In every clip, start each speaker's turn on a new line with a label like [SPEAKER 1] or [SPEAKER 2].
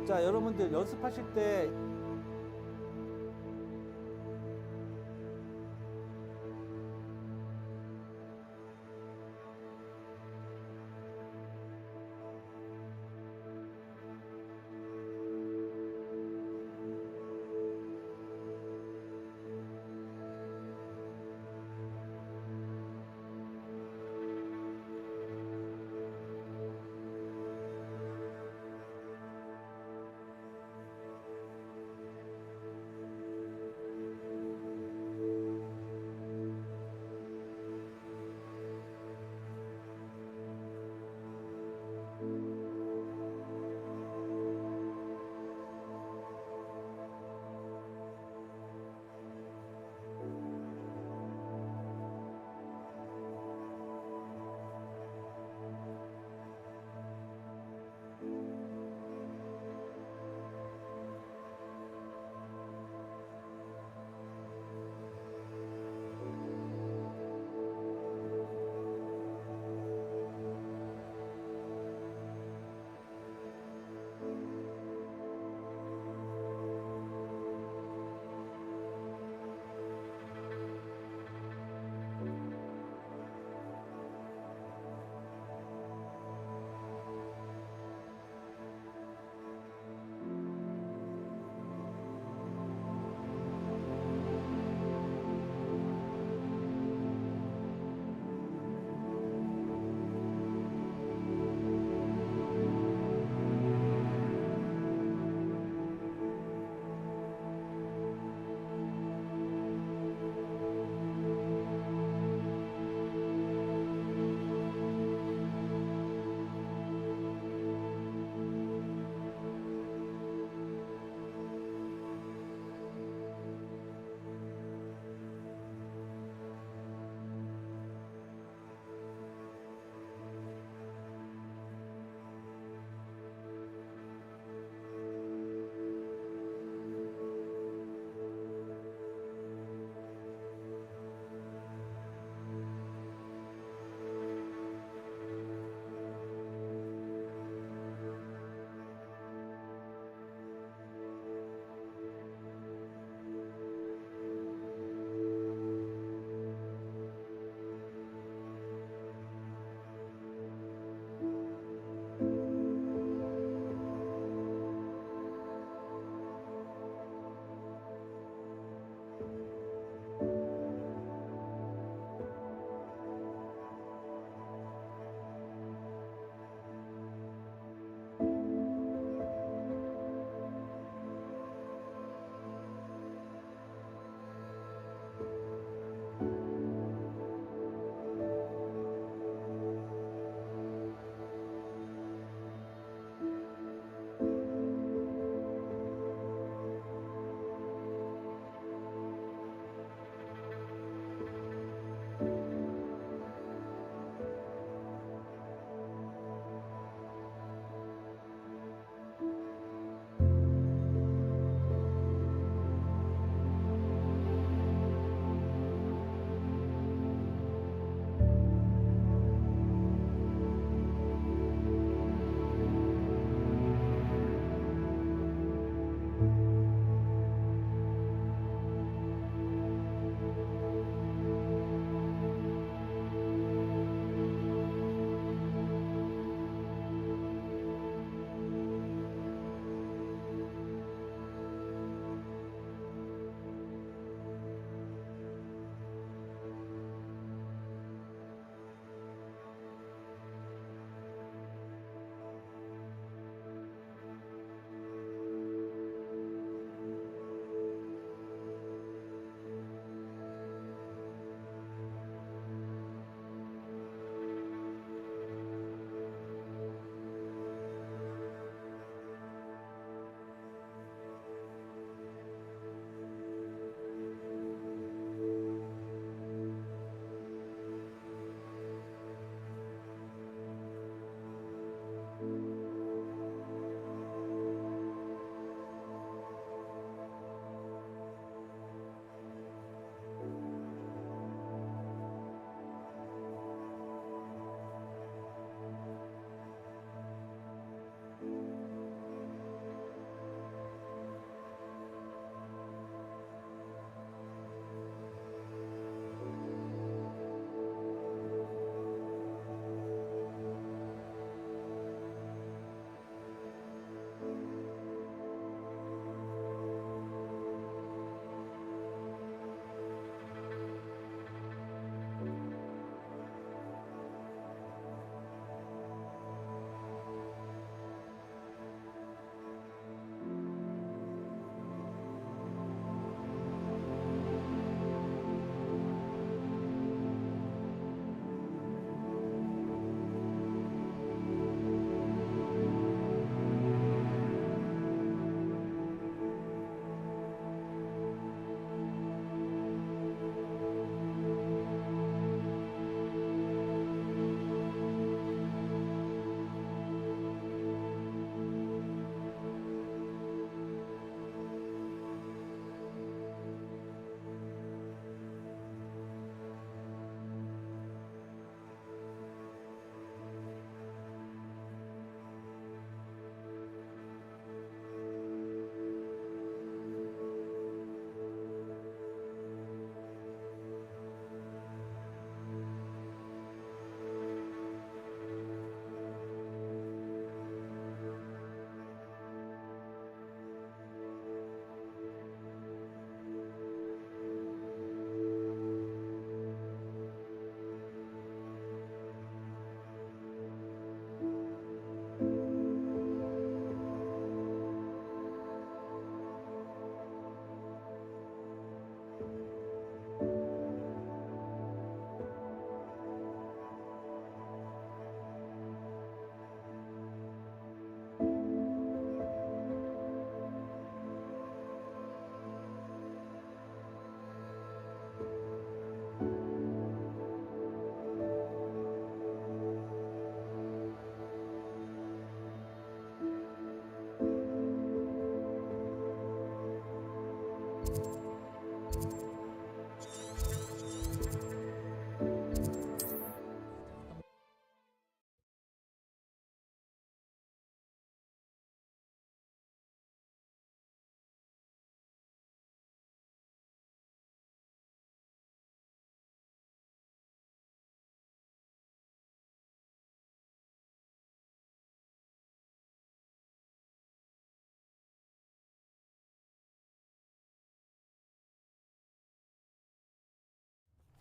[SPEAKER 1] 자, 여러분들 연습하실 때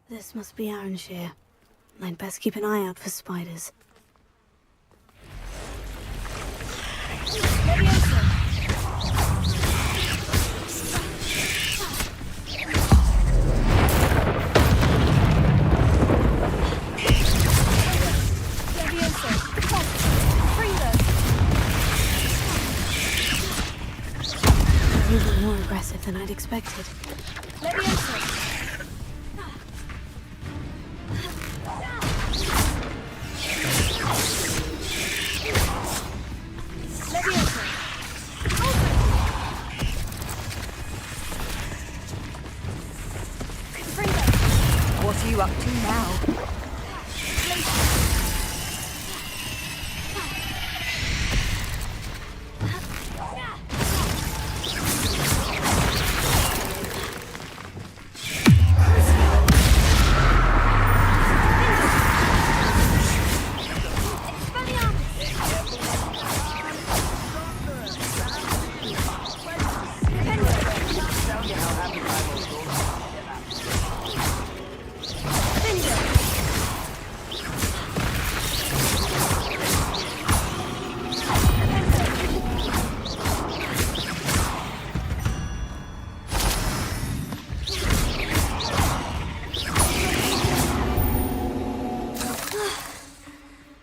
[SPEAKER 2] This must be Ironshire. I'd best keep an eye out for spiders. Even more aggressive than I'd expected.
[SPEAKER 3] What are you up to now?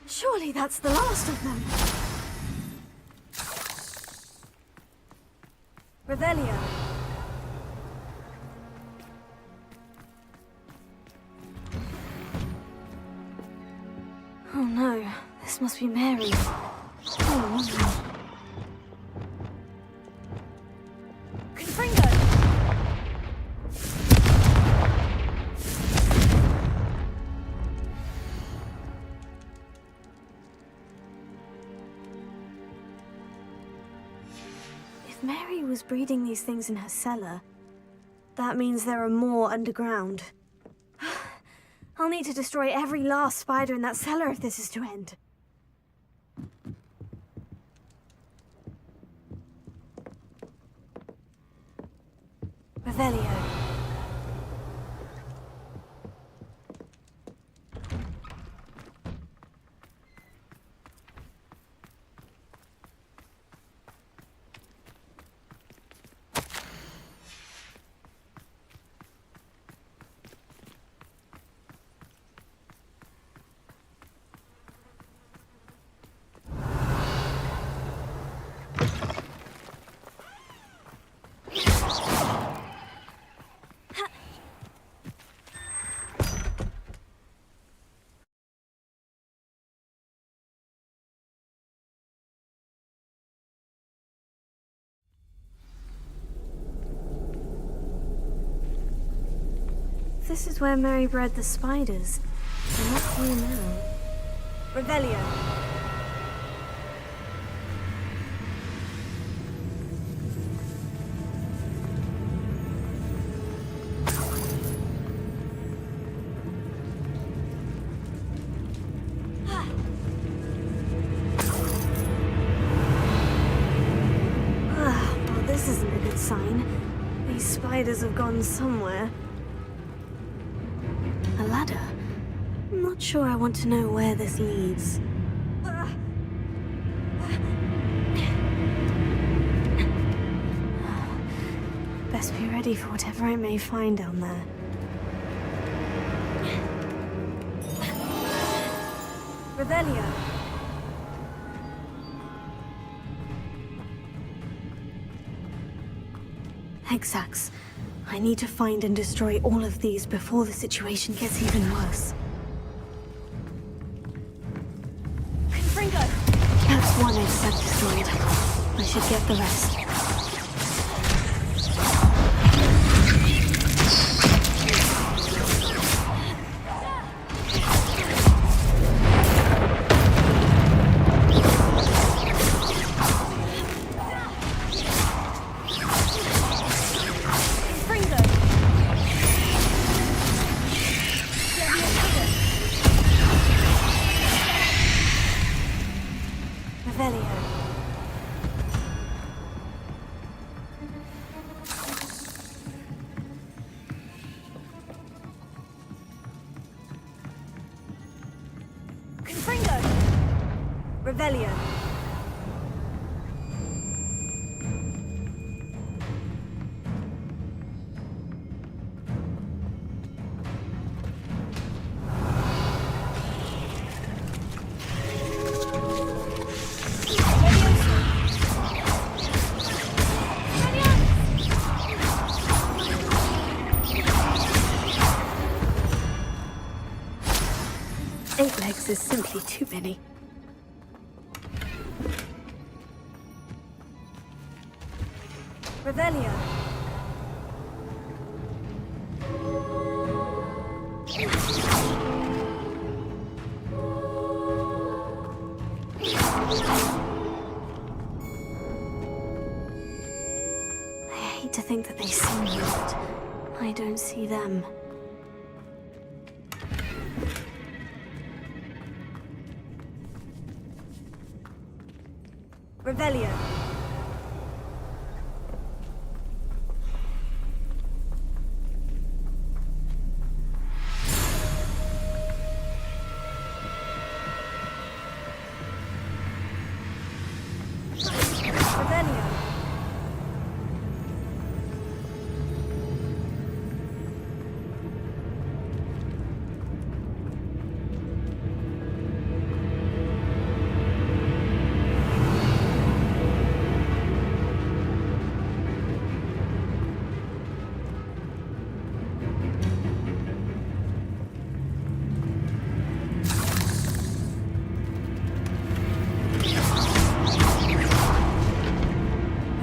[SPEAKER 2] Surely that's the last of them. Revelio. Oh no, this must be Mary. Oh no. If Mary was breeding these things in her cellar, that means there are more underground. I'll need to destroy every last spider in that cellar if this is to end. Revelio. This is where Mary bred the spiders. They're not here now. Revelio. Well, this isn't a good sign. These spiders have gone somewhere. A ladder? I'm not sure I want to know where this leads. Best be ready for whatever I may find down there. Revelio. Hexax. I need to find and destroy all of these before the situation gets even worse. That's one Hexax destroyed. I should get the rest. Revelio. Eight legs is simply too many. Revelio. I hate to think that they see me, but I don't see them. Revelio.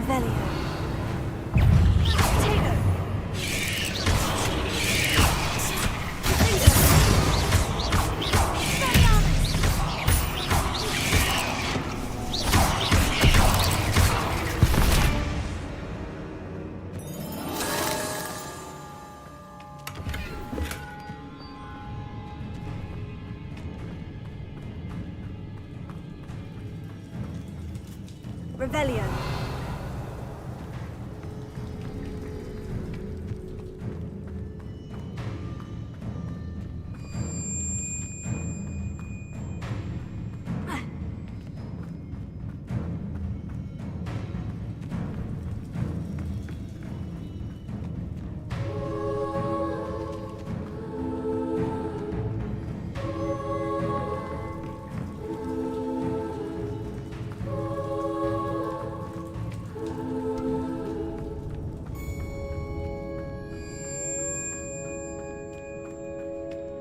[SPEAKER 2] Revelio. Revelio.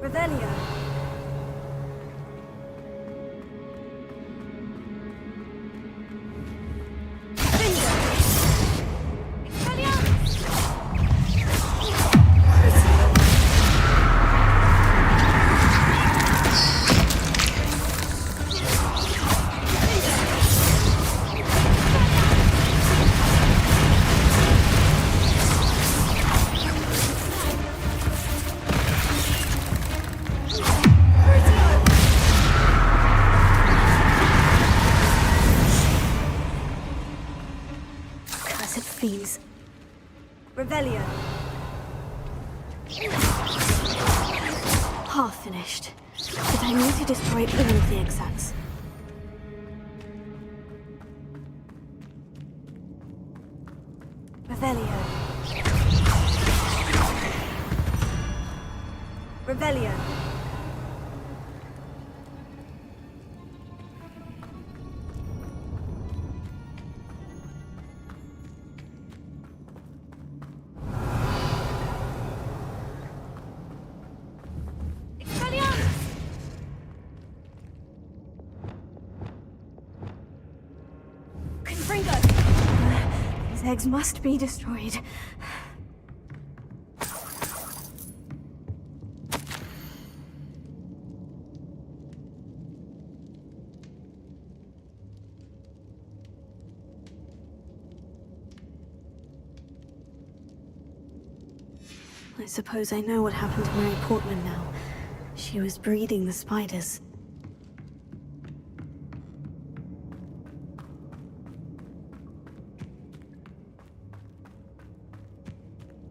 [SPEAKER 2] Revelio. Fiends. Revelio. Half finished, but I need to destroy all of the exacts. Revelio. Revelio. These eggs must be destroyed. I suppose I know what happened to Mary Portman now. She was breeding the spiders.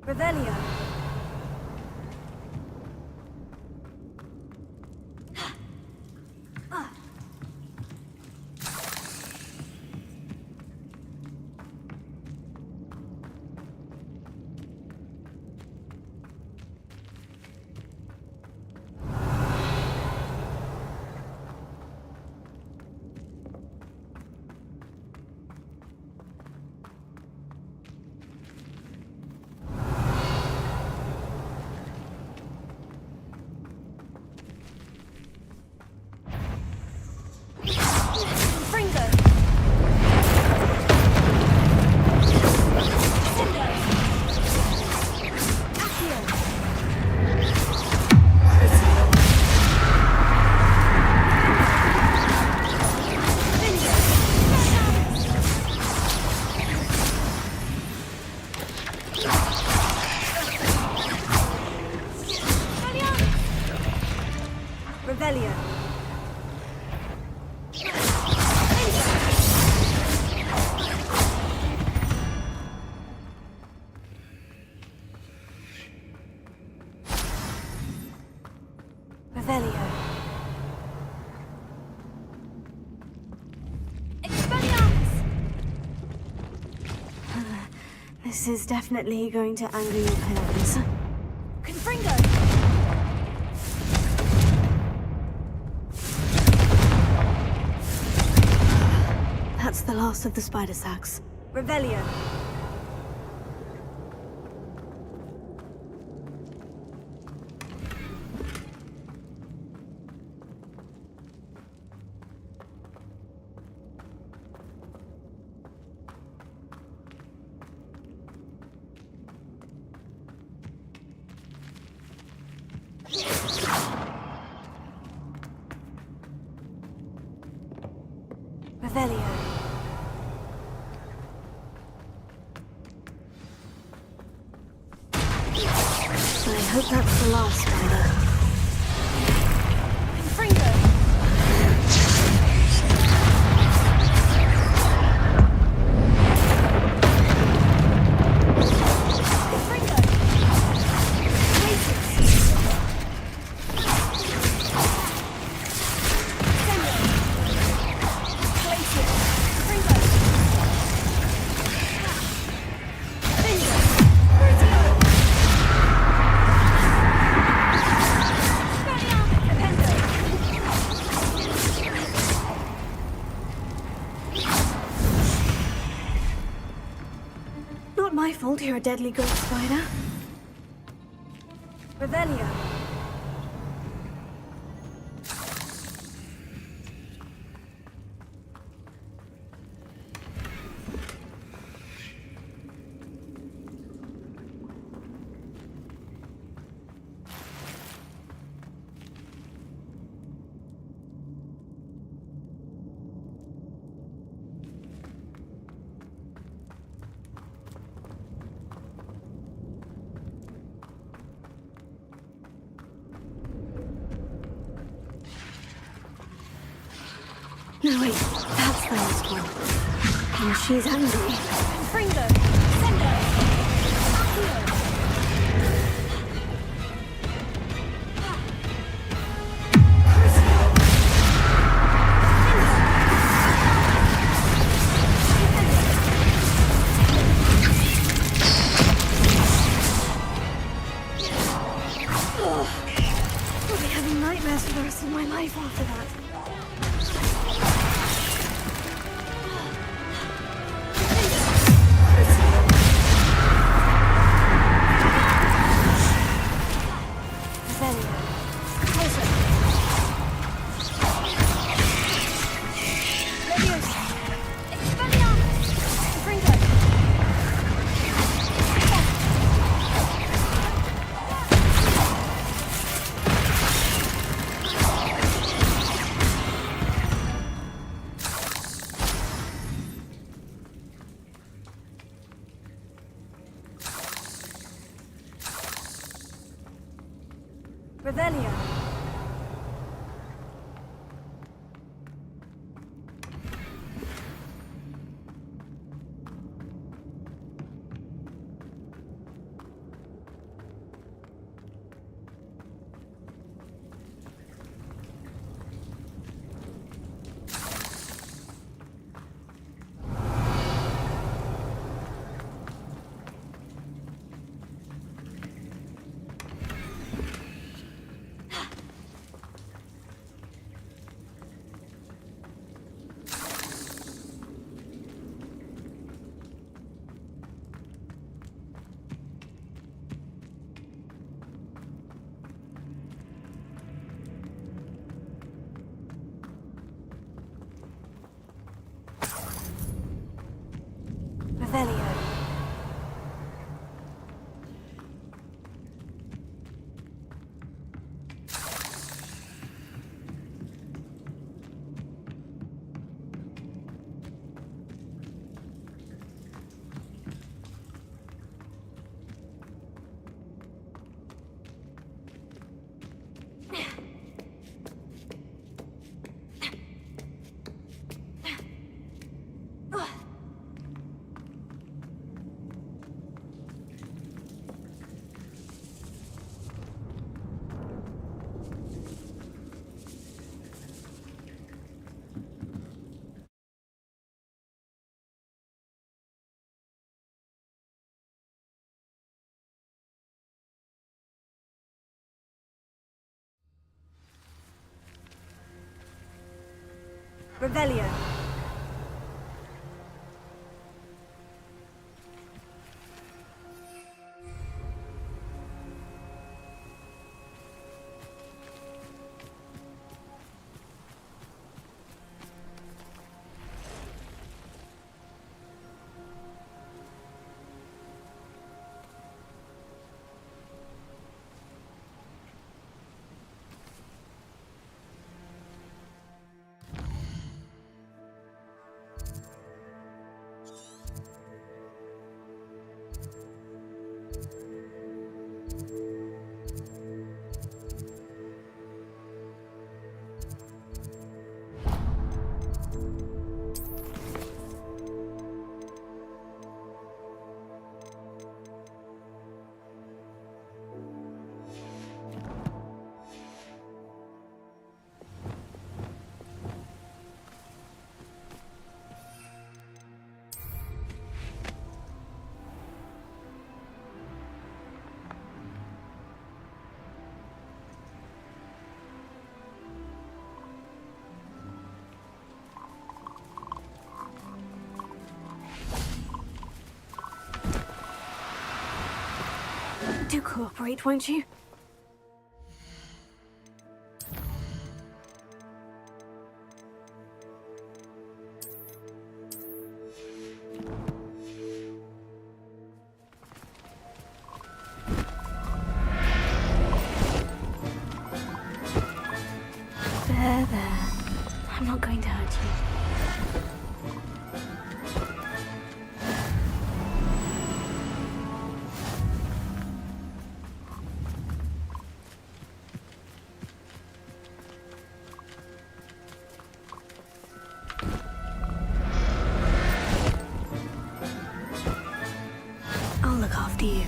[SPEAKER 2] Revelio. This is definitely going to anger your parents.
[SPEAKER 3] Confringo!
[SPEAKER 2] That's the last of the spider sacks.
[SPEAKER 3] Revelio.
[SPEAKER 2] Revelio. I hope that's the last spider.
[SPEAKER 3] Confringo!
[SPEAKER 2] Not my fault you're a deadly ghost spider.
[SPEAKER 3] Revelio.
[SPEAKER 2] No, wait, that's the last one. And she's angry.
[SPEAKER 3] Confringo. Sendo. Accio.
[SPEAKER 2] I'll be having nightmares for the rest of my life after that.
[SPEAKER 3] Revelio.
[SPEAKER 2] Revelio.
[SPEAKER 3] Revelio.
[SPEAKER 2] Do cooperate, won't you? There. I'm not going to hurt you. I'll look after you.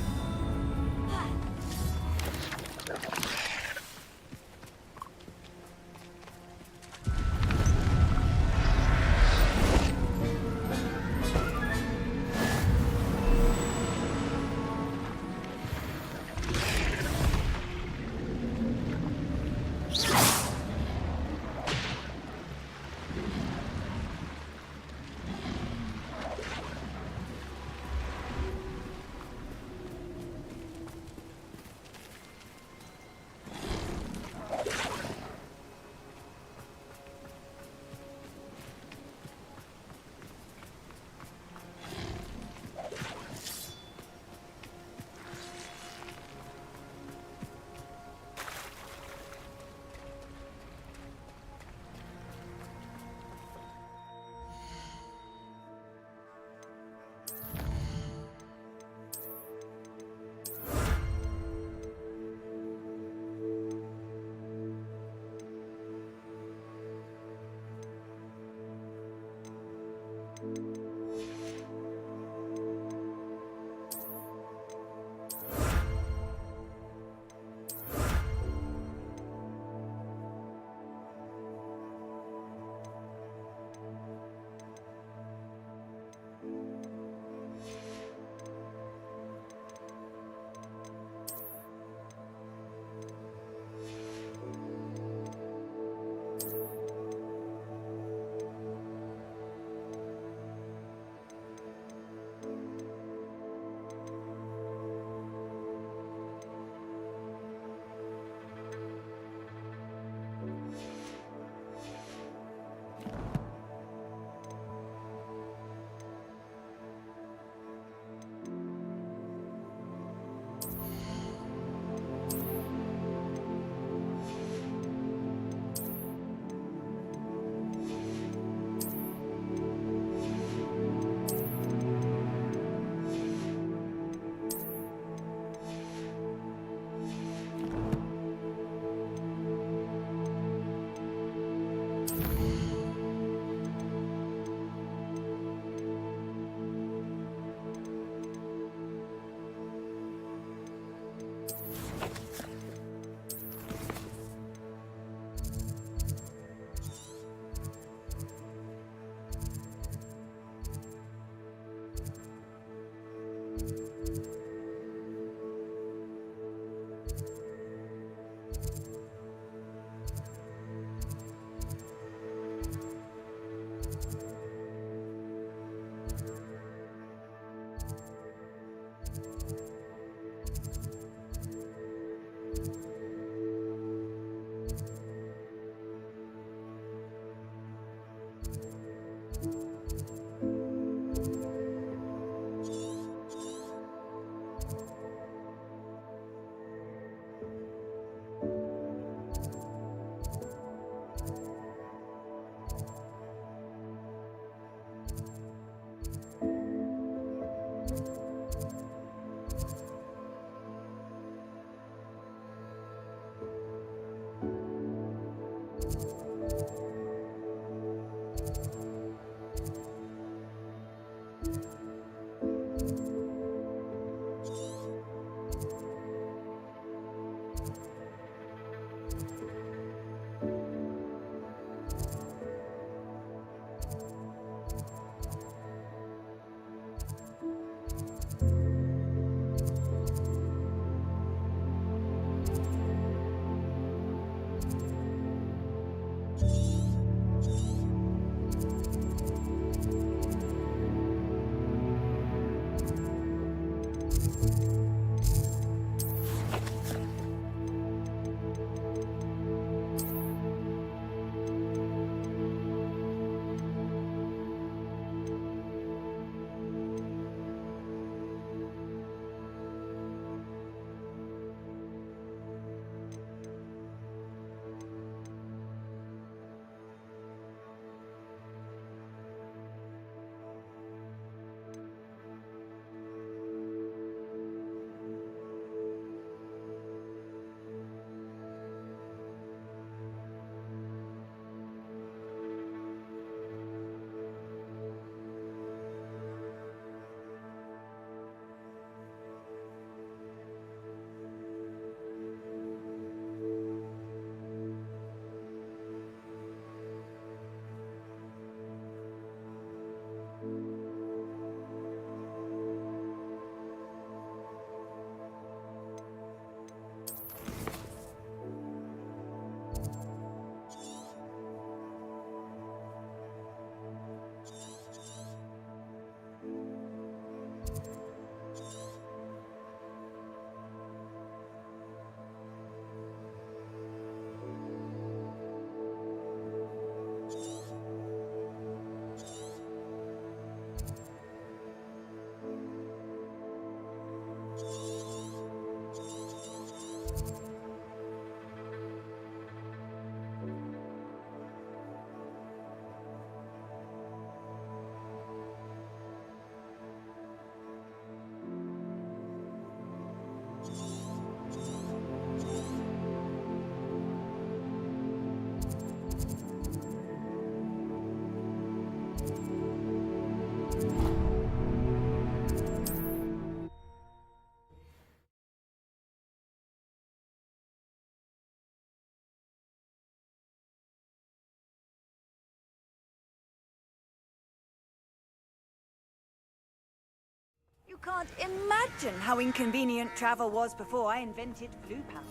[SPEAKER 3] You can't imagine how inconvenient travel was before I invented blue powder.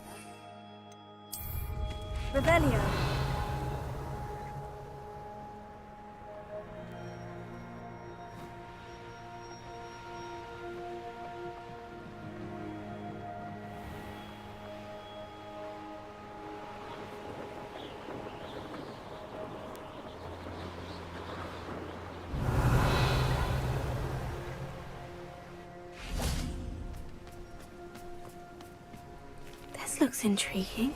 [SPEAKER 3] Revelio.
[SPEAKER 2] This looks intriguing.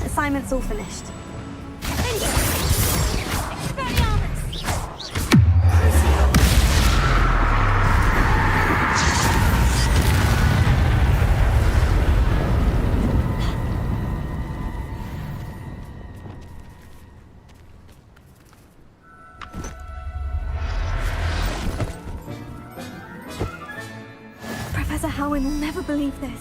[SPEAKER 2] Assignment's all finished. Professor Howin will never believe this.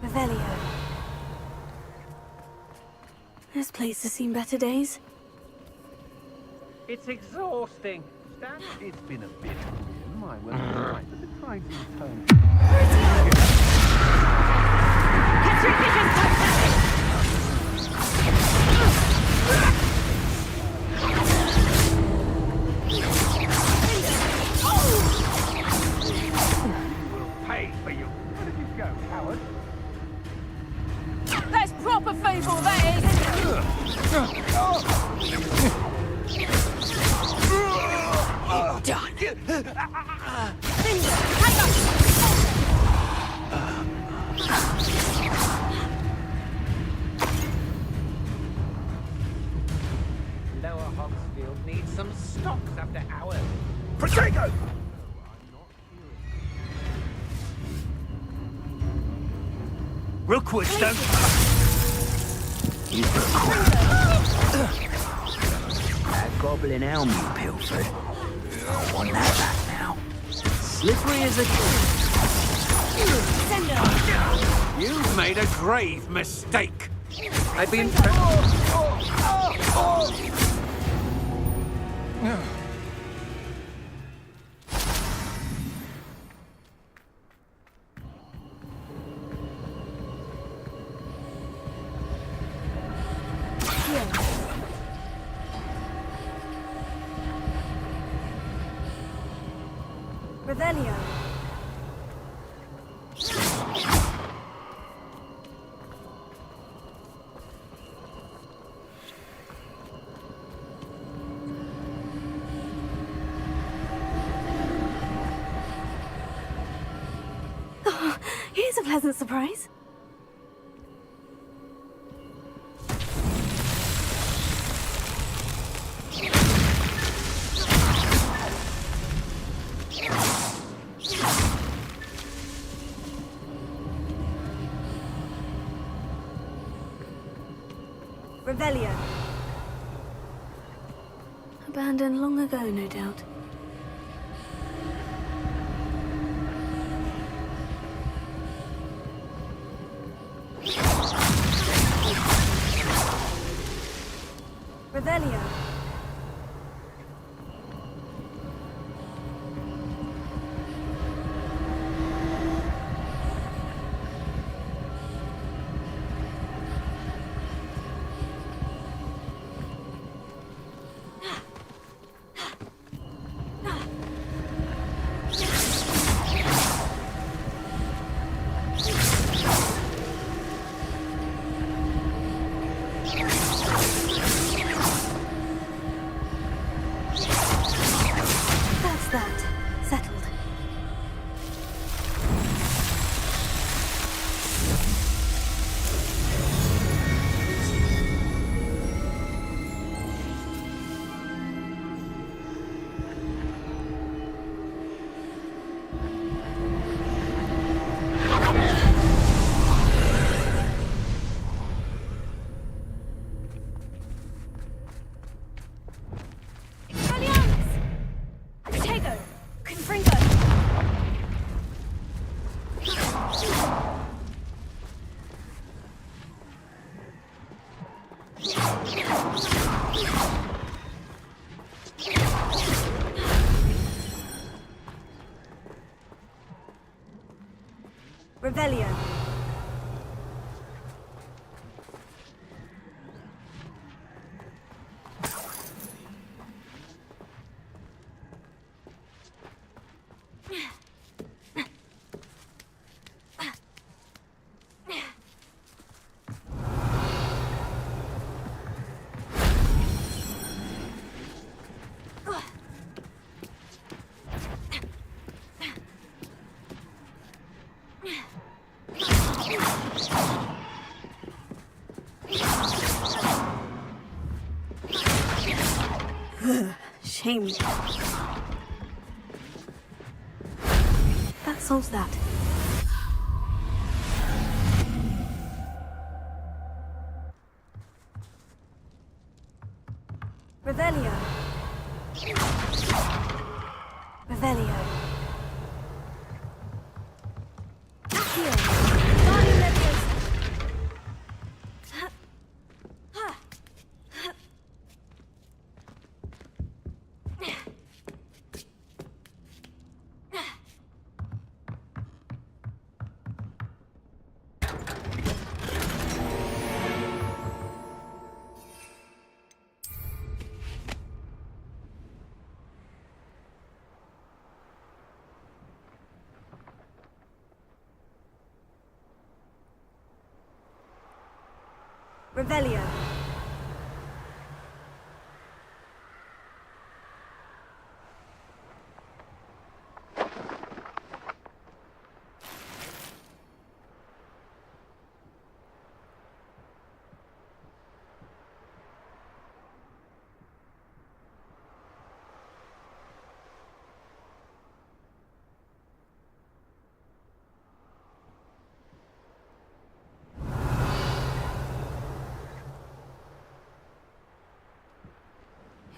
[SPEAKER 2] Revelio. This place has seen better days.
[SPEAKER 4] It's exhausting. Stan, it's been a bit grim, I will admit, but the tides have turned.
[SPEAKER 3] Catch your vision, Titanic!
[SPEAKER 4] You will pay for you. Where did you go, coward?
[SPEAKER 3] That's proper fable, that is!
[SPEAKER 4] Lower Hogsfield needs some stocks after hours.
[SPEAKER 5] Protego! Rookwood don't... That goblin elm you pilfered. I want that back now. Slippery as a kid.
[SPEAKER 4] You've made a grave mistake. I've been...
[SPEAKER 3] Revelio.
[SPEAKER 2] Oh, here's a pleasant surprise.
[SPEAKER 3] Revelio.
[SPEAKER 2] Abandoned long ago, no doubt.
[SPEAKER 3] Revelio.
[SPEAKER 2] Revelio. Shame. That solves that. Revelio. Revelio. Accio. Body Leviosa. Revelio.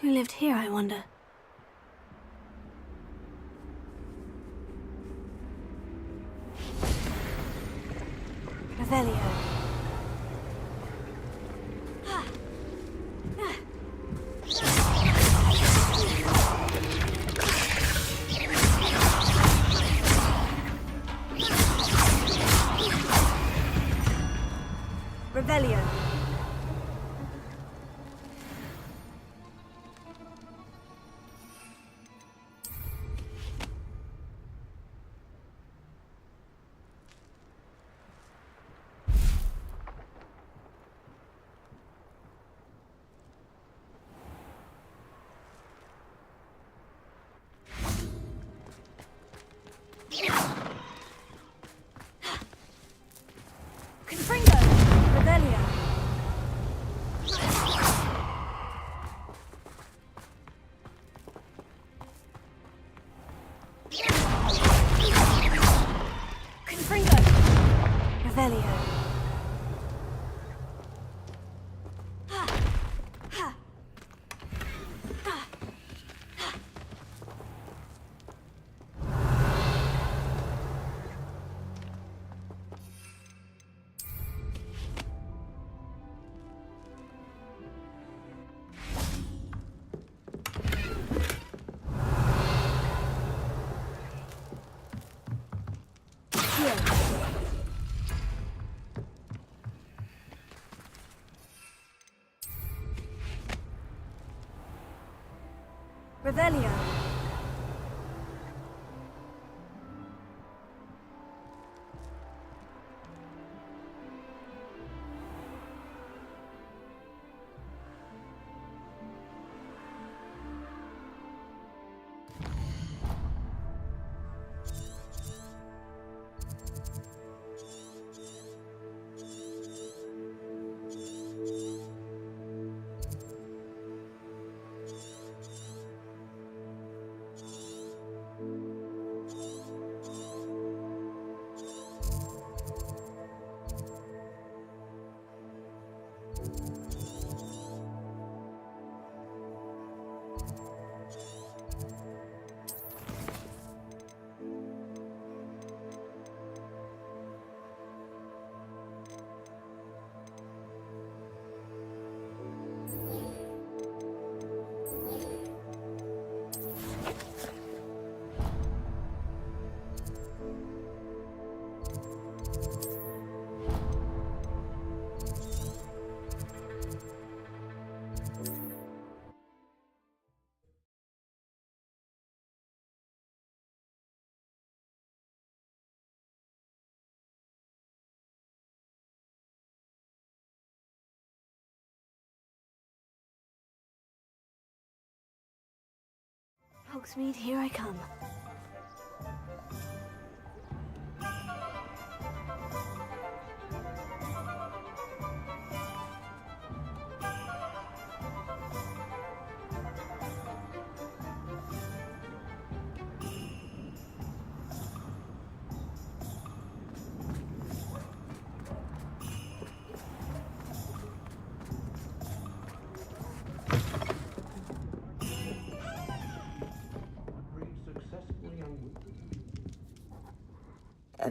[SPEAKER 2] Who lived here, I wonder? Revelio. Revelio. Confringo. Revelio. Confringo. Revelio. Revelio. Hogsmeade, here I come.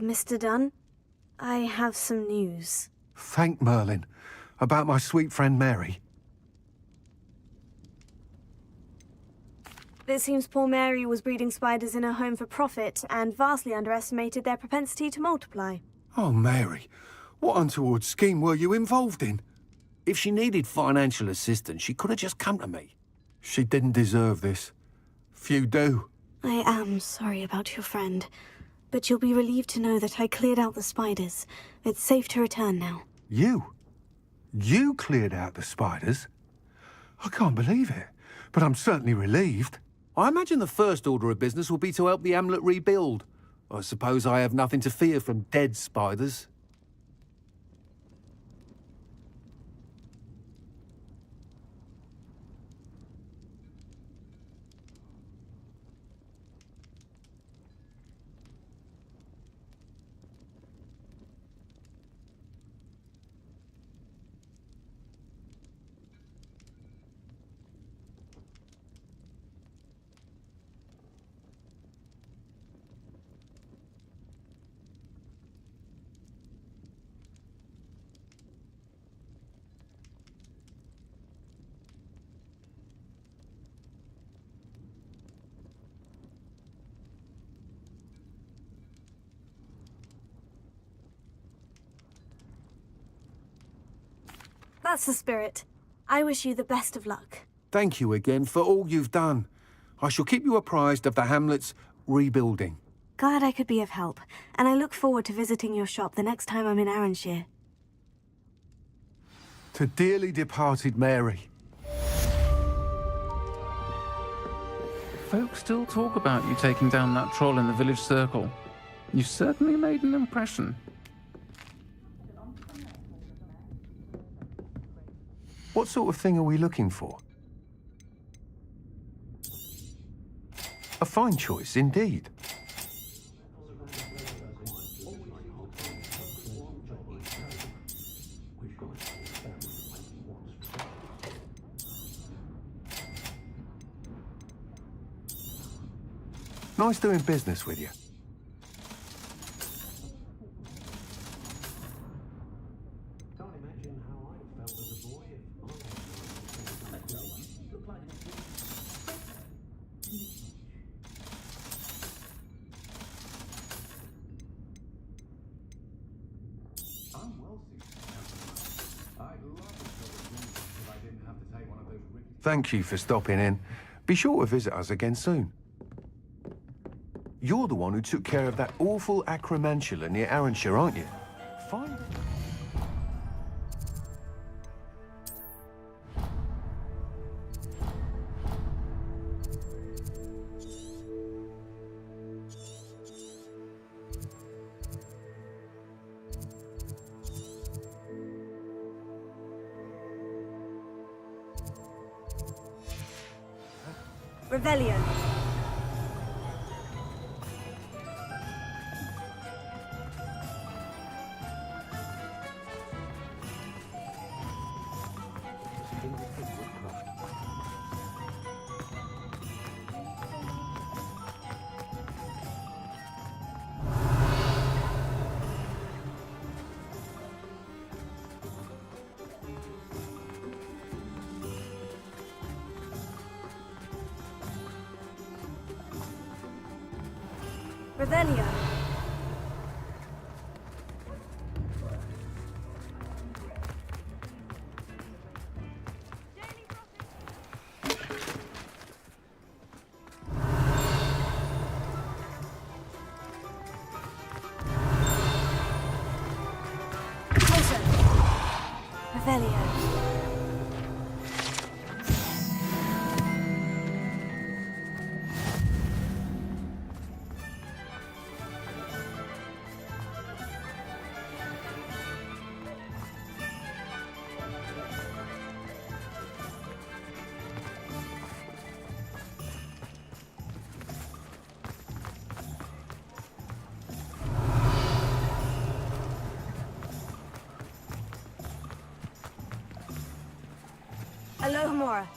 [SPEAKER 2] Mr. Dunn, I have some news.
[SPEAKER 6] Thank Merlin. About my sweet friend Mary.
[SPEAKER 2] It seems poor Mary was breeding spiders in her home for profit and vastly underestimated their propensity to multiply.
[SPEAKER 6] Oh, Mary. What untoward scheme were you involved in?
[SPEAKER 5] If she needed financial assistance, she could have just come to me.
[SPEAKER 6] She didn't deserve this. Few do.
[SPEAKER 2] I am sorry about your friend, but you'll be relieved to know that I cleared out the spiders. It's safe to return now.
[SPEAKER 6] You? You cleared out the spiders? I can't believe it, but I'm certainly relieved.
[SPEAKER 5] I imagine the first order of business will be to help the amulet rebuild. I suppose I have nothing to fear from dead spiders.
[SPEAKER 2] That's the spirit. I wish you the best of luck.
[SPEAKER 6] Thank you again for all you've done. I shall keep you apprised of the hamlet's rebuilding.
[SPEAKER 2] Glad I could be of help, and I look forward to visiting your shop the next time I'm in Arranshire.
[SPEAKER 6] To dearly departed Mary.
[SPEAKER 7] Folks still talk about you taking down that troll in the village circle. You certainly made an impression.
[SPEAKER 6] What sort of thing are we looking for? A fine choice, indeed. Nice doing business with you. Thank you for stopping in. Be sure to visit us again soon. You're the one who took care of that awful acromantula near Arranshire, aren't you? Fine.
[SPEAKER 2] Revelio. Revelio. Closer. Revelio. remora.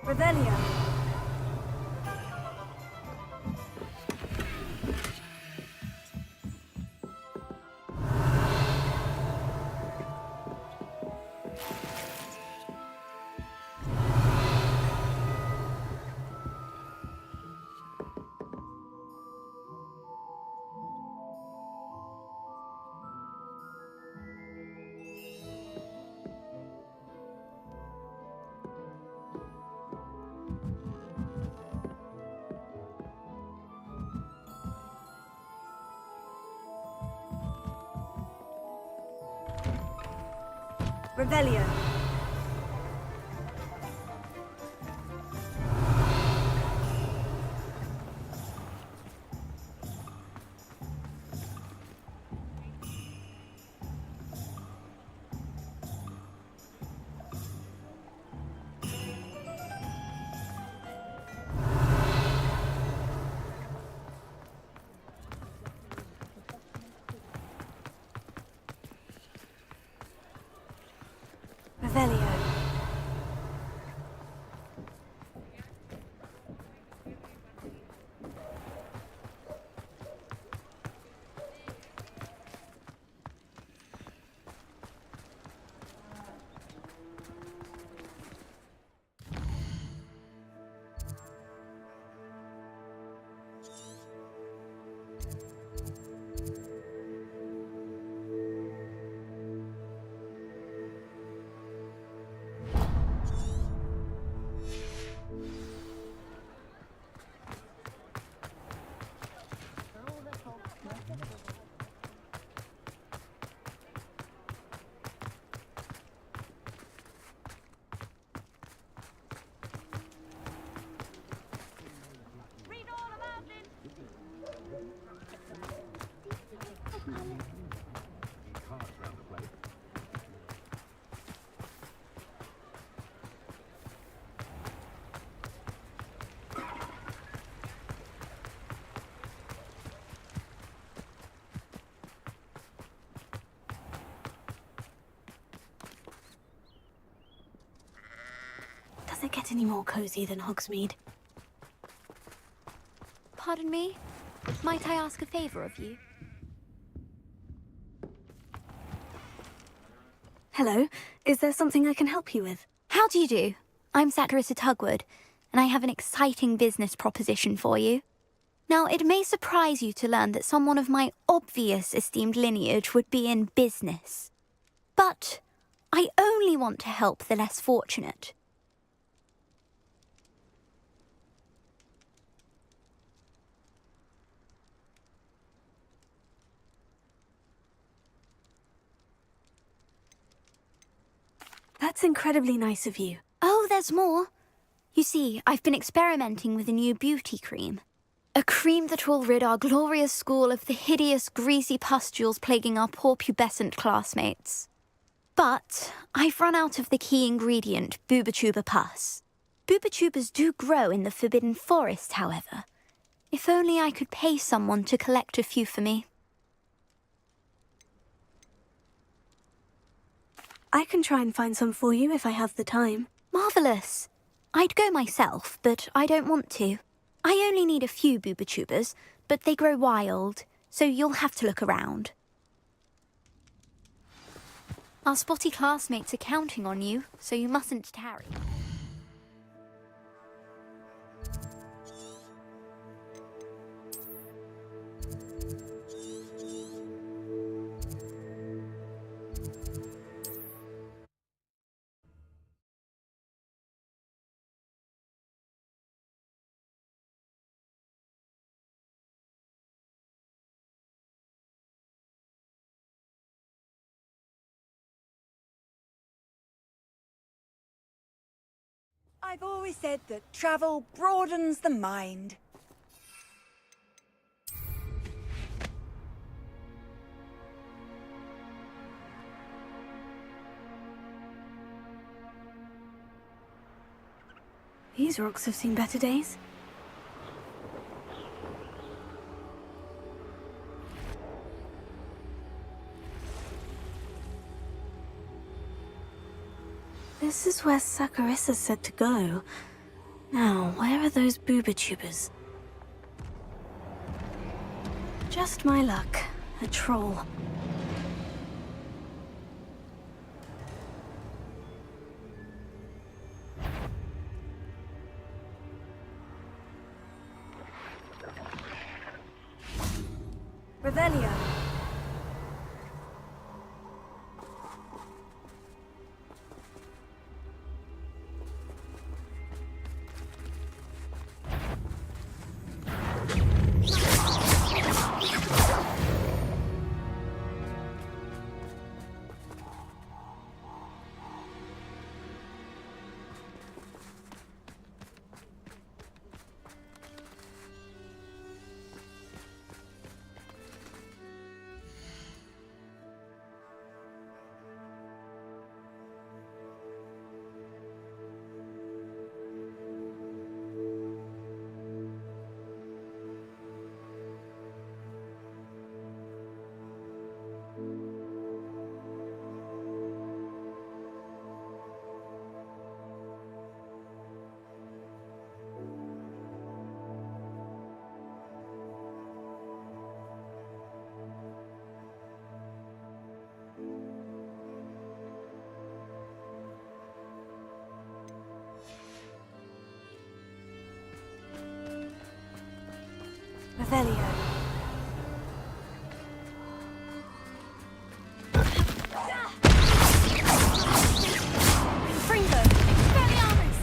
[SPEAKER 2] Revelio. Revelio. Revelio. Does it get any more cozy than Hogsmeade?
[SPEAKER 8] Pardon me? Might I ask a favor of you?
[SPEAKER 2] Hello, is there something I can help you with?
[SPEAKER 8] How do you do? I'm Saccharissa Tugwood, and I have an exciting business proposition for you. Now, it may surprise you to learn that someone of my obvious esteemed lineage would be in business. But I only want to help the less fortunate.
[SPEAKER 2] That's incredibly nice of you.
[SPEAKER 8] Oh, there's more. You see, I've been experimenting with a new beauty cream. A cream that will rid our glorious school of the hideous, greasy pustules plaguing our poor pubescent classmates. But I've run out of the key ingredient, boobotuber pus. Boobotubers do grow in the Forbidden Forest, however. If only I could pay someone to collect a few for me.
[SPEAKER 2] I can try and find some for you if I have the time.
[SPEAKER 8] Marvellous. I'd go myself, but I don't want to. I only need a few boobotubers, but they grow wild, so you'll have to look around. Our spotty classmates are counting on you, so you mustn't tarry.
[SPEAKER 3] I've always said that travel broadens the mind.
[SPEAKER 2] These rocks have seen better days. This is where Saccharissa said to go. Now, where are those booba tubers? Just my luck. A troll. Revelio. Revelio. Fringo, Expelliarmus!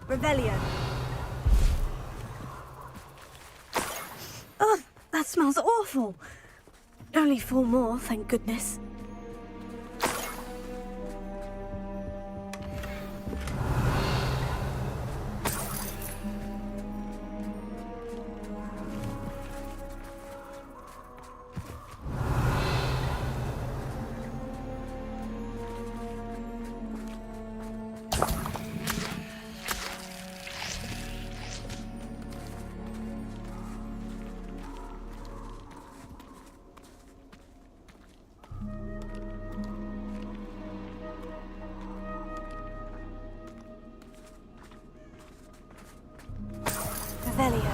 [SPEAKER 2] Revelio. Oh, that smells awful. Only 4 more, thank goodness. Revelio.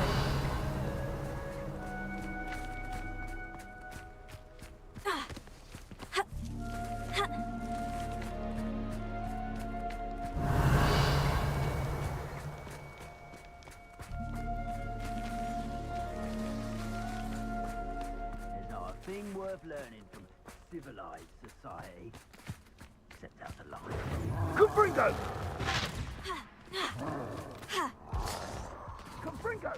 [SPEAKER 5] There's not a thing worth learning from civilized society. Except out the line.
[SPEAKER 4] Confringo! Confringo!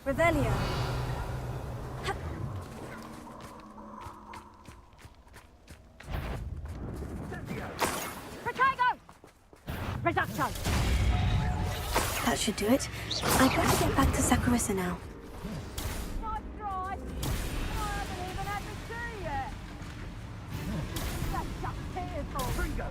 [SPEAKER 2] Revelio.
[SPEAKER 3] Reducto!
[SPEAKER 2] That should do it. I'd better get back to Saccharissa now.
[SPEAKER 3] Nice try! I haven't even had the tea yet! That's just tearful!
[SPEAKER 4] Confringo!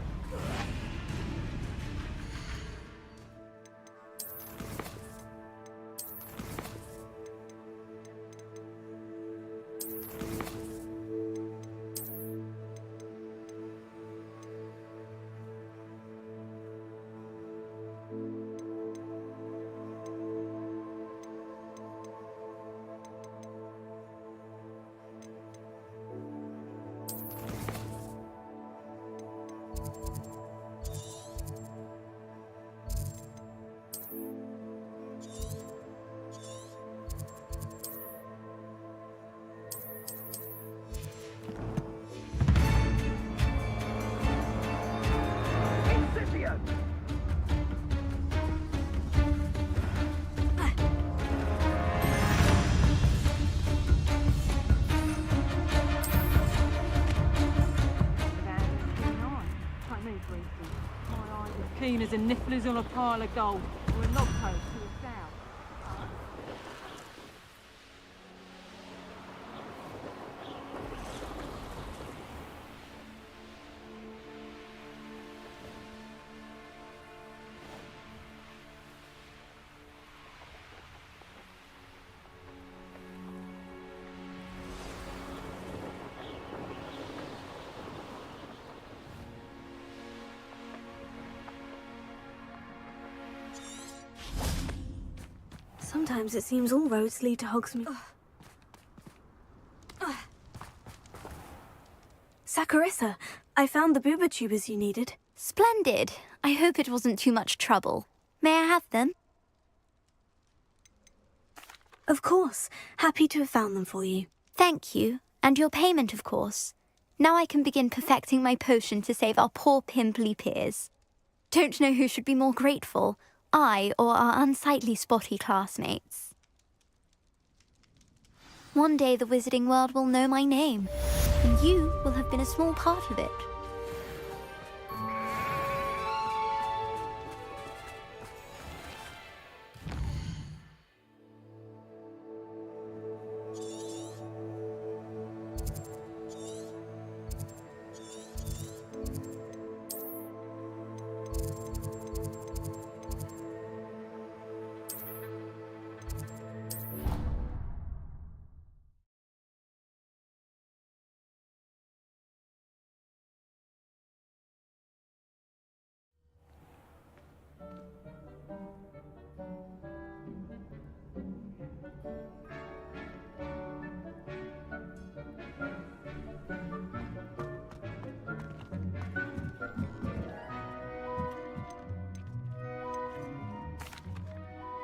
[SPEAKER 3] keen as a nifflers on a pile of gold, or a log toast to a sow.
[SPEAKER 2] Sometimes it seems all roads lead to Hogsmeade. Saccharissa, I found the booba tubers you needed.
[SPEAKER 8] Splendid. I hope it wasn't too much trouble. May I have them?
[SPEAKER 2] Of course. Happy to have found them for you.
[SPEAKER 8] Thank you. And your payment, of course. Now I can begin perfecting my potion to save our poor pimply peers. Don't know who should be more grateful, I or our unsightly spotty classmates. One day the wizarding world will know my name, and you will have been a small part of it.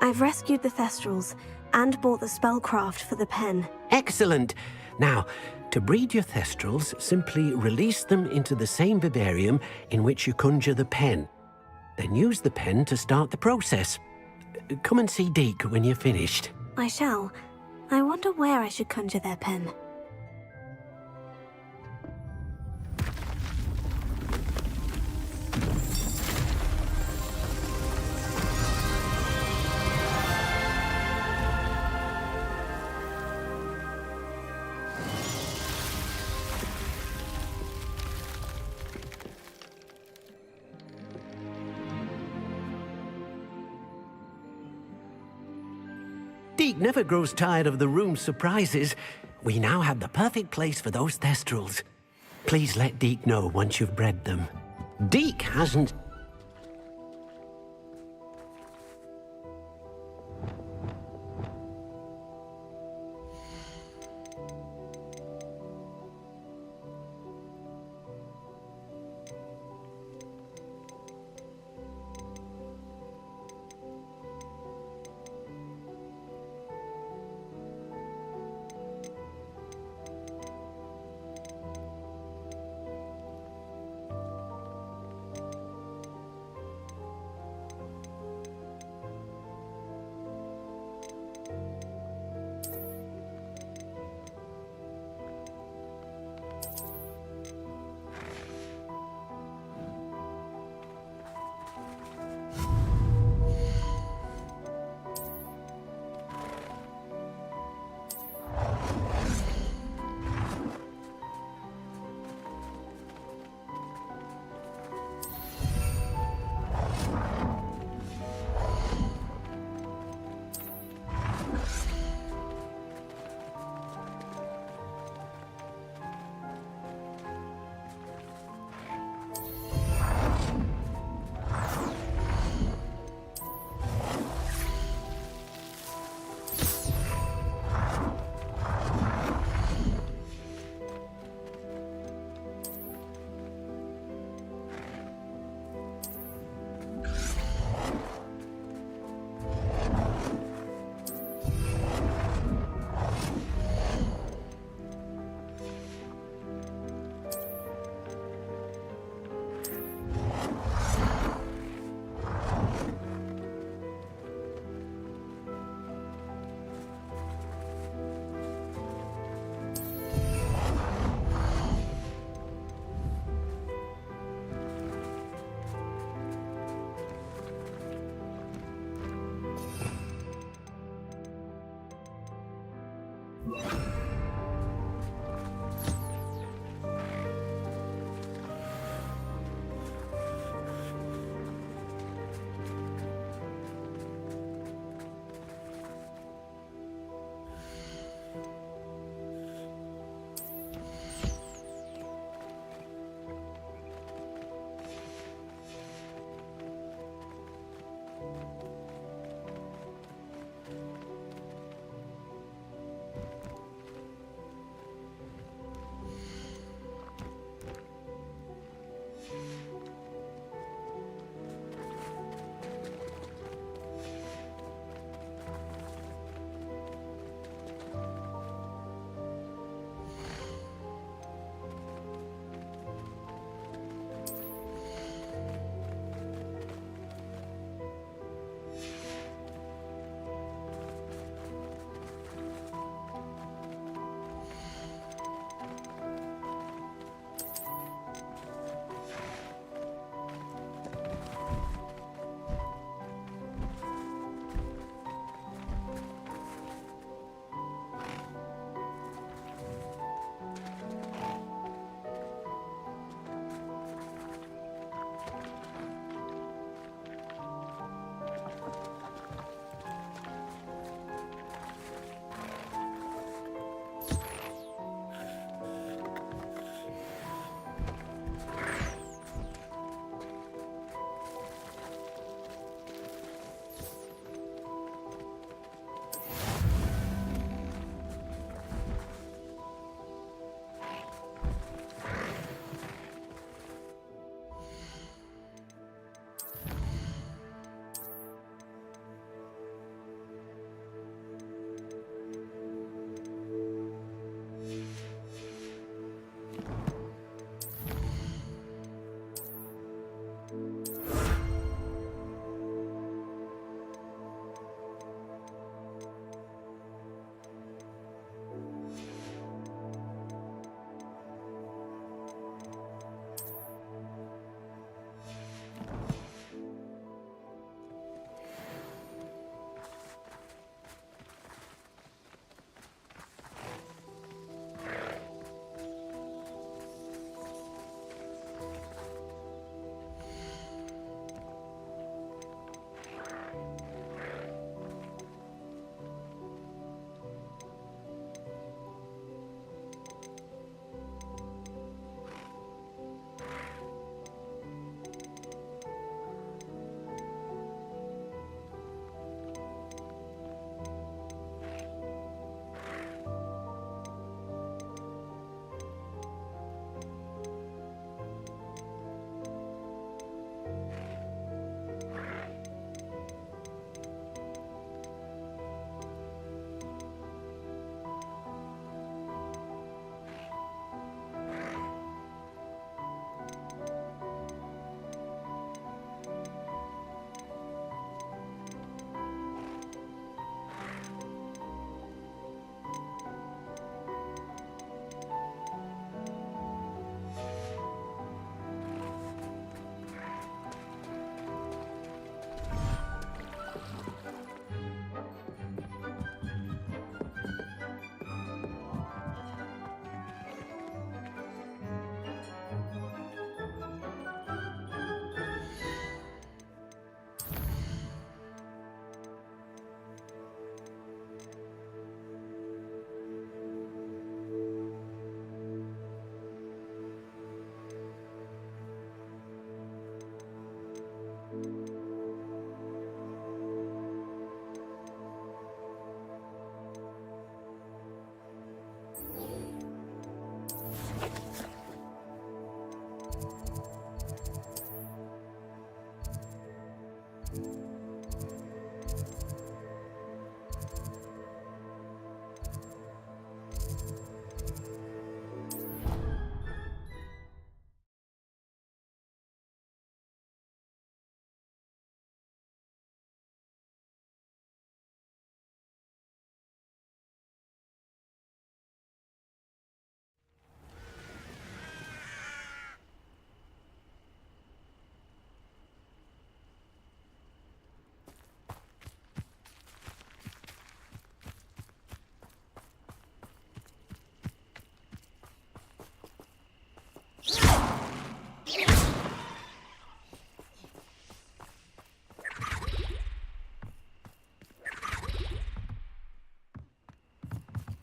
[SPEAKER 2] I've rescued the Thestrals and bought the spellcraft for the pen.
[SPEAKER 9] Excellent. Now, to breed your Thestrals, simply release them into the same vivarium in which you conjure the pen. Then use the pen to start the process. Come and see Deke when you're finished.
[SPEAKER 2] I shall. I wonder where I should conjure their pen.
[SPEAKER 9] Deke never grows tired of the room's surprises. We now have the perfect place for those Thestrals. Please let Deke know once you've bred them. Deke hasn't...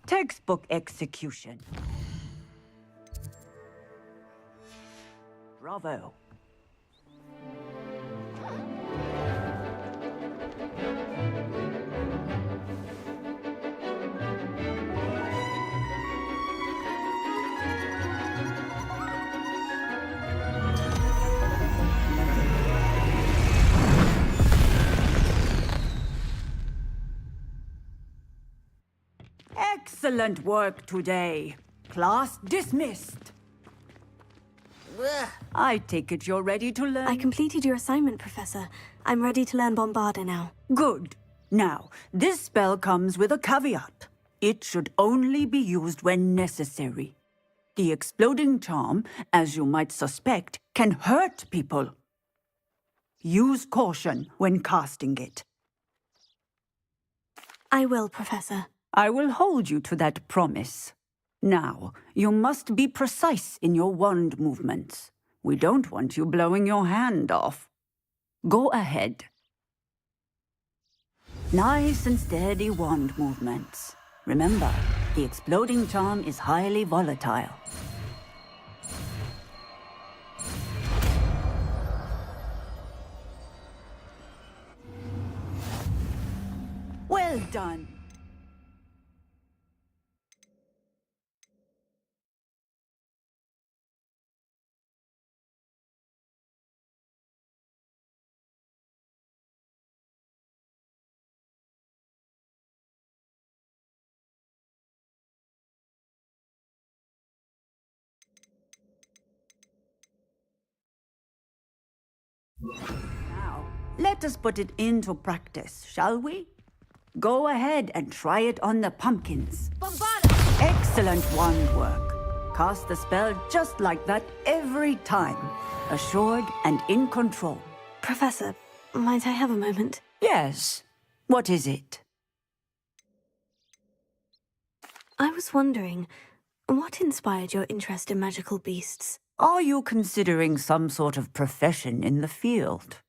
[SPEAKER 10] Textbook execution. Bravo. Excellent work today. Class dismissed. I take it you're ready to learn.
[SPEAKER 2] I completed your assignment, Professor. I'm ready to learn Bombarda now.
[SPEAKER 10] Good. Now, this spell comes with a caveat. It should only be used when necessary. The exploding charm, as you might suspect, can hurt people. Use caution when casting it.
[SPEAKER 2] I will, Professor.
[SPEAKER 10] I will hold you to that promise. Now, you must be precise in your wand movements. We don't want you blowing your hand off. Go ahead. Nice and steady wand movements. Remember, the exploding charm is highly volatile. Well done. Now, let us put it into practice, shall we? Go ahead and try it on the pumpkins.
[SPEAKER 3] Bombarda!
[SPEAKER 10] Excellent wand work. Cast the spell just like that every time. Assured and in control.
[SPEAKER 2] Professor, might I have a moment?
[SPEAKER 10] Yes. What is it?
[SPEAKER 2] I was wondering, what inspired your interest in magical beasts?
[SPEAKER 10] Are you considering some sort of profession in the field?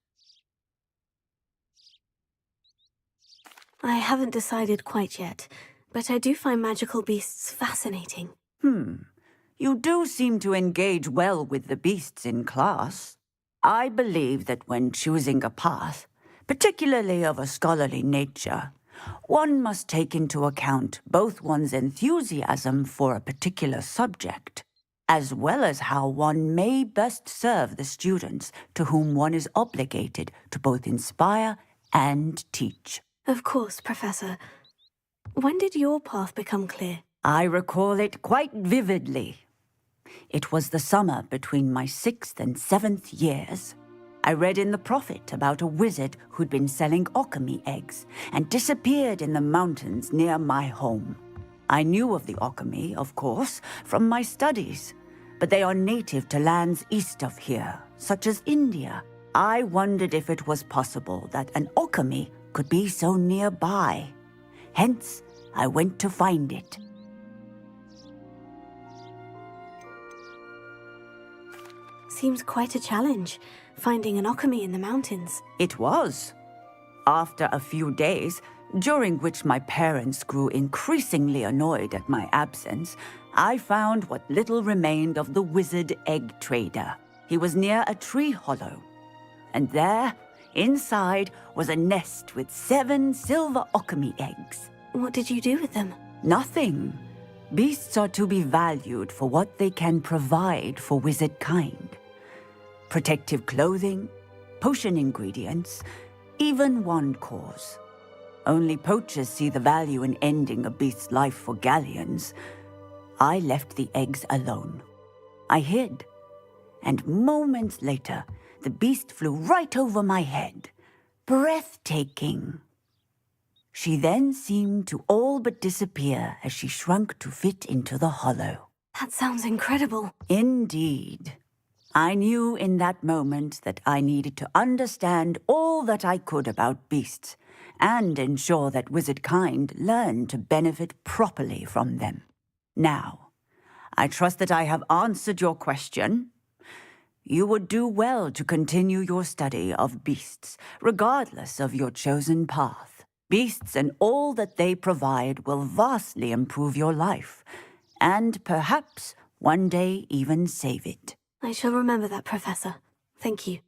[SPEAKER 2] I haven't decided quite yet, but I do find magical beasts fascinating.
[SPEAKER 10] You do seem to engage well with the beasts in class. I believe that when choosing a path, particularly of a scholarly nature, one must take into account both one's enthusiasm for a particular subject, as well as how one may best serve the students to whom one is obligated to both inspire and teach.
[SPEAKER 2] Of course, Professor. When did your path become clear?
[SPEAKER 10] I recall it quite vividly. It was the summer between my 6th and 7th years. I read in the Prophet about a wizard who'd been selling alchemy eggs and disappeared in the mountains near my home. I knew of the alchemy, of course, from my studies, but they are native to lands east of here, such as India. I wondered if it was possible that an alchemy could be so nearby. Hence, I went to find it.
[SPEAKER 2] Seems quite a challenge, finding an alchemy in the mountains.
[SPEAKER 10] It was. After a few days, during which my parents grew increasingly annoyed at my absence, I found what little remained of the wizard egg trader. He was near a tree hollow. And there, inside, was a nest with 7 silver alchemy eggs.
[SPEAKER 2] What did you do with them?
[SPEAKER 10] Nothing. Beasts are to be valued for what they can provide for wizard kind. Protective clothing, potion ingredients, even wand cores. Only poachers see the value in ending a beast's life for galleons. I left the eggs alone. I hid, and moments later, the beast flew right over my head. Breathtaking. She then seemed to all but disappear as she shrunk to fit into the hollow.
[SPEAKER 2] That sounds incredible.
[SPEAKER 10] Indeed. I knew in that moment that I needed to understand all that I could about beasts and ensure that wizard kind learned to benefit properly from them. Now, I trust that I have answered your question. You would do well to continue your study of beasts, regardless of your chosen path. Beasts and all that they provide will vastly improve your life, and perhaps one day even save it.
[SPEAKER 2] I shall remember that, Professor. Thank you.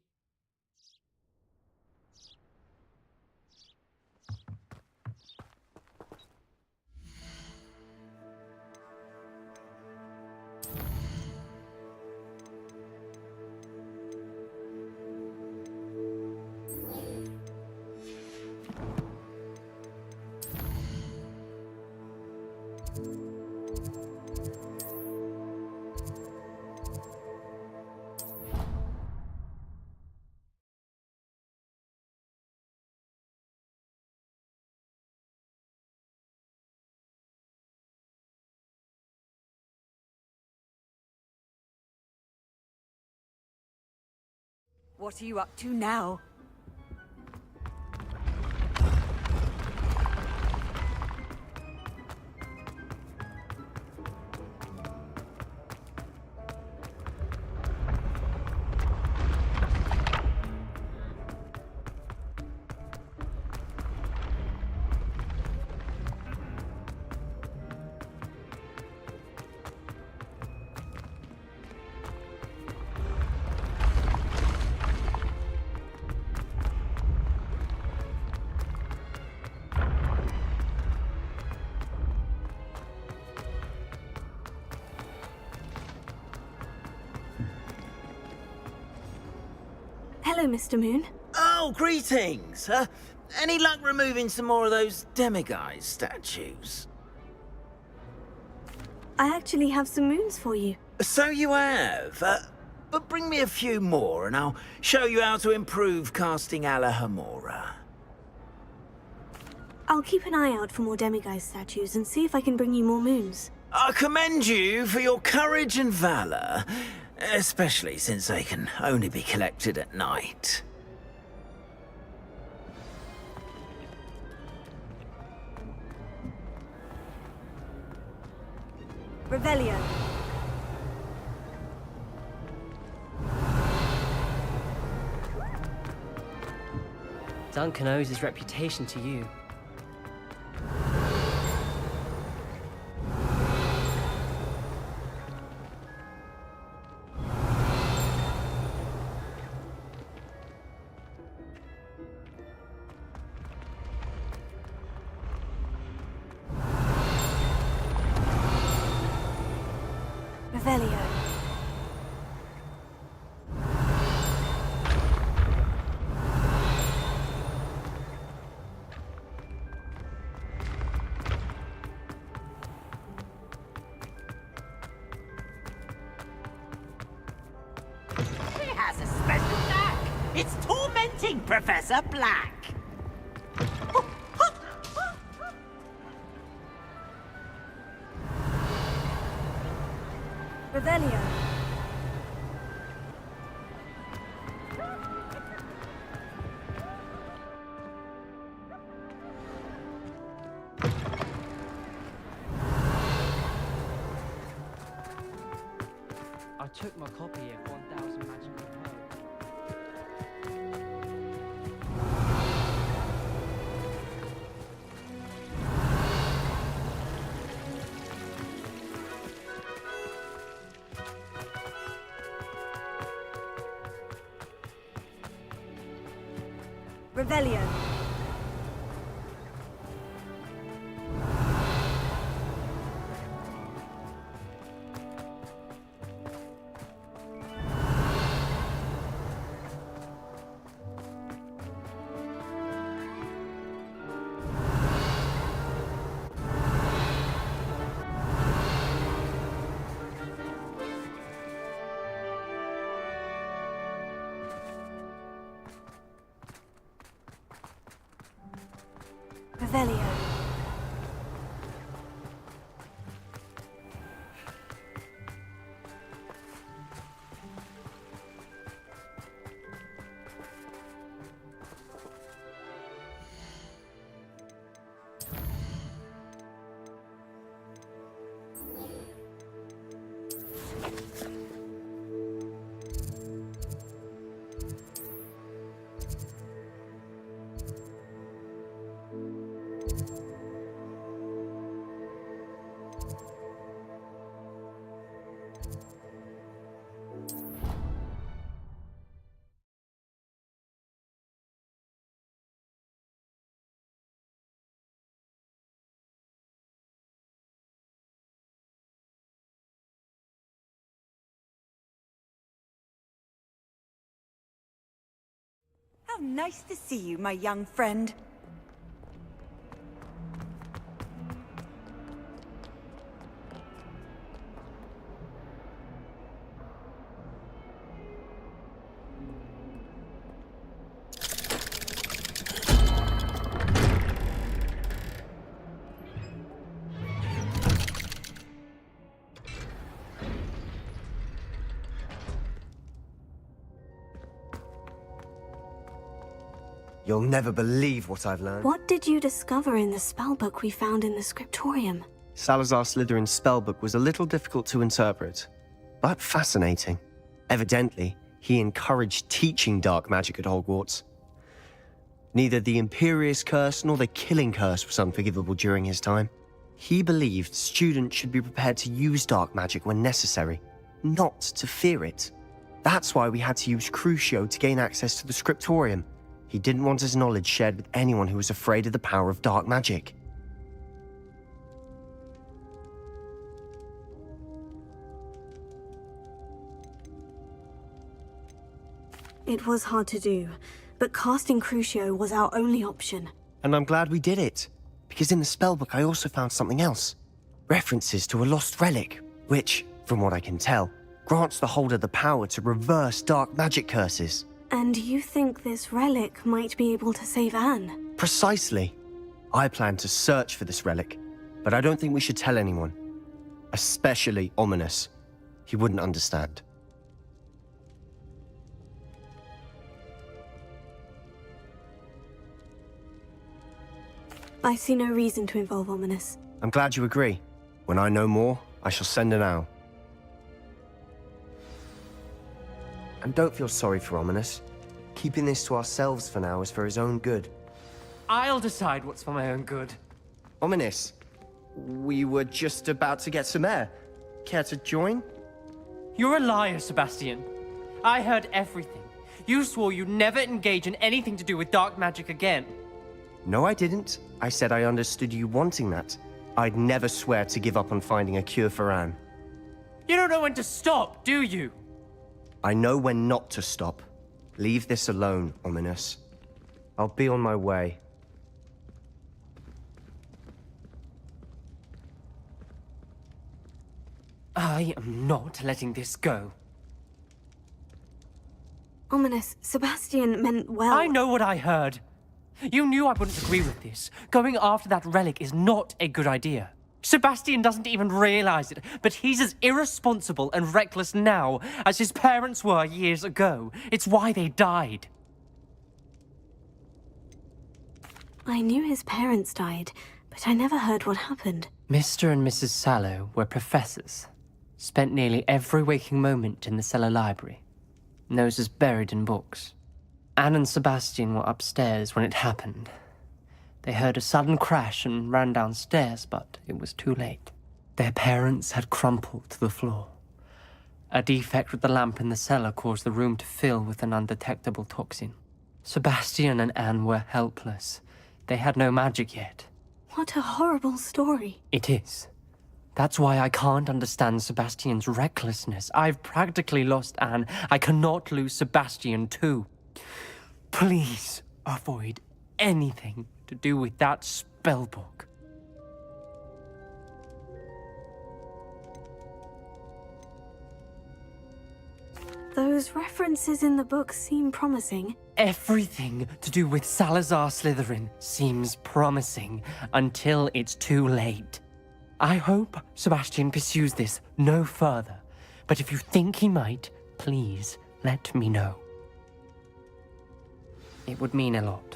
[SPEAKER 10] What are you up to now?
[SPEAKER 2] Hello, Mr. Moon.
[SPEAKER 5] Oh, greetings! Any luck removing some more of those demiguise statues?
[SPEAKER 2] I actually have some moons for you.
[SPEAKER 5] So you have. But bring me a few more and I'll show you how to improve casting Alahomora.
[SPEAKER 2] I'll keep an eye out for more demiguise statues and see if I can bring you more moons.
[SPEAKER 5] I commend you for your courage and valour, especially since they can only be collected at night.
[SPEAKER 2] Revelio.
[SPEAKER 11] Duncan owes his reputation to you.
[SPEAKER 2] Revelio.
[SPEAKER 5] He has a special knack. It's tormenting Professor Black.
[SPEAKER 2] Revelio.
[SPEAKER 11] I took my copy of 1000 Magical Pearls.
[SPEAKER 2] Revelio. Revelio.
[SPEAKER 10] nice to see you, my young friend.
[SPEAKER 12] You'll never believe what I've learned.
[SPEAKER 2] What did you discover in the spellbook we found in the scriptorium?
[SPEAKER 12] Salazar Slytherin's spellbook was a little difficult to interpret, but fascinating. Evidently, he encouraged teaching dark magic at Hogwarts. Neither the Imperious Curse nor the Killing Curse was unforgivable during his time. He believed students should be prepared to use dark magic when necessary, not to fear it. That's why we had to use Crucio to gain access to the scriptorium. He didn't want his knowledge shared with anyone who was afraid of the power of dark magic.
[SPEAKER 2] It was hard to do, but casting Crucio was our only option.
[SPEAKER 12] And I'm glad we did it, because in the spellbook I also found something else. References to a lost relic, which, from what I can tell, grants the holder the power to reverse dark magic curses.
[SPEAKER 2] And you think this relic might be able to save Anne?
[SPEAKER 12] Precisely. I plan to search for this relic, but I don't think we should tell anyone. Especially Ominous. He wouldn't understand.
[SPEAKER 2] I see no reason to involve Ominous.
[SPEAKER 12] I'm glad you agree. When I know more, I shall send an owl. And don't feel sorry for Ominous. Keeping this to ourselves for now is for his own good.
[SPEAKER 11] I'll decide what's for my own good.
[SPEAKER 12] Ominous, we were just about to get some air. Care to join?
[SPEAKER 11] You're a liar, Sebastian. I heard everything. You swore you'd never engage in anything to do with dark magic again.
[SPEAKER 12] No, I didn't. I said I understood you wanting that. I'd never swear to give up on finding a cure for Anne.
[SPEAKER 11] You don't know when to stop, do you?
[SPEAKER 12] I know when not to stop. Leave this alone, Ominous. I'll be on my way.
[SPEAKER 11] I am not letting this go.
[SPEAKER 2] Ominous, Sebastian meant well.
[SPEAKER 11] I know what I heard. You knew I wouldn't agree with this. Going after that relic is not a good idea. Sebastian doesn't even realize it, but he's as irresponsible and reckless now as his parents were years ago. It's why they died.
[SPEAKER 2] I knew his parents died, but I never heard what happened.
[SPEAKER 11] Mr. and Mrs. Sallow were professors. Spent nearly every waking moment in the cellar library. Noses buried in books. Anne and Sebastian were upstairs when it happened. They heard a sudden crash and ran downstairs, but it was too late. Their parents had crumpled to the floor. A defect with the lamp in the cellar caused the room to fill with an undetectable toxin. Sebastian and Anne were helpless. They had no magic yet.
[SPEAKER 2] What a horrible story.
[SPEAKER 11] It is. That's why I can't understand Sebastian's recklessness. I've practically lost Anne. I cannot lose Sebastian too. Please avoid anything to do with that spellbook.
[SPEAKER 2] Those references in the book seem promising.
[SPEAKER 11] Everything to do with Salazar Slytherin seems promising until it's too late. I hope Sebastian pursues this no further, but if you think he might, please let me know. It would mean a lot.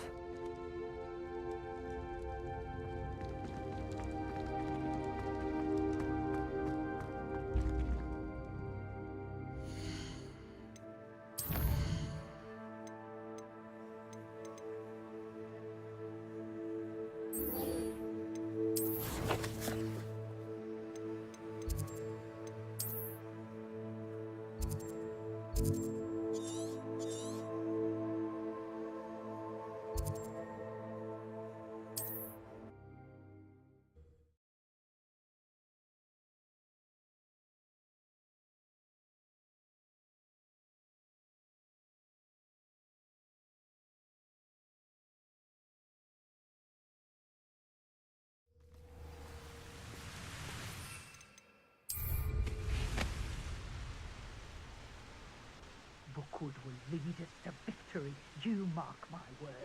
[SPEAKER 13] Rookwood will lead us to victory. You mark my words.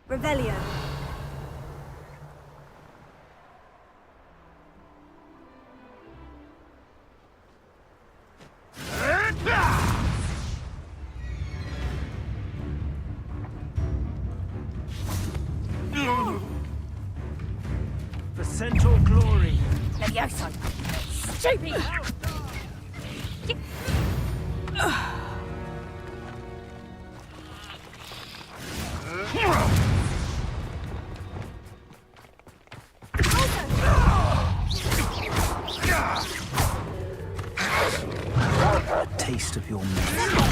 [SPEAKER 2] Revelio.
[SPEAKER 5] For Centaur glory.
[SPEAKER 3] Levioso! Stupid!
[SPEAKER 5] A taste of your medicine.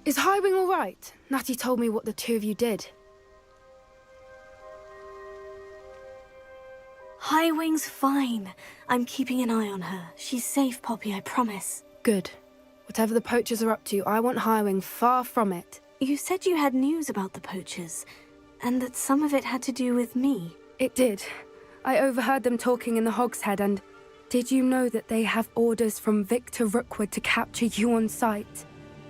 [SPEAKER 14] Is Highwing all right? Natty told me what the two of you did.
[SPEAKER 2] Highwing's fine. I'm keeping an eye on her. She's safe, Poppy, I promise.
[SPEAKER 14] Good. Whatever the poachers are up to, I want Highwing far from it.
[SPEAKER 2] You said you had news about the poachers, and that some of it had to do with me.
[SPEAKER 14] It did. I overheard them talking in the Hogshead, and did you know that they have orders from Victor Rookwood to capture you on sight?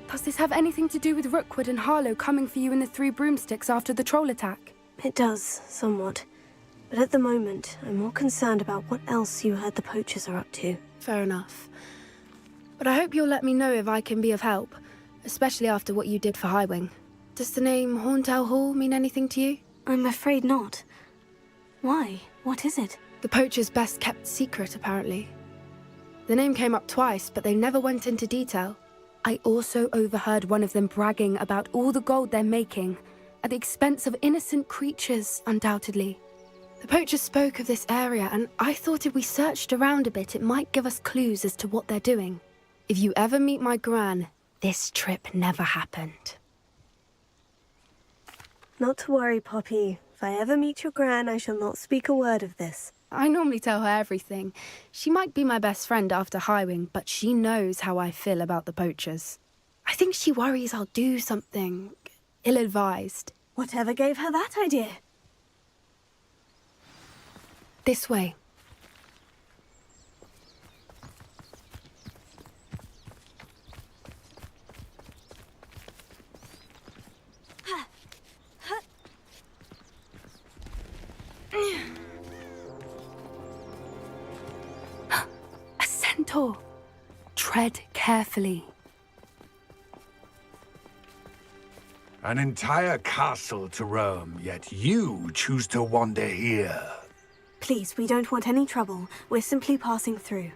[SPEAKER 14] Does this have anything to do with Rookwood and Harlow coming for you in the Three Broomsticks after the troll attack?
[SPEAKER 2] It does, somewhat. But at the moment, I'm more concerned about what else you heard the poachers are up to.
[SPEAKER 14] Fair enough. But I hope you'll let me know if I can be of help, especially after what you did for Highwing. Does the name Horntail Hall mean anything to you?
[SPEAKER 2] I'm afraid not. Why? What is it?
[SPEAKER 14] The poachers' best kept secret, apparently. The name came up twice, but they never went into detail. I also overheard one of them bragging about all the gold they're making, at the expense of innocent creatures, undoubtedly. The poachers spoke of this area, and I thought if we searched around a bit, it might give us clues as to what they're doing. If you ever meet my gran, this trip never happened.
[SPEAKER 2] Not to worry, Poppy. If I ever meet your gran, I shall not speak a word of this.
[SPEAKER 14] I normally tell her everything. She might be my best friend after Highwing, but she knows how I feel about the poachers. I think she worries I'll do something ill-advised.
[SPEAKER 2] Whatever gave her that idea?
[SPEAKER 14] This way. A centaur. Tread carefully.
[SPEAKER 6] An entire castle to roam, yet you choose to wander here.
[SPEAKER 2] Please, we don't want any trouble. We're simply passing through.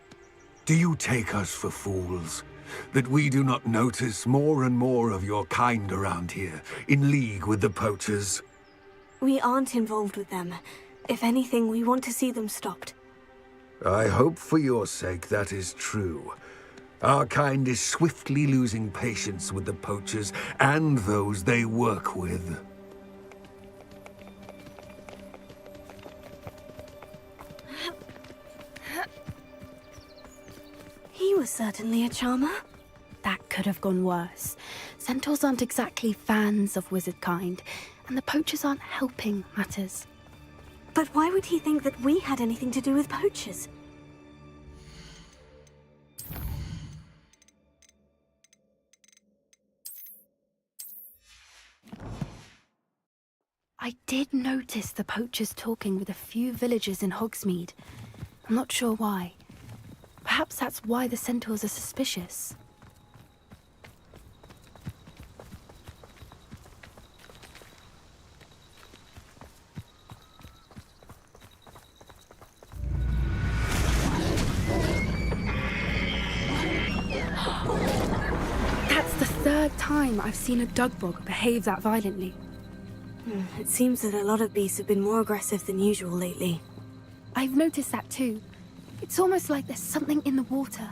[SPEAKER 6] Do you take us for fools? That we do not notice more and more of your kind around here, in league with the poachers?
[SPEAKER 2] We aren't involved with them. If anything, we want to see them stopped.
[SPEAKER 6] I hope for your sake that is true. Our kind is swiftly losing patience with the poachers and those they work with.
[SPEAKER 2] He was certainly a charmer.
[SPEAKER 14] That could have gone worse. Centaurs aren't exactly fans of wizard kind, and the poachers aren't helping matters.
[SPEAKER 2] But why would he think that we had anything to do with poachers?
[SPEAKER 14] I did notice the poachers talking with a few villagers in Hogsmeade. I'm not sure why. Perhaps that's why the centaurs are suspicious. time I've seen a dugbog behave that violently.
[SPEAKER 2] It seems that a lot of beasts have been more aggressive than usual lately.
[SPEAKER 14] I've noticed that too. It's almost like there's something in the water.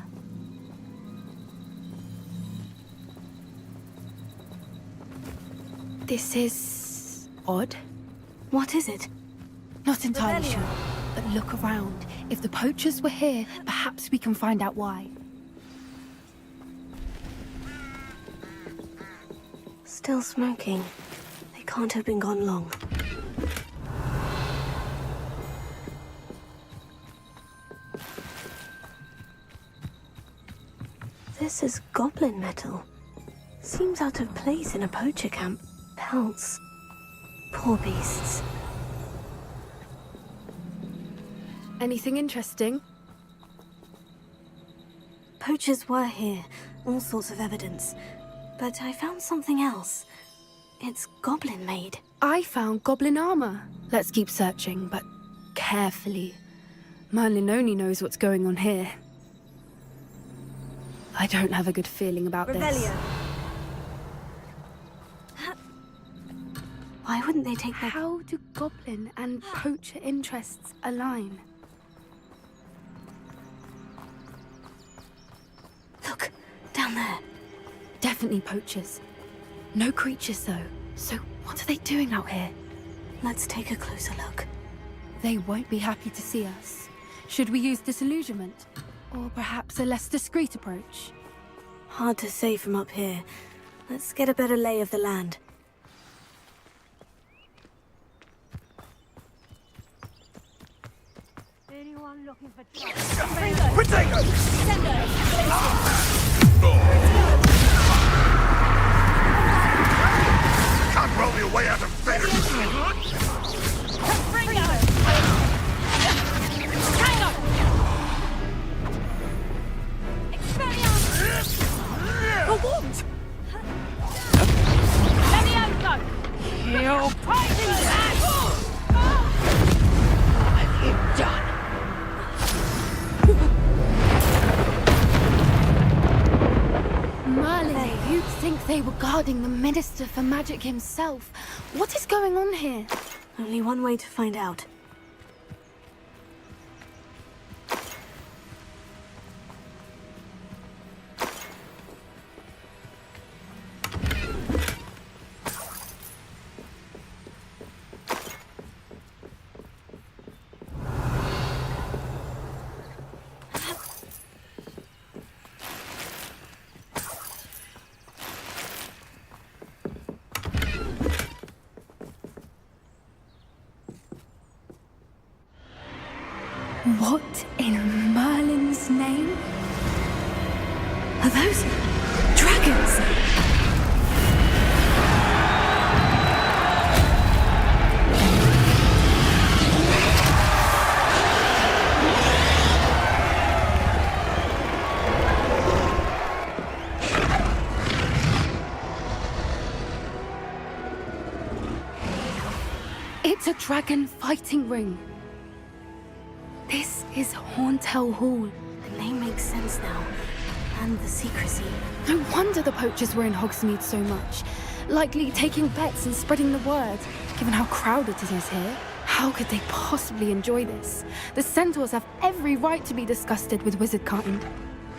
[SPEAKER 14] This is odd.
[SPEAKER 2] What is it?
[SPEAKER 14] Not entirely sure, but look around. If the poachers were here, perhaps we can find out why.
[SPEAKER 2] Still smoking. They can't have been gone long. This is goblin metal. Seems out of place in a poacher camp. Pelts. Poor beasts.
[SPEAKER 14] Anything interesting?
[SPEAKER 2] Poachers were here. All sorts of evidence. But I found something else. It's goblin-made.
[SPEAKER 14] I found goblin armor. Let's keep searching, but carefully. Merlin only knows what's going on here. I don't have a good feeling about this.
[SPEAKER 2] Why wouldn't they take their...
[SPEAKER 14] How do goblin and poacher interests align?
[SPEAKER 2] Look, down there.
[SPEAKER 14] Definitely poachers. No creatures though. So what are they doing out here?
[SPEAKER 2] Let's take a closer look.
[SPEAKER 14] They won't be happy to see us. Should we use disillusionment? Or perhaps a less discreet approach?
[SPEAKER 2] Hard to say from up here. Let's get a better lay of the land.
[SPEAKER 3] Anyone looking for trouble?
[SPEAKER 6] Potato! Can't roll your way out of bed!
[SPEAKER 14] Merlin, you'd think they were guarding the Minister for Magic himself. What is going on here?
[SPEAKER 2] Only one way to find out.
[SPEAKER 14] What in Merlin's name?
[SPEAKER 2] Are those dragons?
[SPEAKER 14] It's a dragon fighting ring. This is Horntail Hall.
[SPEAKER 2] The name makes sense now. And the secrecy.
[SPEAKER 14] No wonder the poachers were in Hogsmeade so much. Likely taking bets and spreading the word, given how crowded it is here. How could they possibly enjoy this? The centaurs have every right to be disgusted with wizard kind.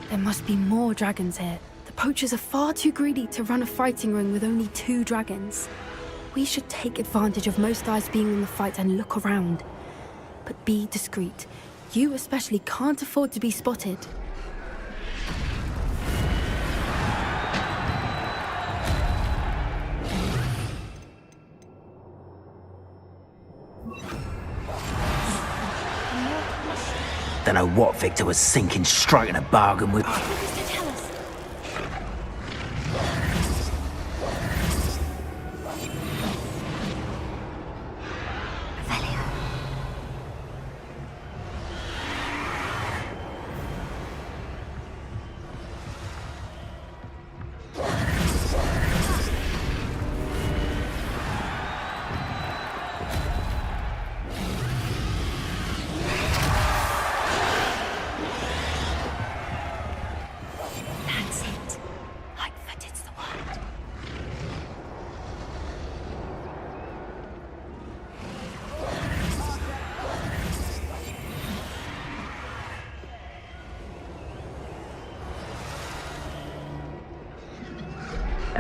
[SPEAKER 14] There must be more dragons here. The poachers are far too greedy to run a fighting ring with only 2 dragons. We should take advantage of most eyes being in the fight and look around. But be discreet. You especially can't afford to be spotted.
[SPEAKER 5] Don't know what Victor was thinking, striking a bargain with.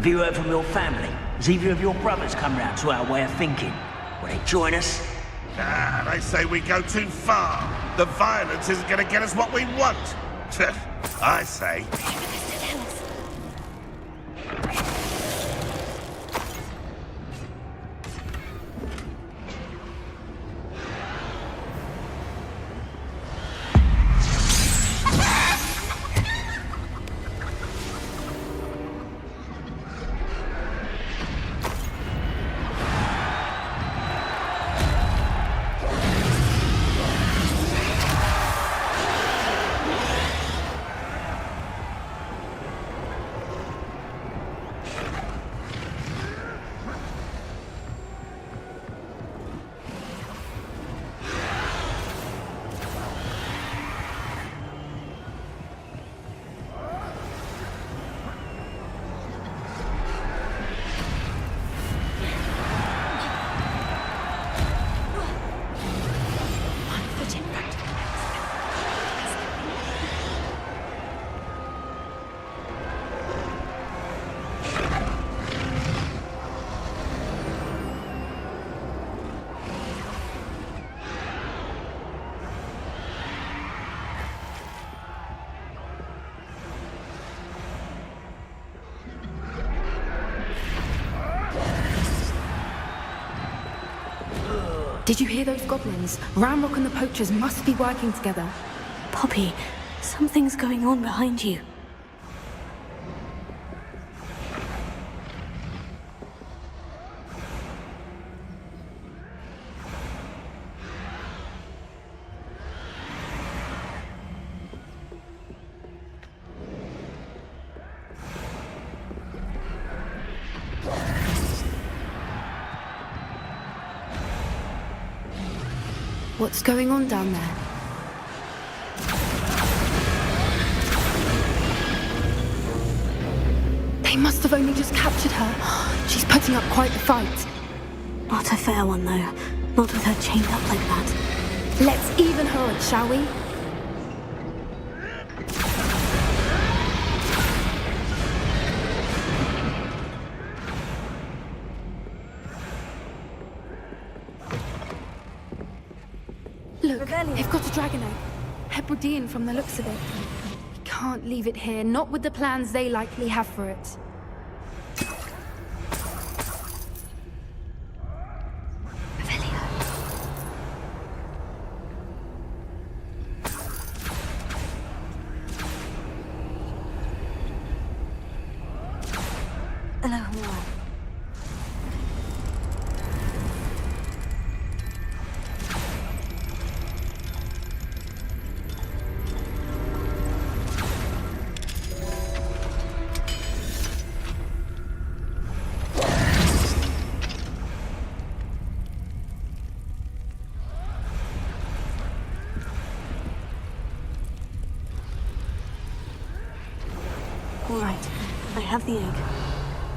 [SPEAKER 15] Have you heard from your family? Has either of your brothers come round to our way of thinking? Will they join us?
[SPEAKER 16] Ah, they say we go too far. The violence isn't going to get us what we want. I say.
[SPEAKER 14] Did you hear those goblins? Ramrock and the poachers must be working together.
[SPEAKER 2] Poppy, something's going on behind you.
[SPEAKER 14] What's going on down there? They must have only just captured her. She's putting up quite the fight.
[SPEAKER 2] Not a fair one, though. Not with her chained up like that.
[SPEAKER 14] Let's even her odds, shall we? Look, they've got a dragon egg. Hebridean from the looks of it. We can't leave it here, not with the plans they likely have for it.
[SPEAKER 2] All right, I have the egg.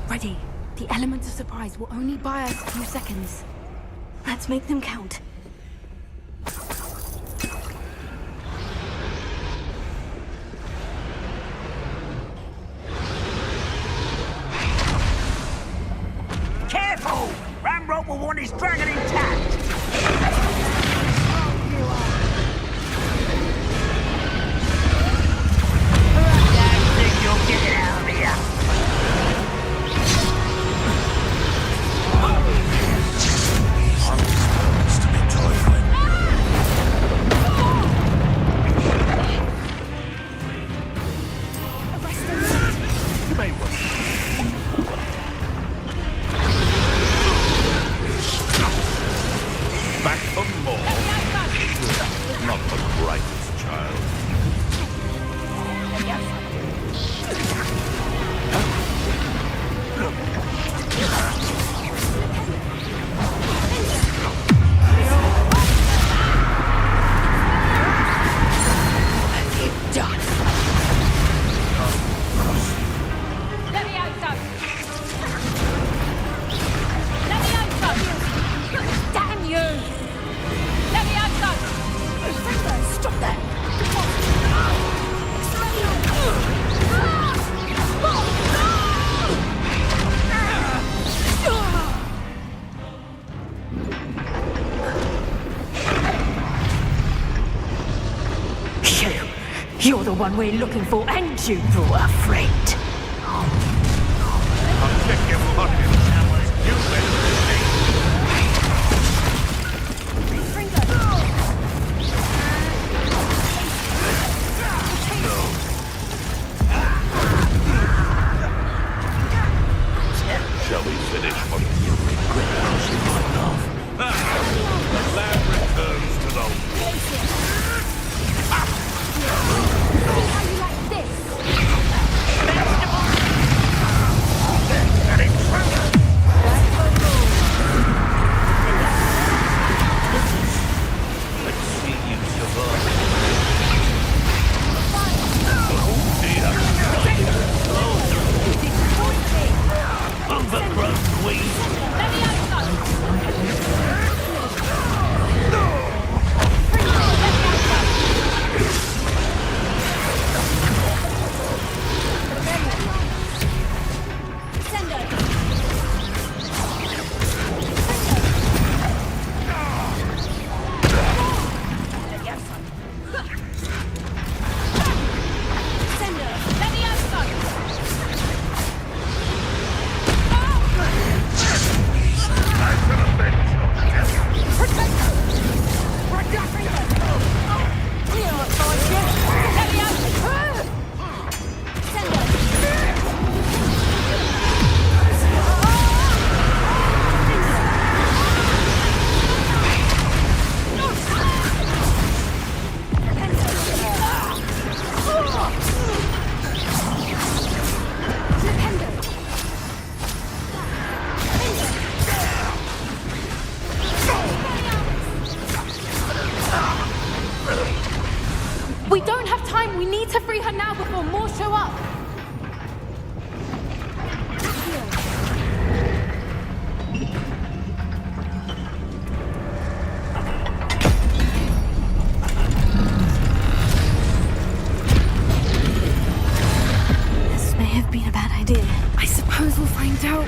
[SPEAKER 14] Ready. The element of surprise will only buy us a few seconds.
[SPEAKER 2] Let's make them count.
[SPEAKER 15] Careful! Ramrock will want his dragon intact! Get it out of here!
[SPEAKER 6] To be
[SPEAKER 13] You're the one we're looking for, and you brought a friend.
[SPEAKER 16] I'll check your pockets. You better than me. Shall we finish what you regret losing my love? The lad returns to the Let's see you survive. Oh dear. Overgrown weed.
[SPEAKER 14] We don't have time. We need to free her now before more show up.
[SPEAKER 2] This may have been a bad idea.
[SPEAKER 14] I suppose we'll find out.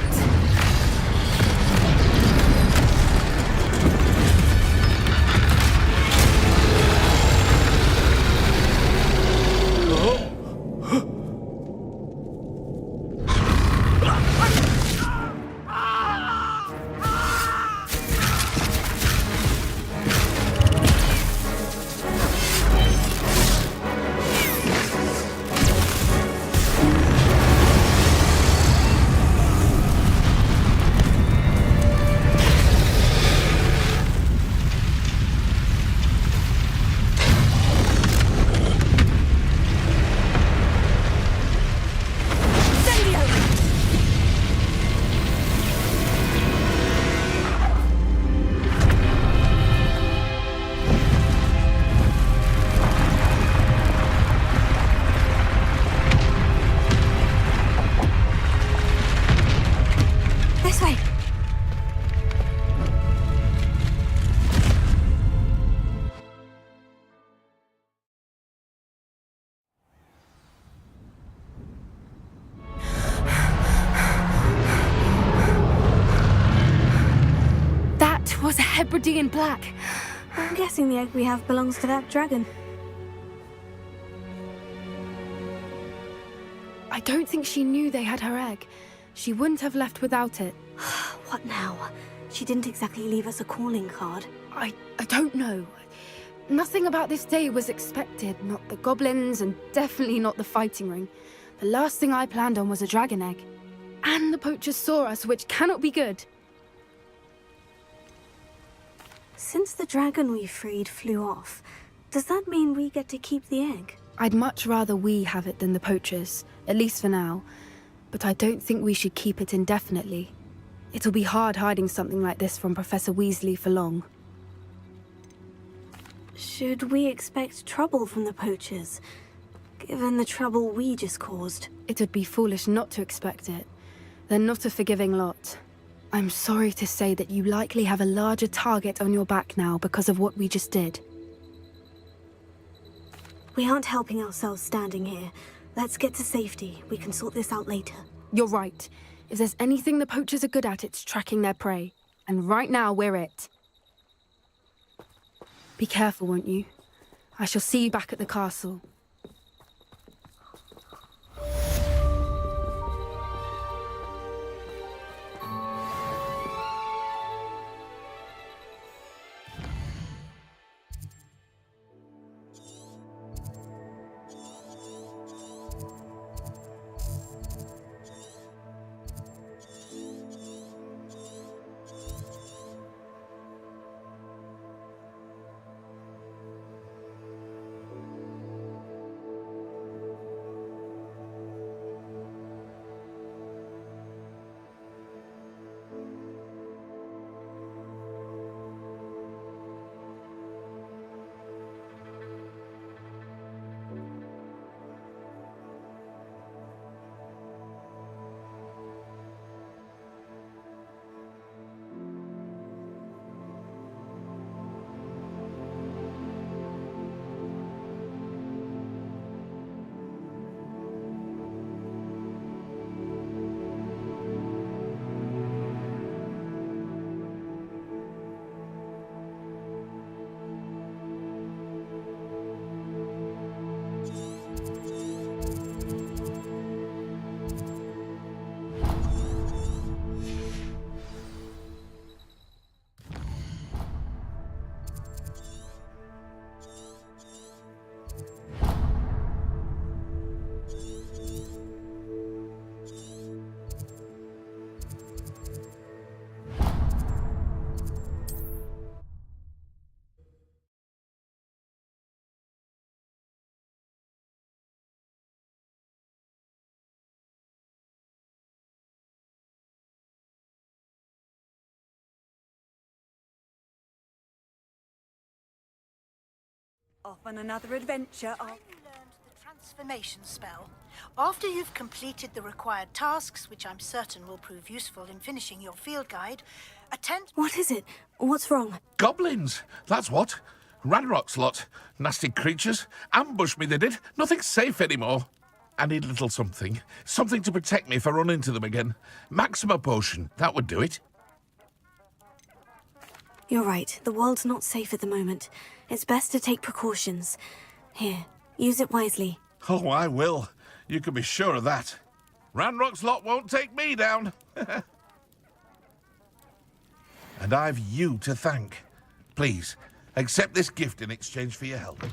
[SPEAKER 2] This way.
[SPEAKER 14] That was a Hebridean black.
[SPEAKER 2] I'm guessing the egg we have belongs to that dragon.
[SPEAKER 14] I don't think she knew they had her egg. She wouldn't have left without it.
[SPEAKER 2] What now? She didn't exactly leave us a calling card.
[SPEAKER 14] I don't know. Nothing about this day was expected. Not the goblins, and definitely not the fighting ring. The last thing I planned on was a dragon egg. And the poachers saw us, which cannot be good.
[SPEAKER 2] Since the dragon we freed flew off, does that mean we get to keep the egg?
[SPEAKER 14] I'd much rather we have it than the poachers, at least for now. But I don't think we should keep it indefinitely. It'll be hard hiding something like this from Professor Weasley for long.
[SPEAKER 2] Should we expect trouble from the poachers, given the trouble we just caused?
[SPEAKER 14] It would be foolish not to expect it. They're not a forgiving lot. I'm sorry to say that you likely have a larger target on your back now because of what we just did.
[SPEAKER 2] We aren't helping ourselves standing here. Let's get to safety. We can sort this out later.
[SPEAKER 14] You're right. If there's anything the poachers are good at, it's tracking their prey. And right now, we're it. Be careful, won't you? I shall see you back at the castle.
[SPEAKER 10] Off on another adventure.
[SPEAKER 17] I learned the transformation spell. After you've completed the required tasks, which I'm certain will prove useful in finishing your field guide, attend...
[SPEAKER 2] What is it? What's wrong?
[SPEAKER 16] Goblins, that's what. Ranrock's lot. Nasty creatures. Ambushed me, they did. Nothing's safe anymore. I need a little something. Something to protect me if I run into them again. Maxima potion, that would do it.
[SPEAKER 2] You're right. The world's not safe at the moment. It's best to take precautions. Here, use it wisely.
[SPEAKER 16] Oh, I will. You can be sure of that. Ranrock's lot won't take me down. And I've you to thank. Please, accept this gift in exchange for your help.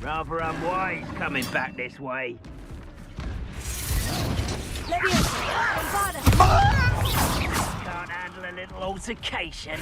[SPEAKER 15] Rather unwise coming back this way. Can't handle a little altercation.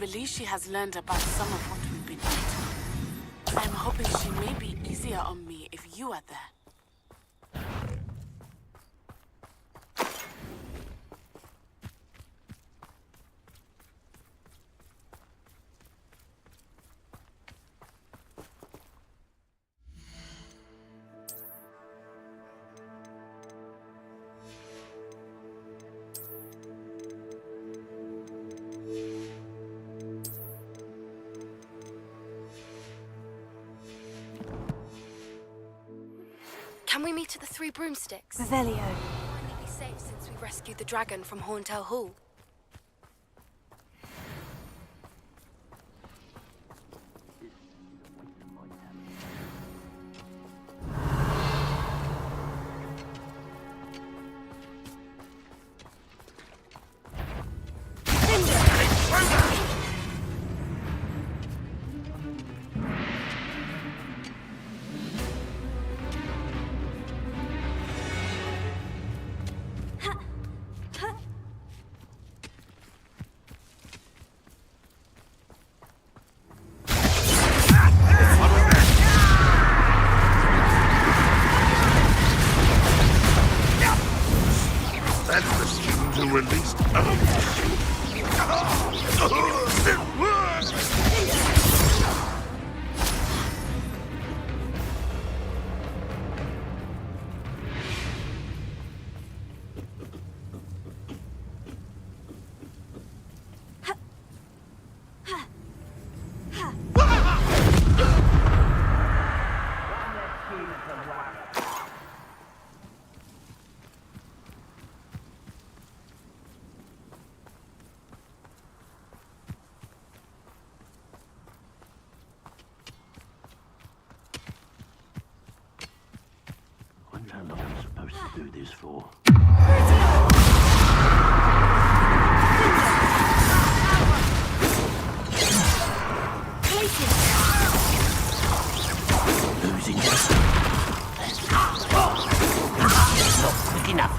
[SPEAKER 18] believe she has learned about some of what we've been up to. I'm hoping she may be easier on me if you are there.
[SPEAKER 14] Can we meet at the Three Broomsticks?
[SPEAKER 2] Revelio.
[SPEAKER 14] Finally be safe since we rescued the dragon from Horntail Hall.
[SPEAKER 16] to release.
[SPEAKER 15] How long I'm supposed to do this for? Losing this. Not quick enough.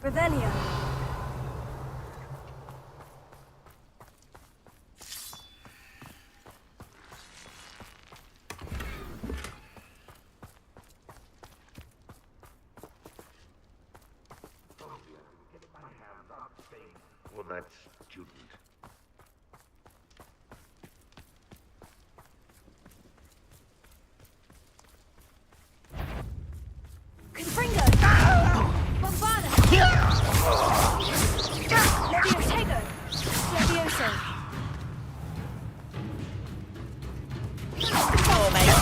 [SPEAKER 2] Revelio.
[SPEAKER 15] Well, that's student.
[SPEAKER 2] Confringo! Bombarda! Leviotego! Levioso!
[SPEAKER 15] Oh, mate.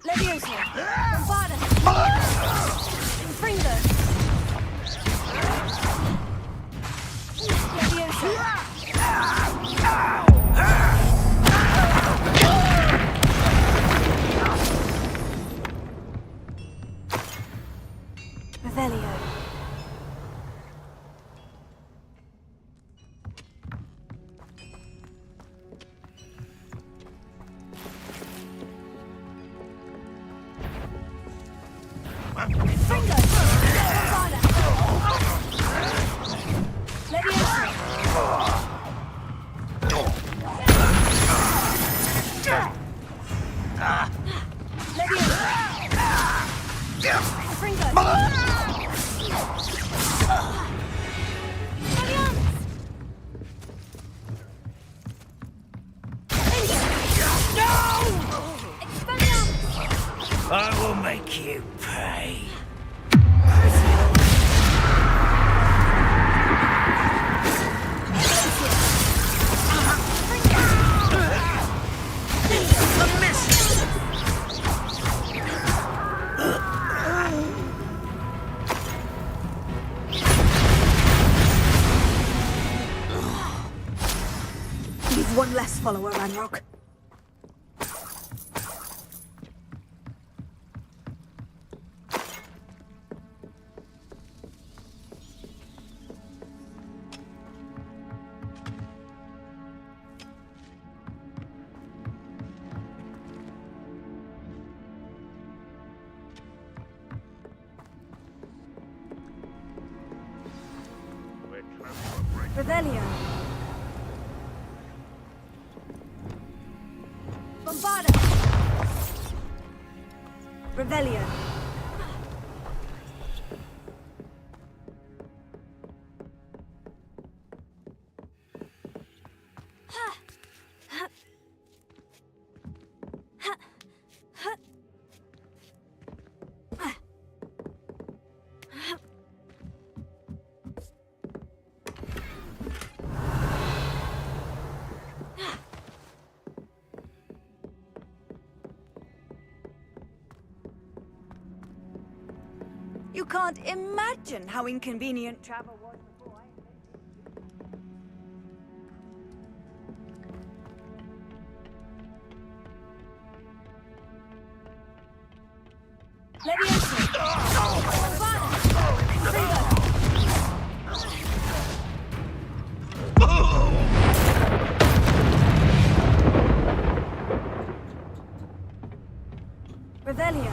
[SPEAKER 2] Levioso! Bombarda! Confringo! Levioso! Revelio. Confringo! Bombarda! Levioso!
[SPEAKER 15] I will make you pay.
[SPEAKER 2] You've one less follower, Ranrock. Revelio. Bombarda. Revelio.
[SPEAKER 10] You can't imagine how inconvenient travel was before
[SPEAKER 2] Revelio.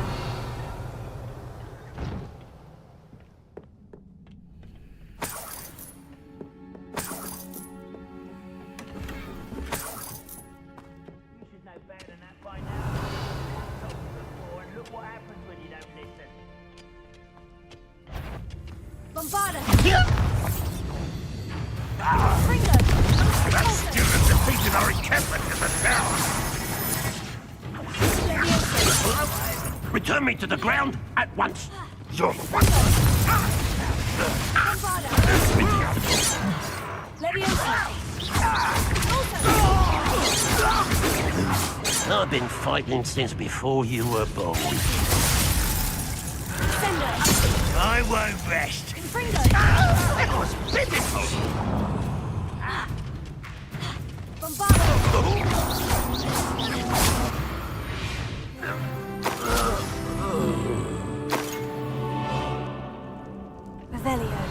[SPEAKER 2] Bombarda!
[SPEAKER 16] That student defeated our encampment in the tower!
[SPEAKER 15] Return me to the ground at once.
[SPEAKER 16] Your
[SPEAKER 15] I've been fighting since before you were born. I won't rest.
[SPEAKER 16] That was pitiful!
[SPEAKER 2] Revelio.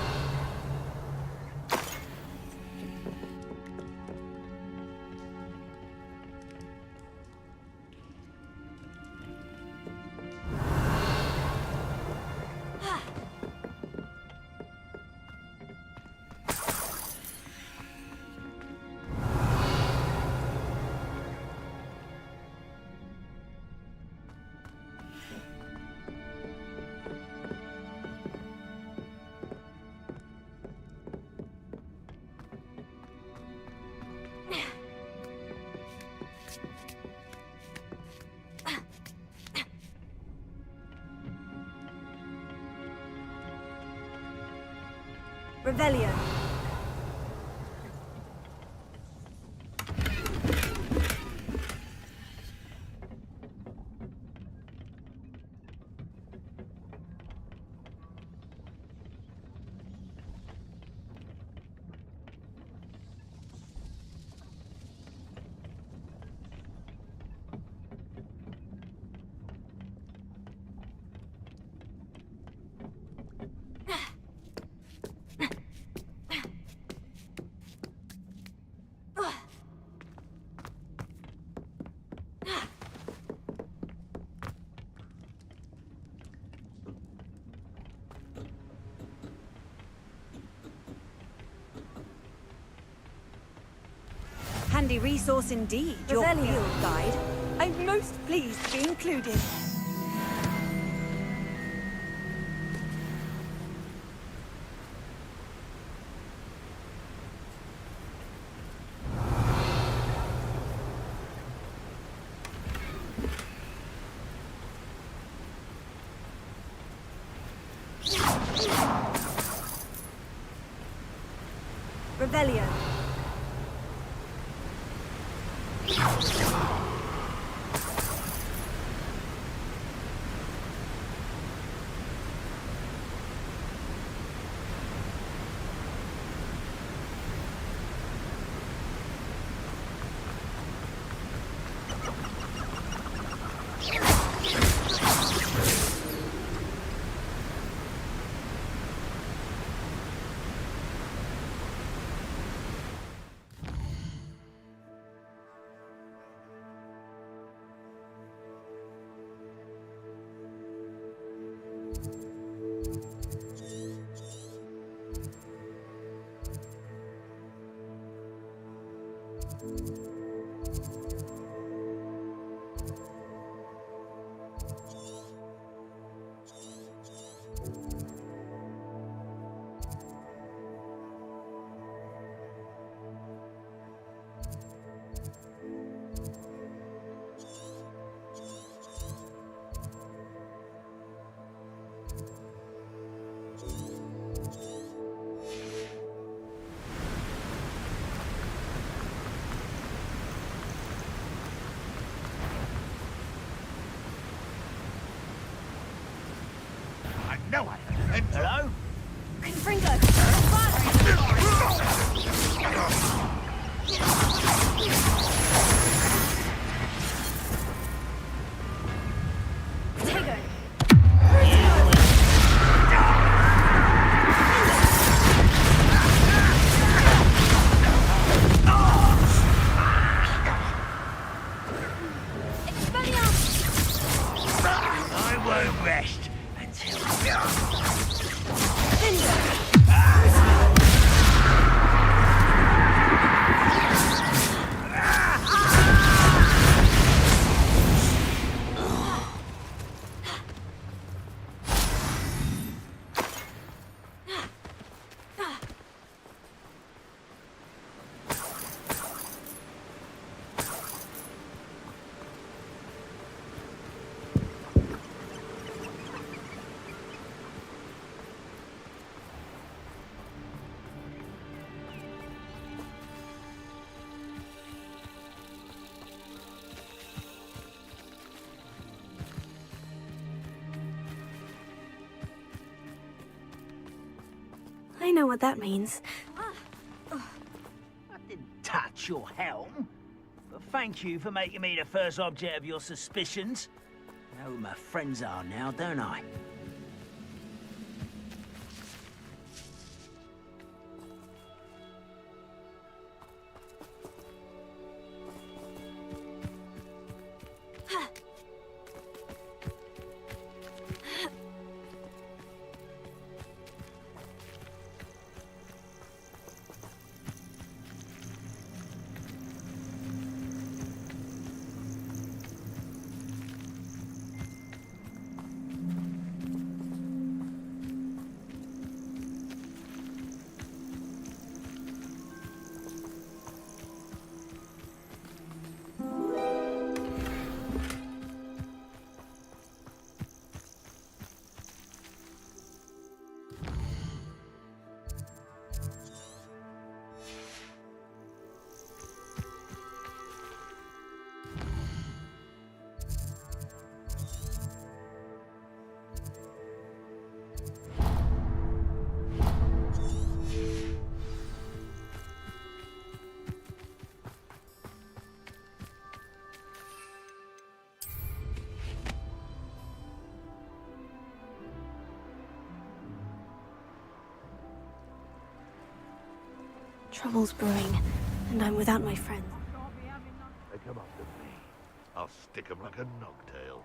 [SPEAKER 2] Revelio.
[SPEAKER 19] Handy resource indeed, your field guide. I'm most pleased to be included.
[SPEAKER 2] Revelio.
[SPEAKER 16] No, I had
[SPEAKER 15] Hello?
[SPEAKER 2] Confringo!
[SPEAKER 3] Take
[SPEAKER 2] know what that means.
[SPEAKER 15] I didn't touch your helm. But thank you for making me the first object of your suspicions. I know who my friends are now, don't I?
[SPEAKER 2] Trouble's brewing, and I'm without my friend.
[SPEAKER 20] They come up to me. I'll stick 'em like a nogtail.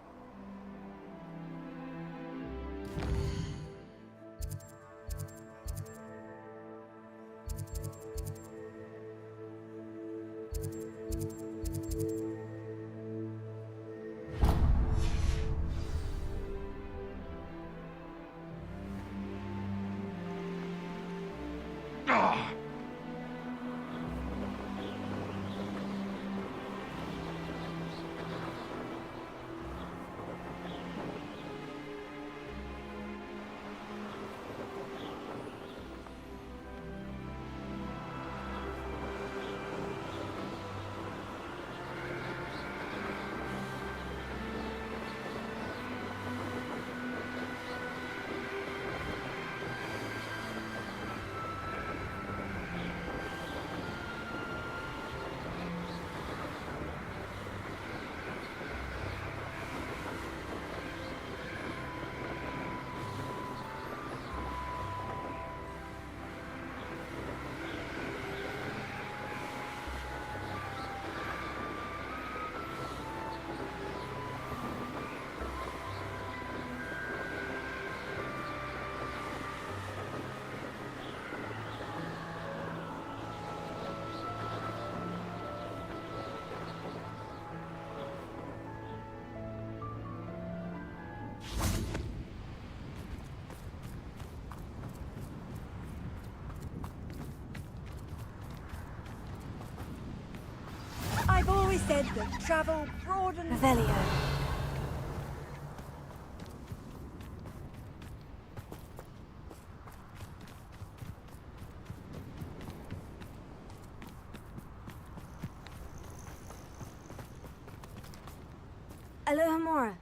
[SPEAKER 19] I've always said that travel broadens...
[SPEAKER 2] Revelio. Alohomora.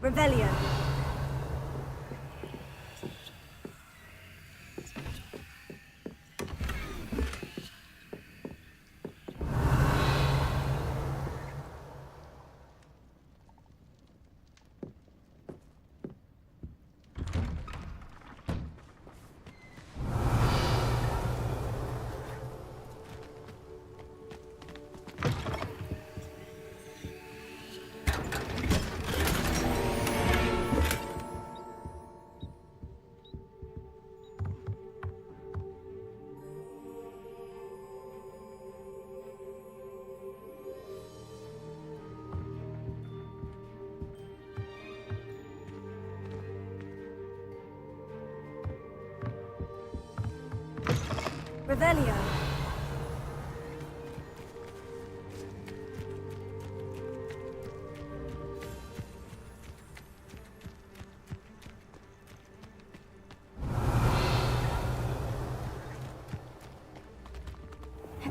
[SPEAKER 2] Revelio. Revelio.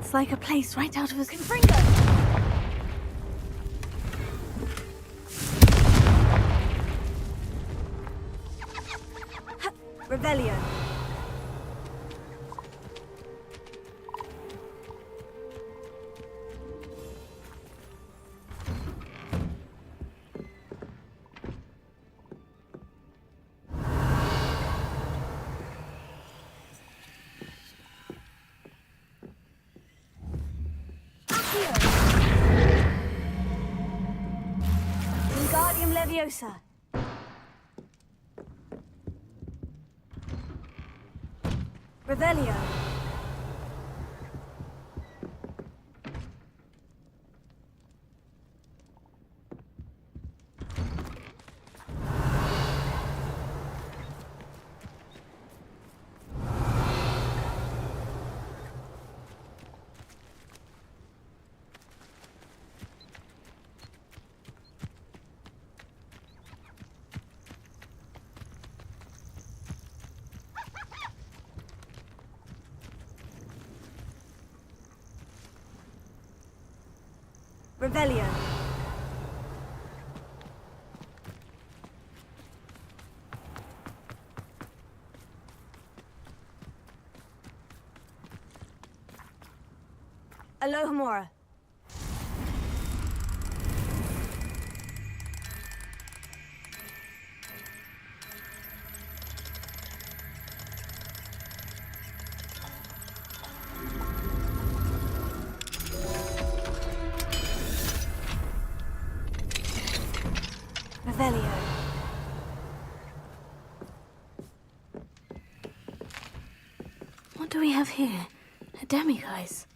[SPEAKER 2] It's like a place right out of a...
[SPEAKER 3] Confringo!
[SPEAKER 19] Revelio.
[SPEAKER 2] Wingardium Leviosa. Revelio. Revelio. Alohomora. Revelio. What do we have here? A demiguise.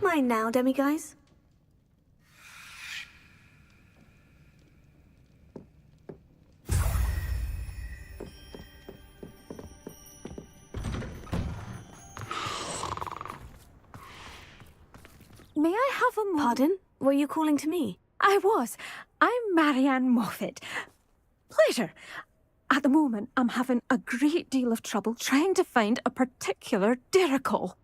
[SPEAKER 2] Mine now, demiguise.
[SPEAKER 21] May I have a moment?
[SPEAKER 2] Pardon? Were you calling to me?
[SPEAKER 21] I was. I'm Marianne Moffat. Pleasure. At the moment, I'm having a great deal of trouble trying to find a particular diricol.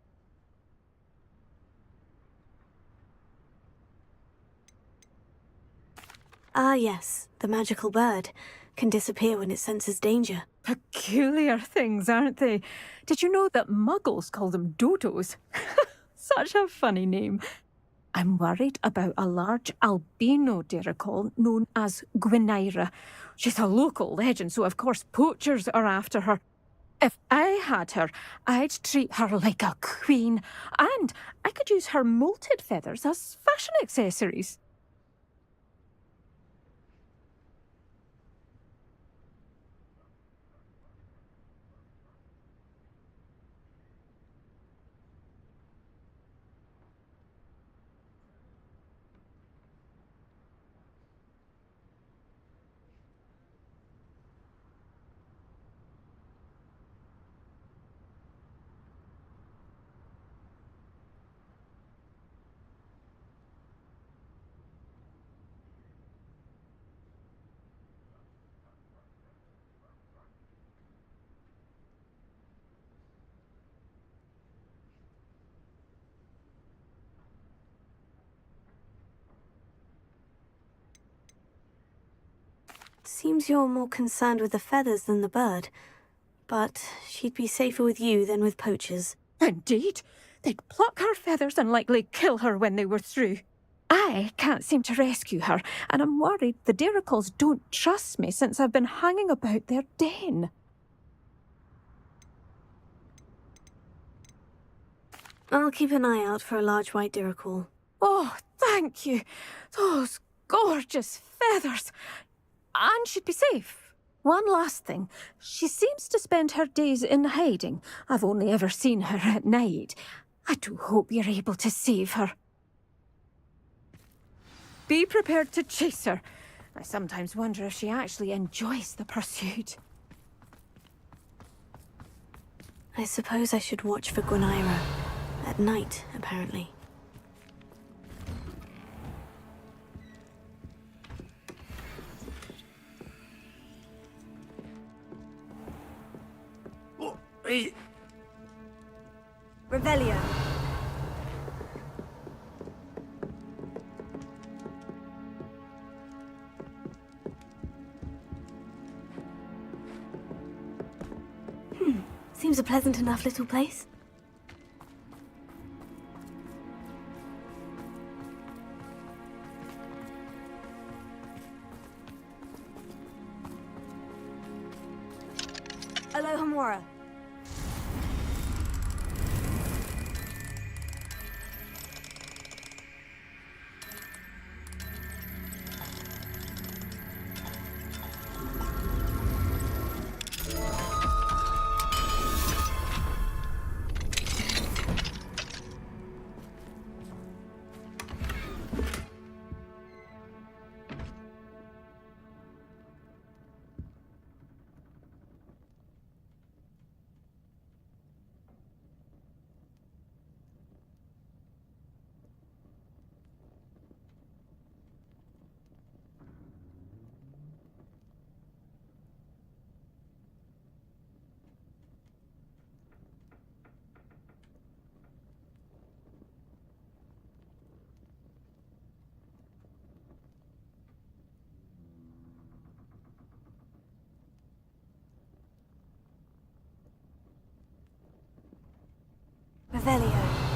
[SPEAKER 2] Ah, yes. The magical bird can disappear when it senses danger.
[SPEAKER 21] Peculiar things, aren't they? Did you know that muggles call them dodos? Such a funny name. I'm worried about a large albino diricol known as Gwynaira. She's a local legend, so of course poachers are after her. If I had her, I'd treat her like a queen, and I could use her molted feathers as fashion accessories.
[SPEAKER 2] Seems you're more concerned with the feathers than the bird. But she'd be safer with you than with poachers.
[SPEAKER 21] Indeed. They'd pluck her feathers and likely kill her when they were through. I can't seem to rescue her, and I'm worried the diricols don't trust me since I've been hanging about their den.
[SPEAKER 2] I'll keep an eye out for a large white diricol.
[SPEAKER 21] Oh, thank you. Those gorgeous feathers. And she'd be safe. One last thing. She seems to spend her days in hiding. I've only ever seen her at night. I do hope you're able to save her. Be prepared to chase her. I sometimes wonder if she actually enjoys the pursuit.
[SPEAKER 2] I suppose I should watch for Gwynaira. At night, apparently. Revelio. Seems a pleasant enough little place. Alohomora. Revelio.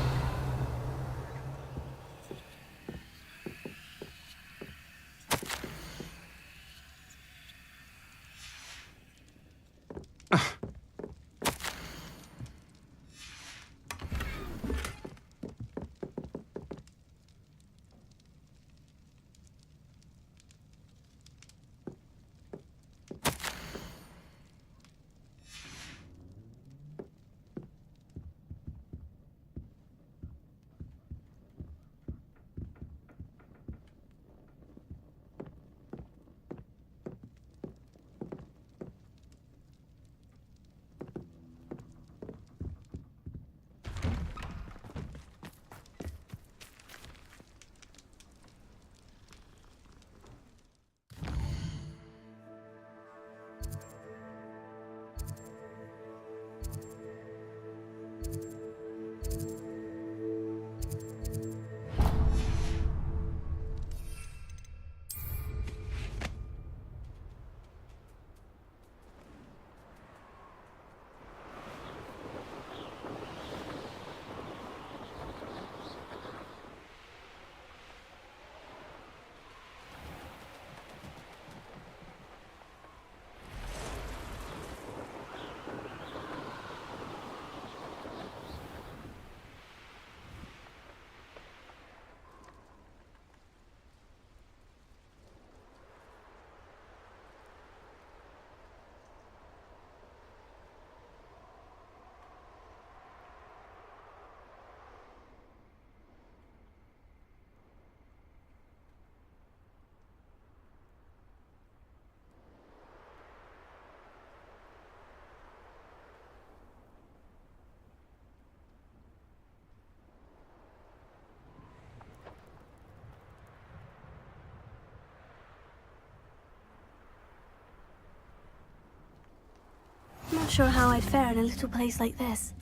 [SPEAKER 2] Not sure how I'd fare in a little place like this.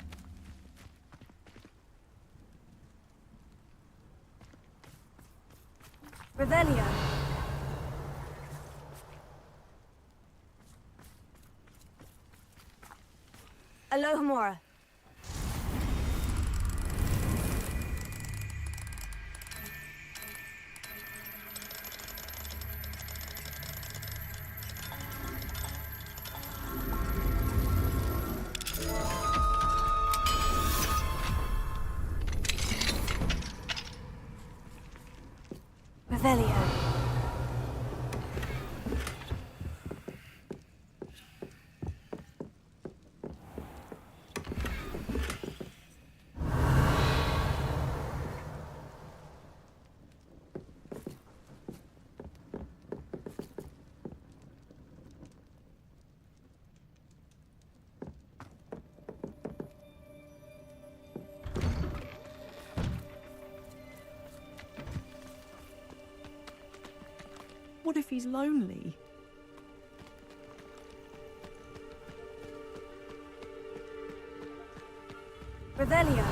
[SPEAKER 2] Revelio. Alohomora. Revelio.
[SPEAKER 1] What if he's lonely?
[SPEAKER 2] Revelio.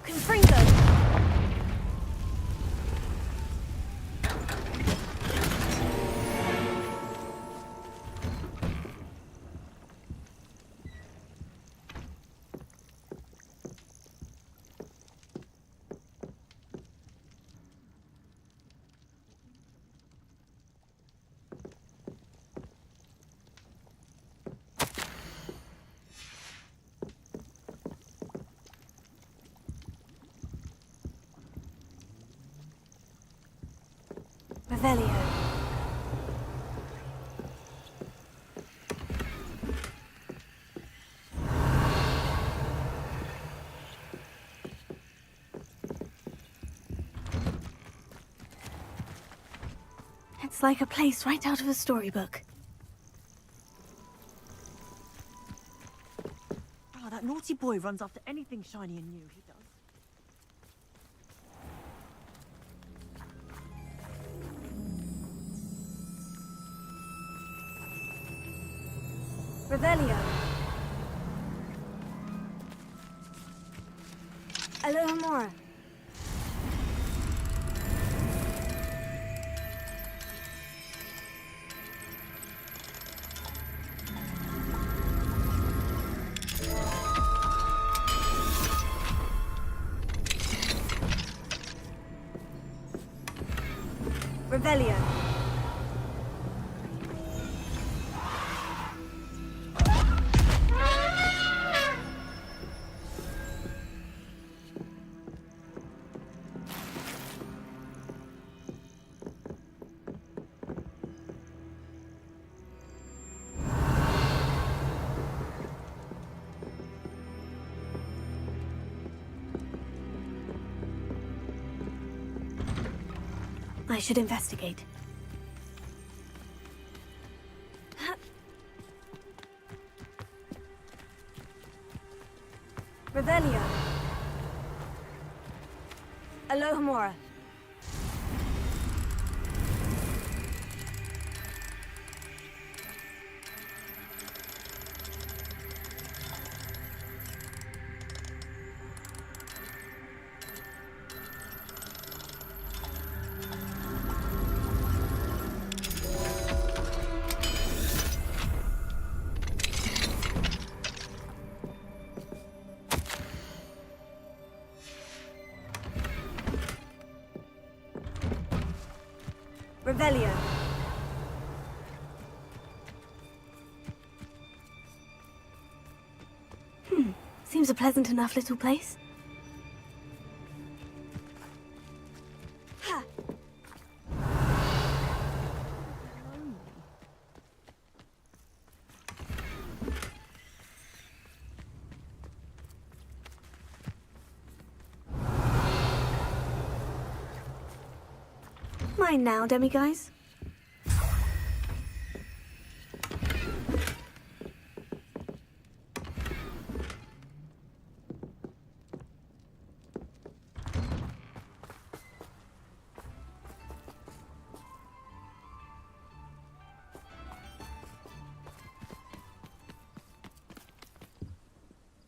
[SPEAKER 2] Confringo. Revelio. It's like a place right out of a storybook.
[SPEAKER 19] Oh, that naughty boy runs after anything shiny and new, he does.
[SPEAKER 2] Revelio. Alohomora. Revelio. I should investigate. Revelio. Alohomora. Revelio. Seems a pleasant enough little place. Ha. Mine now, demiguise.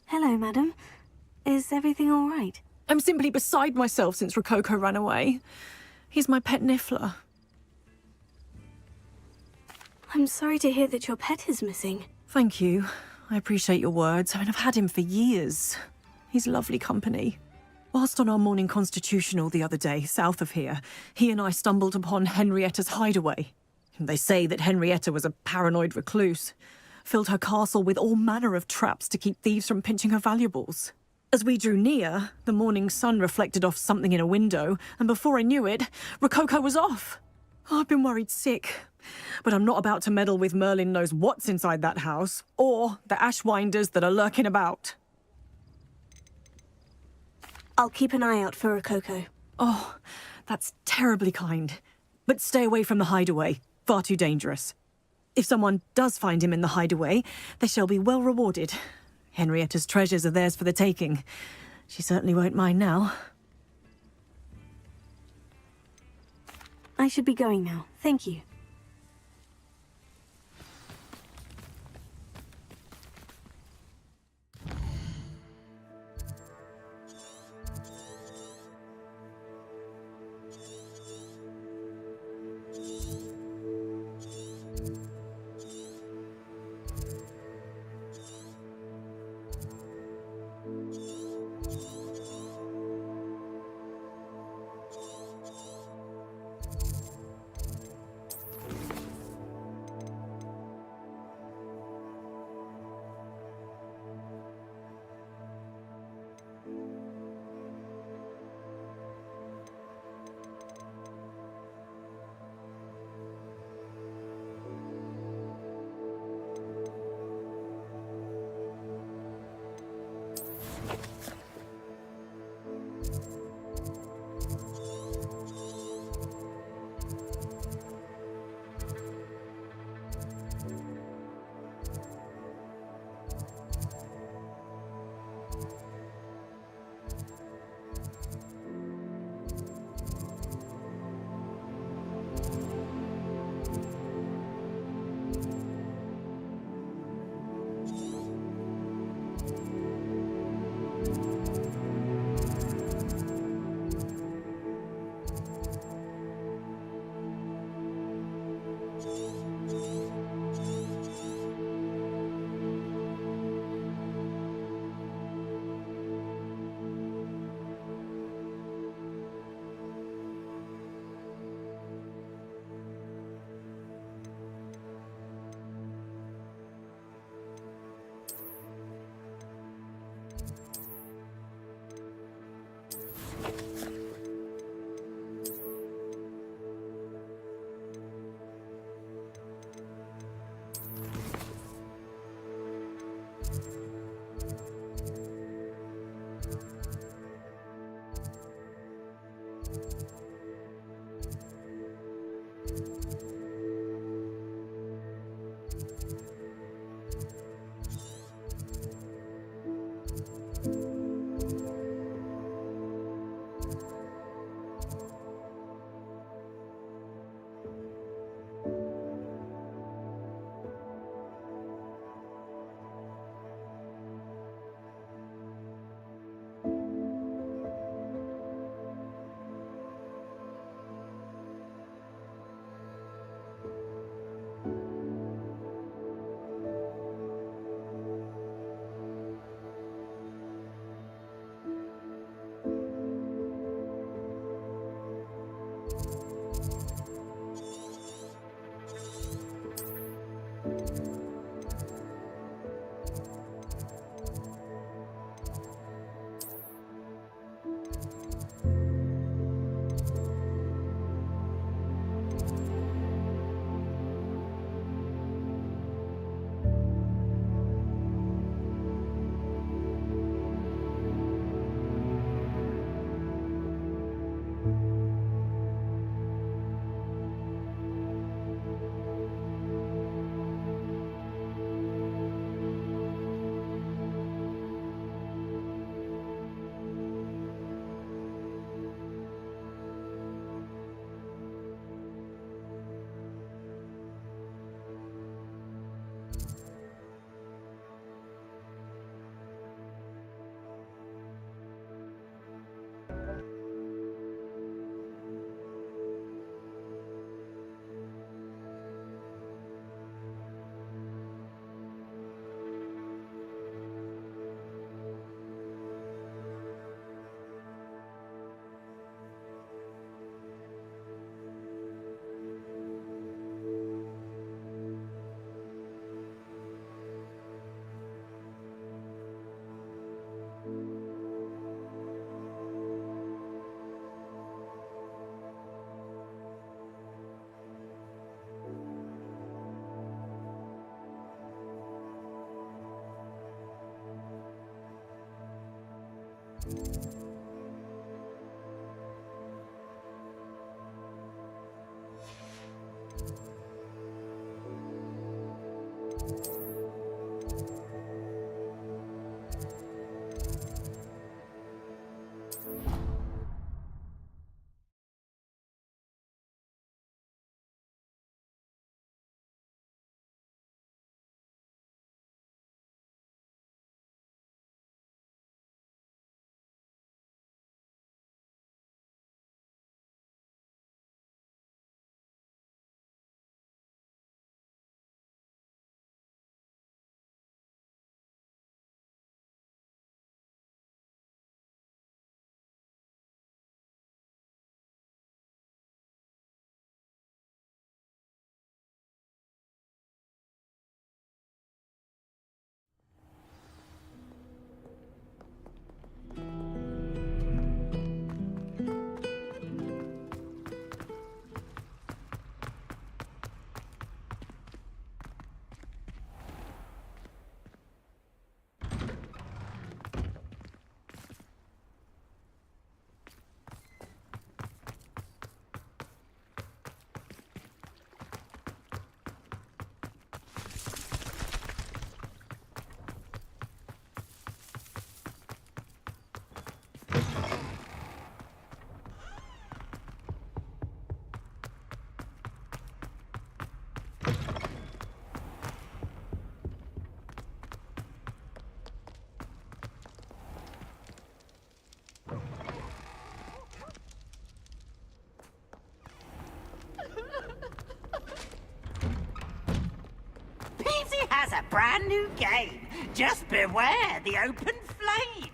[SPEAKER 2] Hello, madam. Is everything all right?
[SPEAKER 1] I'm simply beside myself since Rococo ran away. He's my pet niffler.
[SPEAKER 2] I'm sorry to hear that your pet is missing.
[SPEAKER 1] Thank you. I appreciate your words. I mean, I've had him for years. He's lovely company. Whilst on our morning constitutional the other day, south of here, he and I stumbled upon Henrietta's hideaway. They say that Henrietta was a paranoid recluse. Filled her castle with all manner of traps to keep thieves from pinching her valuables. As we drew near, the morning sun reflected off something in a window, and before I knew it, Rococo was off. Oh, I've been worried sick. But I'm not about to meddle with Merlin knows what's inside that house, or the ashwinders that are lurking about.
[SPEAKER 2] I'll keep an eye out for Rococo.
[SPEAKER 1] Oh, that's terribly kind. But stay away from the hideaway. Far too dangerous. If someone does find him in the hideaway, they shall be well rewarded. Henrietta's treasures are theirs for the taking. She certainly won't mind now.
[SPEAKER 2] I should be going now. Thank you.
[SPEAKER 15] brand new game. Just beware the open flame.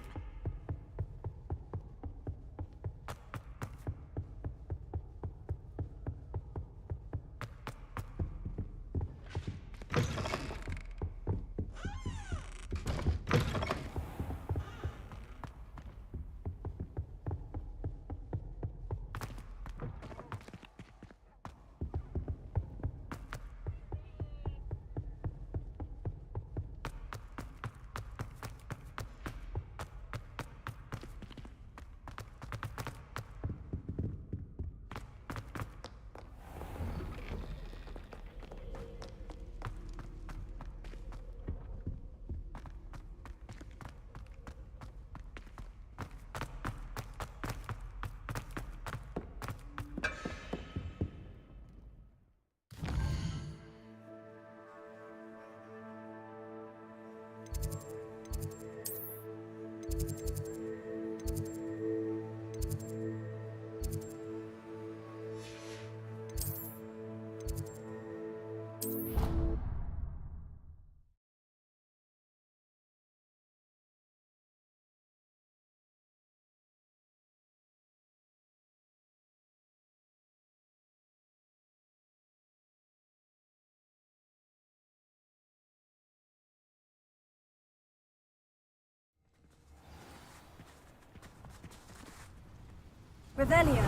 [SPEAKER 2] Revelio.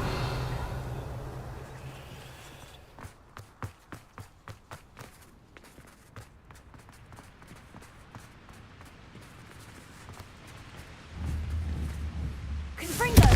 [SPEAKER 2] Confringo.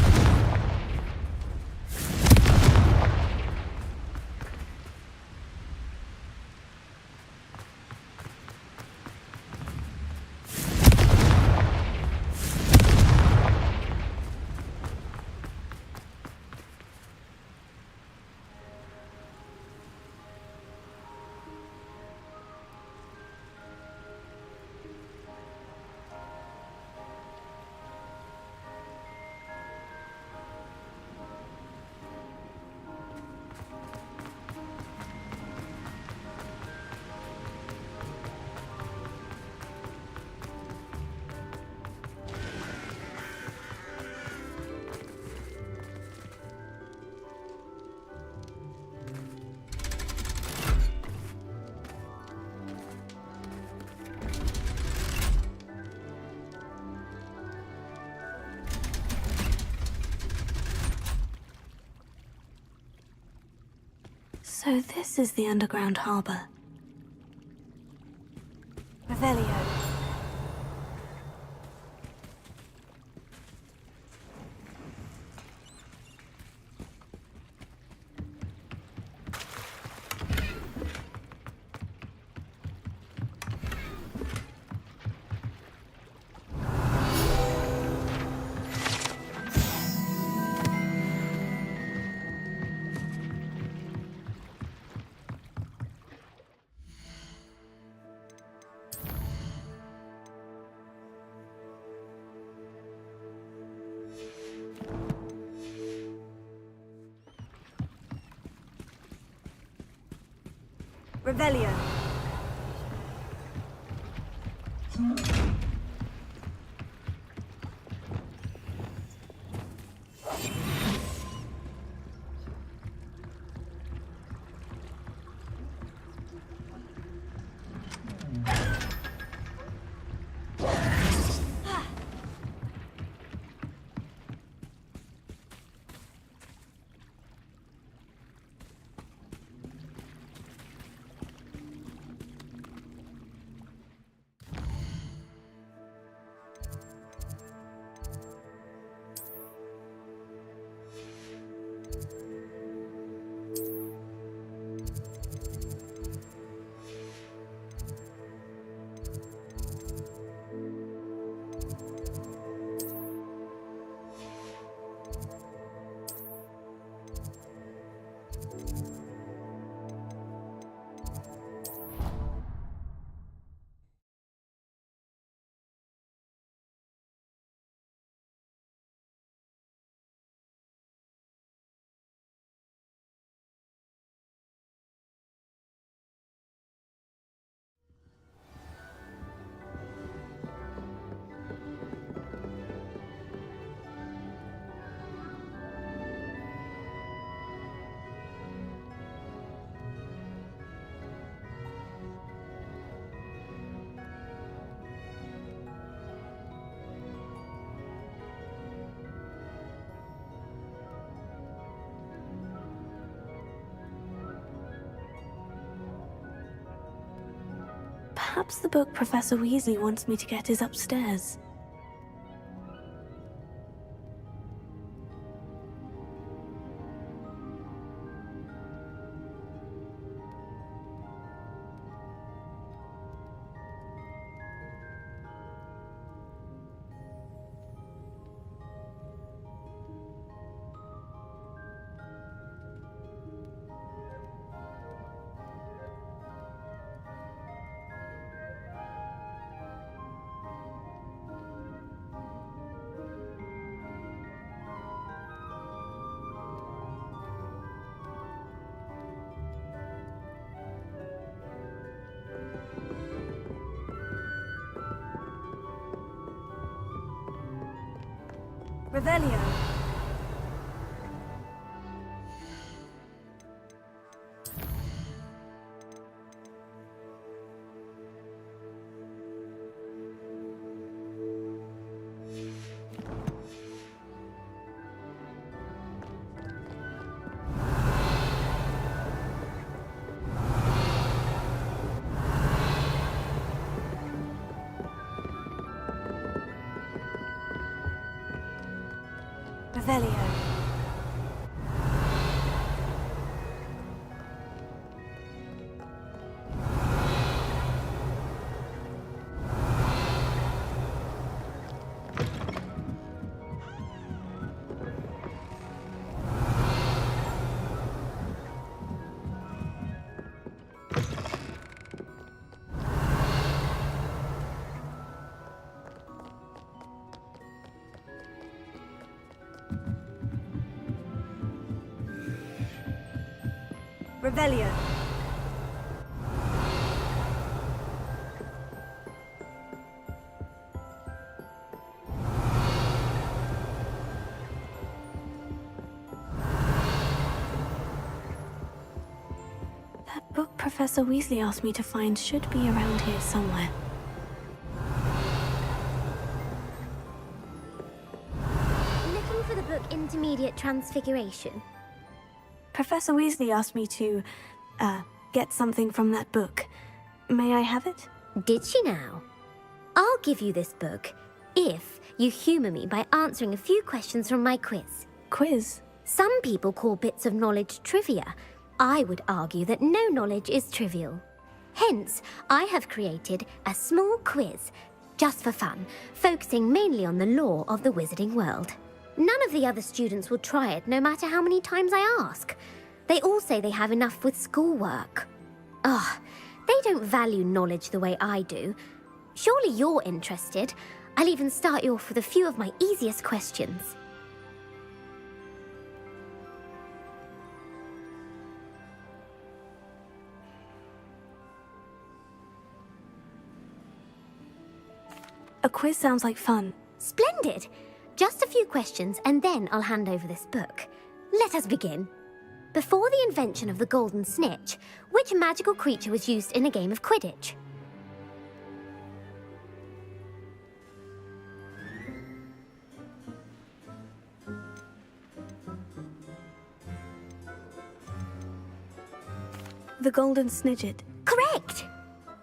[SPEAKER 2] So this is the underground harbor. Revelio. Revelio. Perhaps the book Professor Weasley wants me to get is upstairs. Revelio. Revelio. Revelio. That book Professor Weasley asked me to find should be around here somewhere.
[SPEAKER 7] Looking for the book Intermediate Transfiguration?
[SPEAKER 2] Professor Weasley asked me to, get something from that book. May I have it?
[SPEAKER 7] Did she now? I'll give you this book if you humour me by answering a few questions from my quiz.
[SPEAKER 2] Quiz?
[SPEAKER 7] Some people call bits of knowledge trivia. I would argue that no knowledge is trivial. Hence, I have created a small quiz, just for fun, focusing mainly on the lore of the wizarding world. None of the other students will try it, no matter how many times I ask. They all say they have enough with schoolwork. Ugh, they don't value knowledge the way I do. Surely you're interested. I'll even start you off with a few of my easiest questions.
[SPEAKER 2] A quiz sounds like fun.
[SPEAKER 7] Splendid! Just a few questions, and then I'll hand over this book. Let us begin. Before the invention of the golden snitch, which magical creature was used in a game of Quidditch?
[SPEAKER 2] The golden snidget.
[SPEAKER 7] Correct!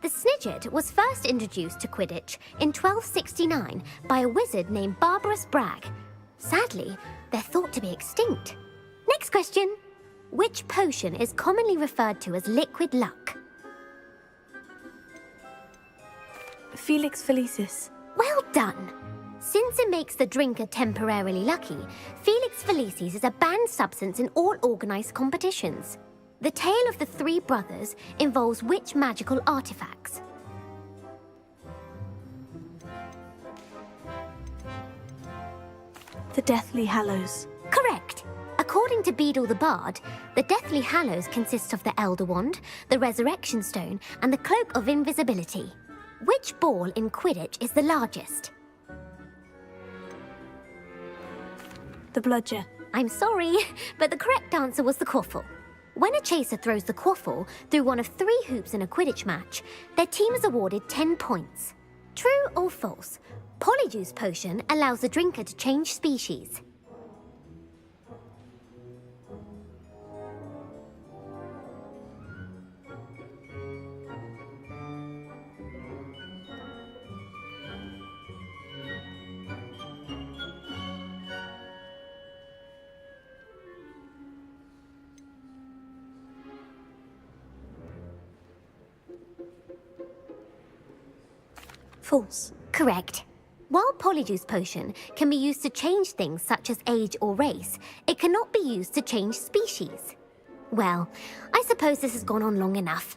[SPEAKER 7] The snidget was first introduced to Quidditch in 1269 by a wizard named Barbarous Bragg. Sadly, they're thought to be extinct. Next question. Which potion is commonly referred to as liquid luck?
[SPEAKER 2] Felix Felicis.
[SPEAKER 7] Well done! Since it makes the drinker temporarily lucky, Felix Felicis is a banned substance in all organised competitions. The tale of the three brothers involves which magical artifacts?
[SPEAKER 2] The Deathly Hallows.
[SPEAKER 7] Correct! According to Beadle the Bard, the Deathly Hallows consists of the Elder Wand, the Resurrection Stone, and the Cloak of Invisibility. Which ball in Quidditch is the largest?
[SPEAKER 2] The Bludger.
[SPEAKER 7] I'm sorry, but the correct answer was the Quaffle. When a chaser throws the Quaffle through one of 3 hoops in a Quidditch match, their team is awarded 10 points. True or false? Polyjuice potion allows the drinker to change species.
[SPEAKER 2] False.
[SPEAKER 7] Correct. While Polyjuice Potion can be used to change things such as age or race, it cannot be used to change species. Well, I suppose this has gone on long enough.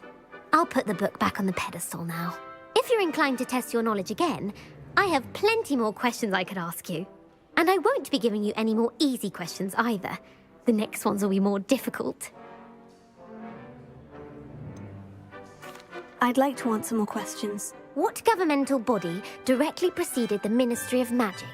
[SPEAKER 7] I'll put the book back on the pedestal now. If you're inclined to test your knowledge again, I have plenty more questions I could ask you. And I won't be giving you any more easy questions either. The next ones will be more difficult.
[SPEAKER 2] I'd like to answer more questions.
[SPEAKER 7] What governmental body directly preceded the Ministry of Magic?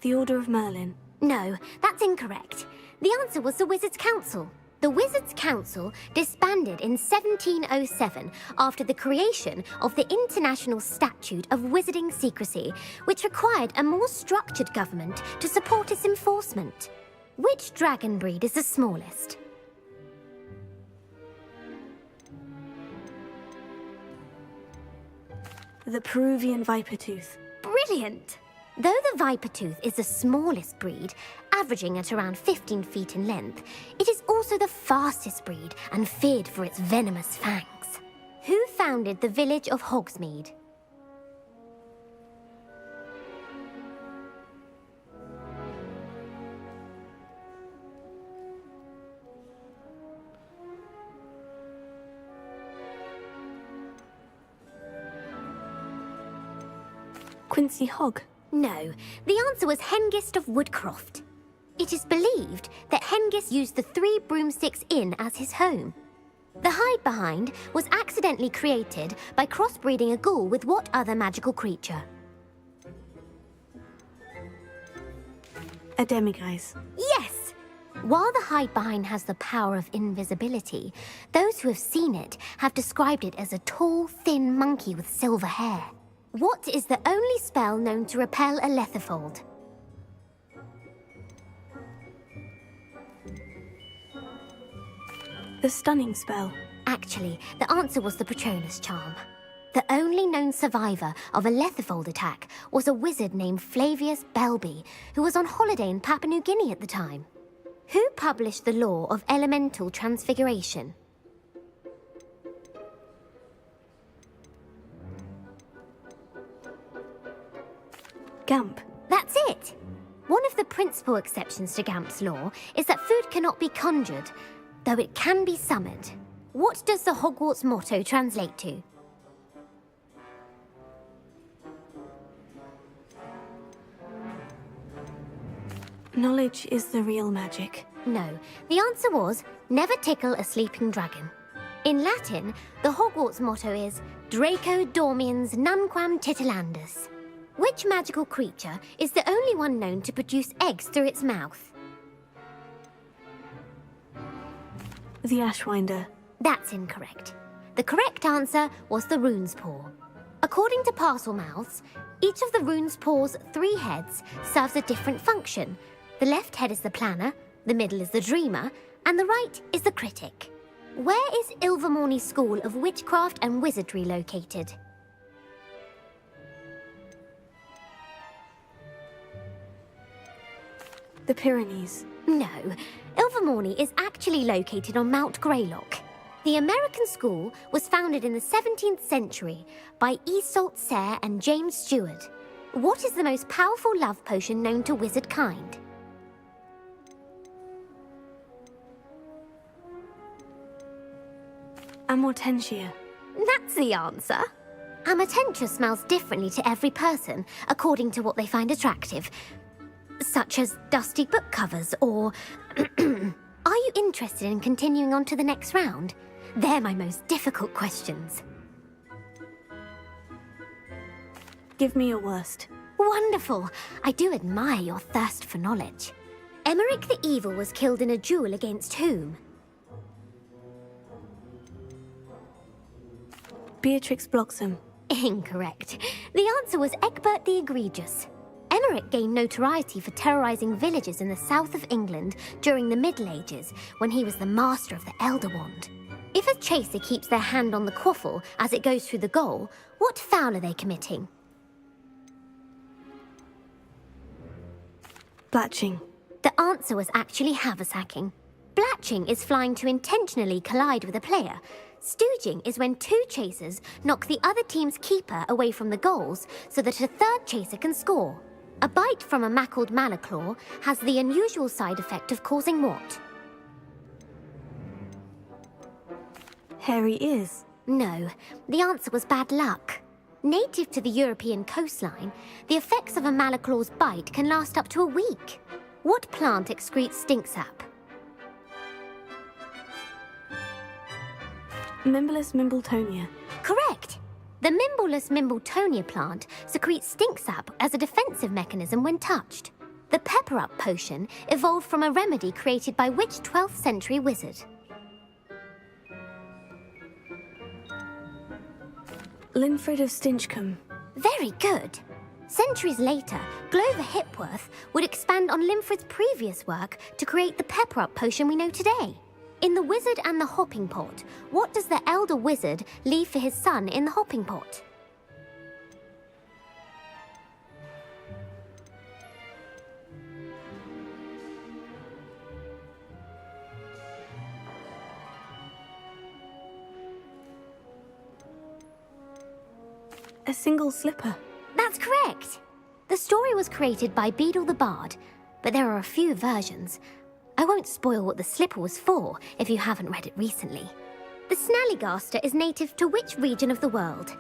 [SPEAKER 2] The Order of Merlin.
[SPEAKER 7] No, that's incorrect. The answer was the Wizards' Council. The Wizards' Council disbanded in 1707 after the creation of the International Statute of Wizarding Secrecy, which required a more structured government to support its enforcement. Which dragon breed is the smallest?
[SPEAKER 2] The Peruvian Vipertooth.
[SPEAKER 7] Brilliant! Though the Vipertooth is the smallest breed, averaging at around 15 feet in length, it is also the fastest breed and feared for its venomous fangs. Who founded the village of Hogsmeade?
[SPEAKER 2] Quincy Hogg.
[SPEAKER 7] No, the answer was Hengist of Woodcroft. It is believed that Hengist used the Three Broomsticks Inn as his home. The hide-behind was accidentally created by crossbreeding a ghoul with what other magical creature?
[SPEAKER 2] A demiguise.
[SPEAKER 7] Yes! While the hide-behind has the power of invisibility, those who have seen it have described it as a tall, thin monkey with silver hair. What is the only spell known to repel a letherfold?
[SPEAKER 2] The Stunning Spell.
[SPEAKER 7] Actually, the answer was the Patronus Charm. The only known survivor of a letherfold attack was a wizard named Flavius Belby, who was on holiday in Papua New Guinea at the time. Who published the law of elemental transfiguration?
[SPEAKER 2] Gamp.
[SPEAKER 7] That's it! One of the principal exceptions to Gamp's law is that food cannot be conjured, though it can be summoned. What does the Hogwarts motto translate to?
[SPEAKER 2] Knowledge is the real magic.
[SPEAKER 7] No, the answer was, never tickle a sleeping dragon. In Latin, the Hogwarts motto is Draco Dormiens Nunquam Titilandus. Which magical creature is the only one known to produce eggs through its mouth?
[SPEAKER 2] The Ashwinder.
[SPEAKER 7] That's incorrect. The correct answer was the Rune's Paw. According to Parselmouths, each of the Rune's Paw's 3 heads serves a different function. The left head is the planner, the middle is the dreamer, and the right is the critic. Where is Ilvermorny School of Witchcraft and Wizardry located?
[SPEAKER 2] The Pyrenees.
[SPEAKER 7] No, Ilvermorny is actually located on Mount Greylock. The American school was founded in the 17th century by Iseult Sayre and James Stewart. What is the most powerful love potion known to wizard kind?
[SPEAKER 2] Amortentia.
[SPEAKER 7] That's the answer. Amortentia smells differently to every person, according to what they find attractive, such as dusty book covers or... Are you interested in continuing on to the next round? They're my most difficult questions.
[SPEAKER 2] Give me your worst.
[SPEAKER 7] Wonderful. I do admire your thirst for knowledge. Emmerich the Evil was killed in a duel against whom?
[SPEAKER 2] Beatrix Bloxham.
[SPEAKER 7] Incorrect. The answer was Egbert the Egregious. Emmerich gained notoriety for terrorizing villages in the south of England during the Middle Ages, when he was the master of the Elder Wand. If a chaser keeps their hand on the quaffle as it goes through the goal, what foul are they committing?
[SPEAKER 2] Blatching.
[SPEAKER 7] The answer was actually haversacking. Blatching is flying to intentionally collide with a player. Stooging is when two chasers knock the other team's keeper away from the goals so that a third chaser can score. A bite from a mackled malaclaw has the unusual side effect of causing what?
[SPEAKER 2] Hairy ears.
[SPEAKER 7] No, the answer was bad luck. Native to the European coastline, the effects of a malaclaw's bite can last up to a week. What plant excretes stink sap?
[SPEAKER 2] Mimblus mimbletonia.
[SPEAKER 7] Correct! The Mimblus mimbletonia plant secretes stink sap as a defensive mechanism when touched. The pepper-up potion evolved from a remedy created by which 12th century wizard?
[SPEAKER 2] Linfred of Stinchcombe.
[SPEAKER 7] Very good. Centuries later, Glover Hipworth would expand on Linfred's previous work to create the pepper-up potion we know today. In The Wizard and the Hopping Pot, what does the elder wizard leave for his son in the hopping pot?
[SPEAKER 2] A single slipper.
[SPEAKER 7] That's correct. The story was created by Beadle the Bard, but there are a few versions. I won't spoil what the slipper was for if you haven't read it recently. The Snallygaster is native to which region of the world?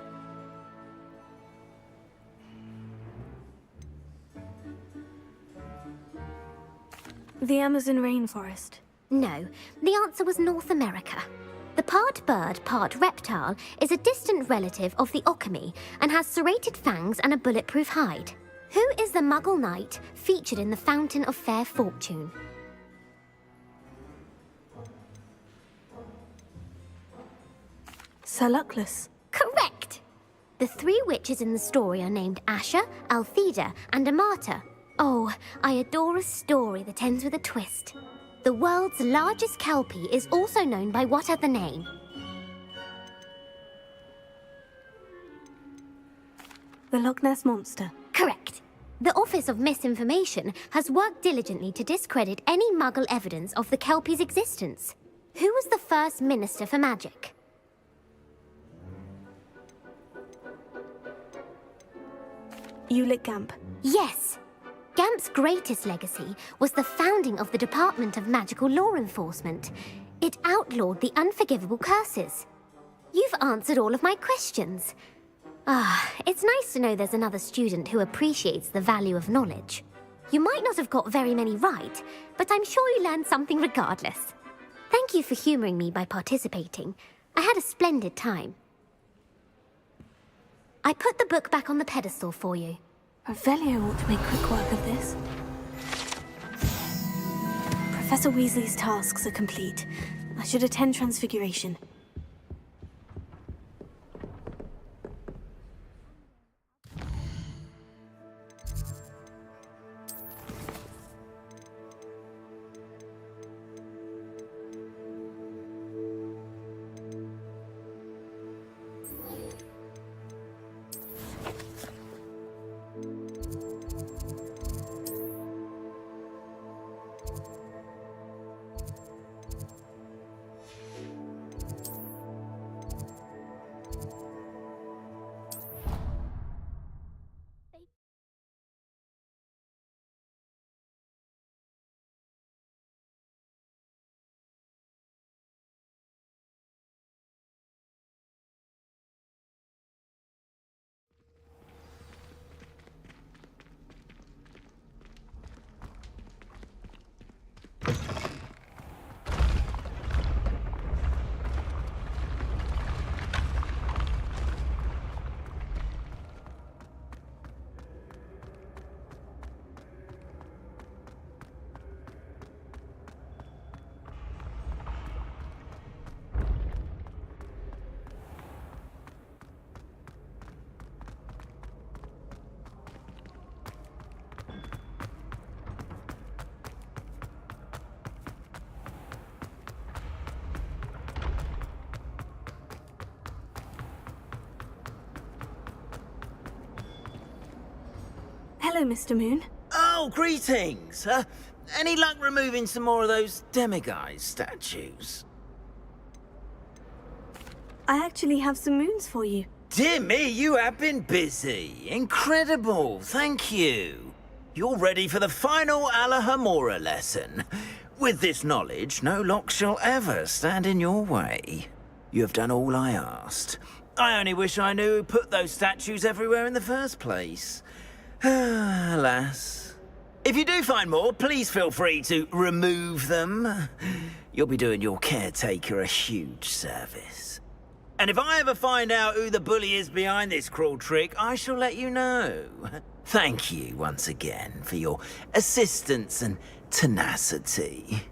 [SPEAKER 2] The Amazon rainforest.
[SPEAKER 7] No, the answer was North America. The part bird, part reptile is a distant relative of the Occamy and has serrated fangs and a bulletproof hide. Who is the Muggle knight featured in the Fountain of Fair Fortune?
[SPEAKER 2] Sir Luckless.
[SPEAKER 7] Correct! The three witches in the story are named Asha, Altheda, and Amata. Oh, I adore a story that ends with a twist. The world's largest kelpie is also known by what other name?
[SPEAKER 2] The Loch Ness Monster.
[SPEAKER 7] Correct. The Office of Misinformation has worked diligently to discredit any Muggle evidence of the kelpie's existence. Who was the first Minister for Magic?
[SPEAKER 2] Ulick Gamp.
[SPEAKER 7] Yes! Gamp's greatest legacy was the founding of the Department of Magical Law Enforcement. It outlawed the unforgivable curses. You've answered all of my questions. It's nice to know there's another student who appreciates the value of knowledge. You might not have got very many right, but I'm sure you learned something regardless. Thank you for humouring me by participating. I had a splendid time. I put the book back on the pedestal for you.
[SPEAKER 2] Revelio ought to make quick work of this. Professor Weasley's tasks are complete. I should attend Transfiguration. Hello, Mr. Moon.
[SPEAKER 5] Oh, greetings. Any luck removing some more of those demiguise statues?
[SPEAKER 2] I actually have some moons for you.
[SPEAKER 5] Dear me, you have been busy. Incredible, thank you. You're ready for the final Alahomora lesson. With this knowledge, no lock shall ever stand in your way. You have done all I asked. I only wish I knew who put those statues everywhere in the first place. Alas. If you do find more, please feel free to remove them. You'll be doing your caretaker a huge service. And if I ever find out who the bully is behind this cruel trick, I shall let you know. Thank you once again for your assistance and tenacity.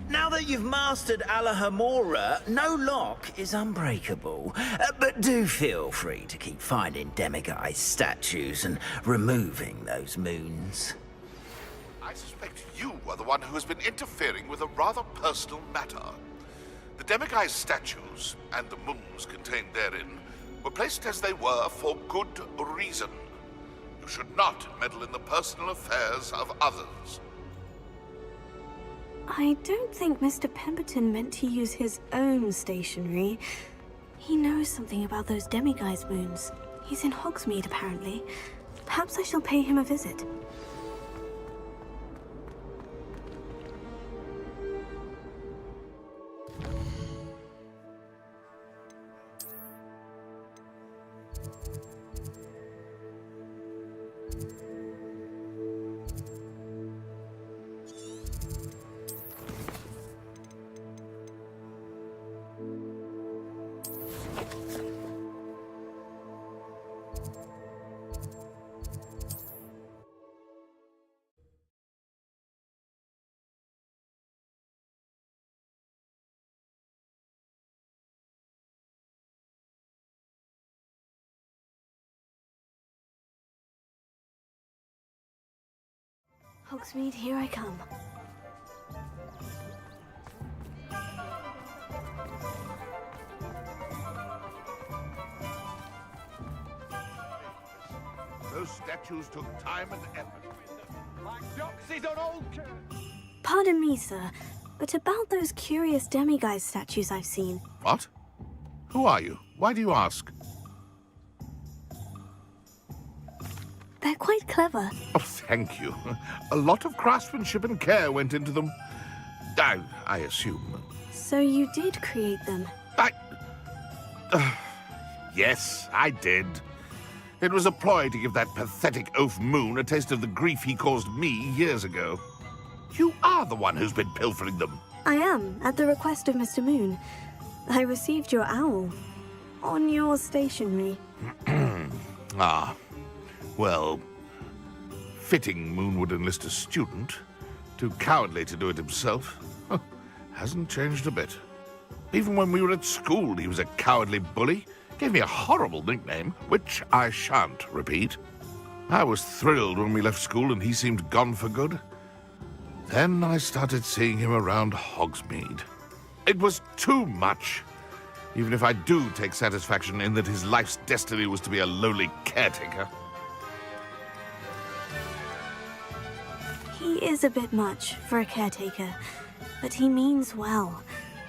[SPEAKER 5] Now that you've mastered Alahomora, no lock is unbreakable. But do feel free to keep finding demiguise statues and removing those moons.
[SPEAKER 20] I suspect you are the one who has been interfering with a rather personal matter. The demiguise statues and the moons contained therein were placed as they were for good reason. You should not meddle in the personal affairs of others.
[SPEAKER 2] I don't think Mr. Pemberton meant to use his own stationery. He knows something about those demiguise moons. He's in Hogsmeade, apparently. Perhaps I shall pay him a visit. Hogsmeade, here I come.
[SPEAKER 20] Those statues took time and effort.
[SPEAKER 3] Like doxies on old
[SPEAKER 2] Pardon me, sir, but about those curious demiguise statues I've seen.
[SPEAKER 20] What? Who are you? Why do you ask?
[SPEAKER 2] They're quite clever.
[SPEAKER 20] Oh, thank you. A lot of craftsmanship and care went into them. I assume.
[SPEAKER 2] So you did create them?
[SPEAKER 20] Yes, I did. It was a ploy to give that pathetic oaf Moon a taste of the grief he caused me years ago. You are the one who's been pilfering them.
[SPEAKER 2] I am, at the request of Mr. Moon. I received your owl. On your stationery.
[SPEAKER 20] Ah. Well, fitting Moon would enlist a student. Too cowardly to do it himself. Hasn't changed a bit. Even when we were at school, he was a cowardly bully. Gave me a horrible nickname, which I shan't repeat. I was thrilled when we left school and he seemed gone for good. Then I started seeing him around Hogsmeade. It was too much. Even if I do take satisfaction in that his life's destiny was to be a lowly caretaker.
[SPEAKER 2] He is a bit much for a caretaker, but he means well.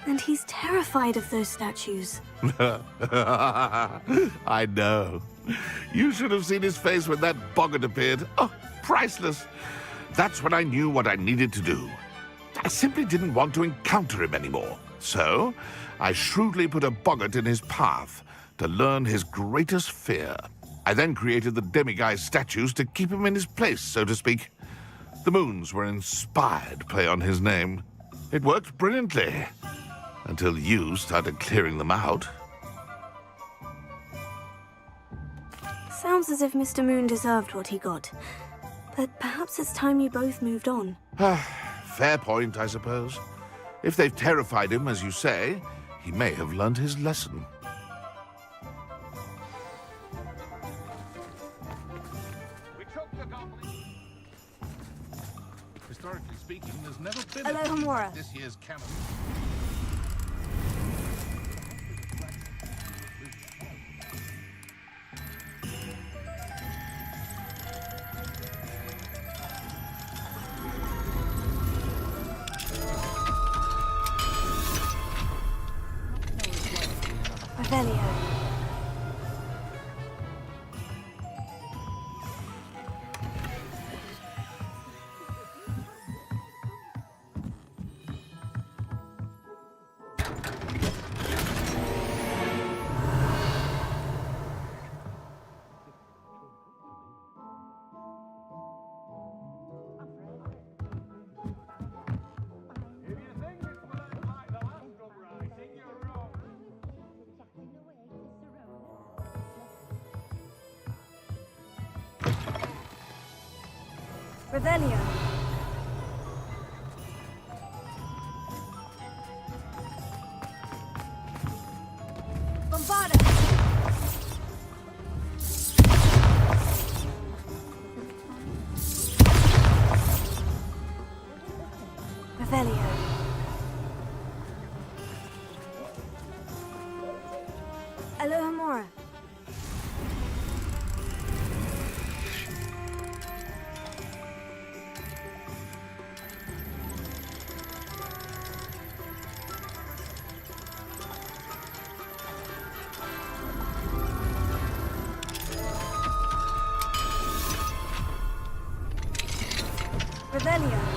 [SPEAKER 2] And he's terrified of those statues.
[SPEAKER 20] I know. You should have seen his face when that boggart appeared. Oh, priceless. That's when I knew what I needed to do. I simply didn't want to encounter him anymore. So, I shrewdly put a boggart in his path to learn his greatest fear. I then created the demiguise statues to keep him in his place, so to speak. The moons were inspired play on his name. It worked brilliantly. Until you started clearing them out.
[SPEAKER 2] Sounds as if Mr. Moon deserved what he got. But perhaps it's time you both moved on.
[SPEAKER 20] Fair point, I suppose. If they've terrified him, as you say, he may have learned his lesson.
[SPEAKER 16] Historically speaking, there's never been
[SPEAKER 2] Alahomora.
[SPEAKER 16] This year's canon.
[SPEAKER 2] Revelio. Revelio. Bombarda. Revelio. Alohomora. Revelio.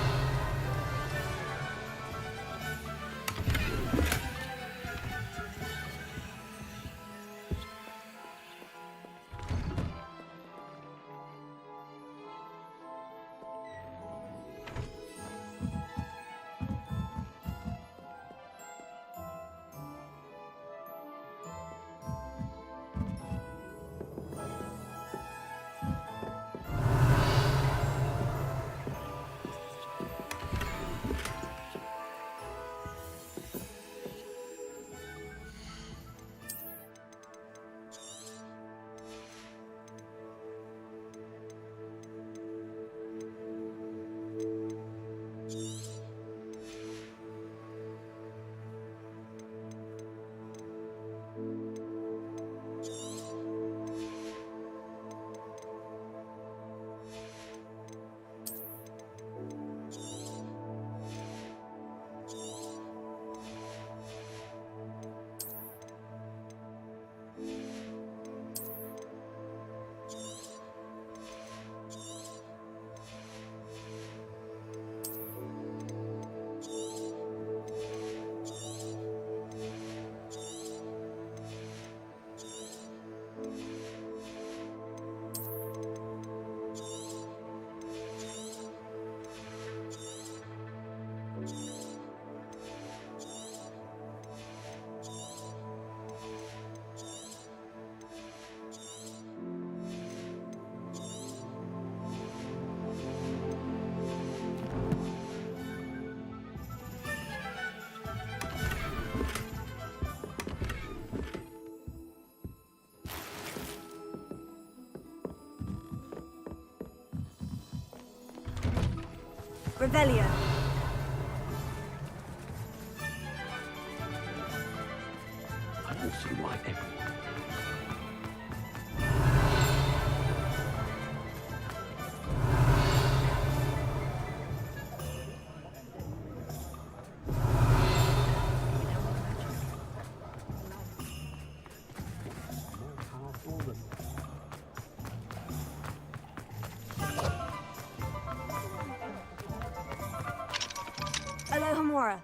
[SPEAKER 2] Revelio.
[SPEAKER 9] I also like everyone.
[SPEAKER 2] Alohomora.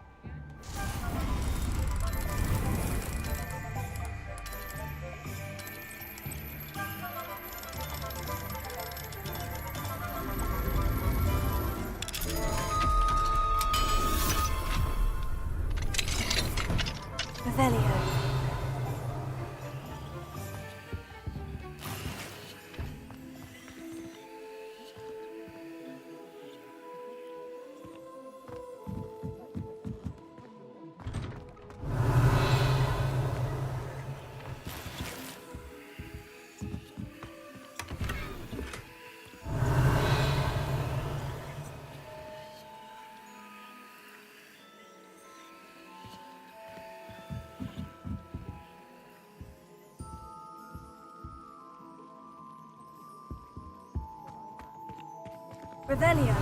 [SPEAKER 2] Revelio. Revelio.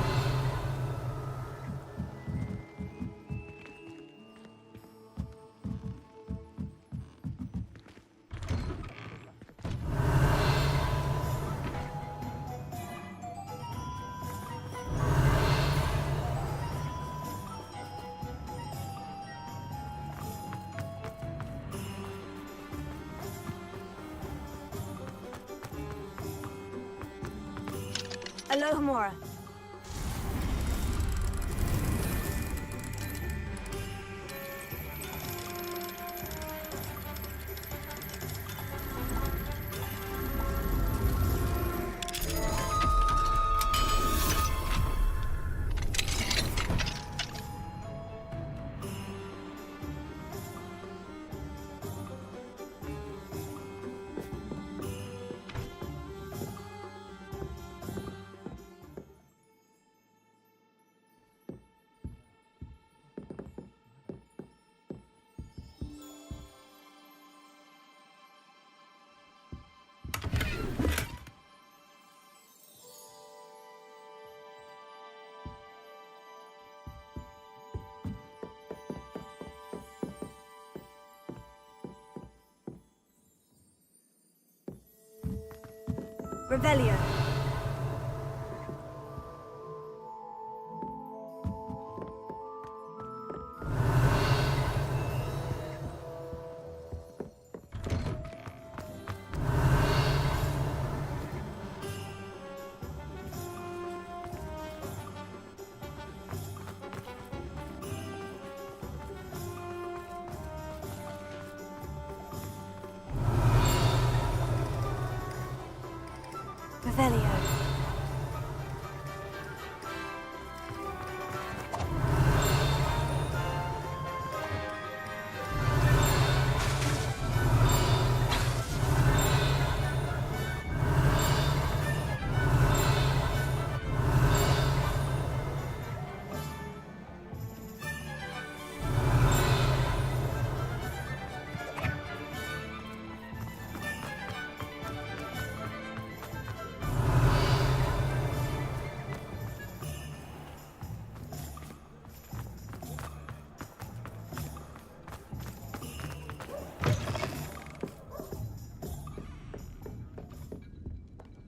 [SPEAKER 2] Alohomora. Revelio. Revelio.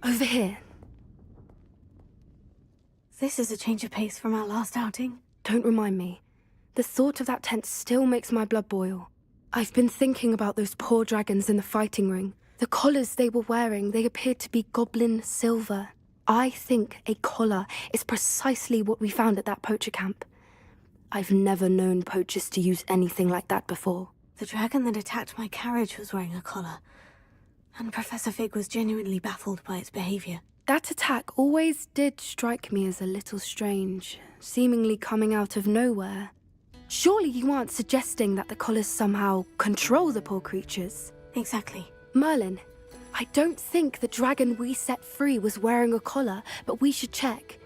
[SPEAKER 14] Over here.
[SPEAKER 2] This is a change of pace from our last outing.
[SPEAKER 14] Don't remind me. The thought of that tent still makes my blood boil. I've been thinking about those poor dragons in the fighting ring. The collars they were wearing, they appeared to be goblin silver. I think a collar is precisely what we found at that poacher camp. I've never known poachers to use anything like that before.
[SPEAKER 2] The dragon that attacked my carriage was wearing a collar, and Professor Fig was genuinely baffled by its behavior.
[SPEAKER 14] That attack always did strike me as a little strange, seemingly coming out of nowhere. Surely you aren't suggesting that the collars somehow control the poor creatures?
[SPEAKER 2] Exactly.
[SPEAKER 14] Merlin, I don't think the dragon we set free was wearing a collar, but we should check.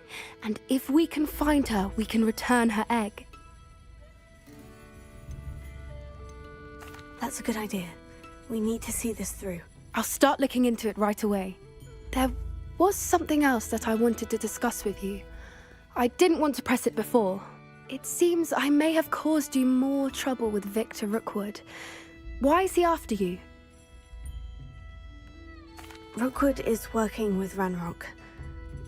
[SPEAKER 14] And if we can find her, we can return her egg.
[SPEAKER 2] That's a good idea. We need to see this through.
[SPEAKER 14] I'll start looking into it right away. There was something else that I wanted to discuss with you. I didn't want to press it before. It seems I may have caused you more trouble with Victor Rookwood. Why is he after you?
[SPEAKER 2] Rookwood is working with Ranrock,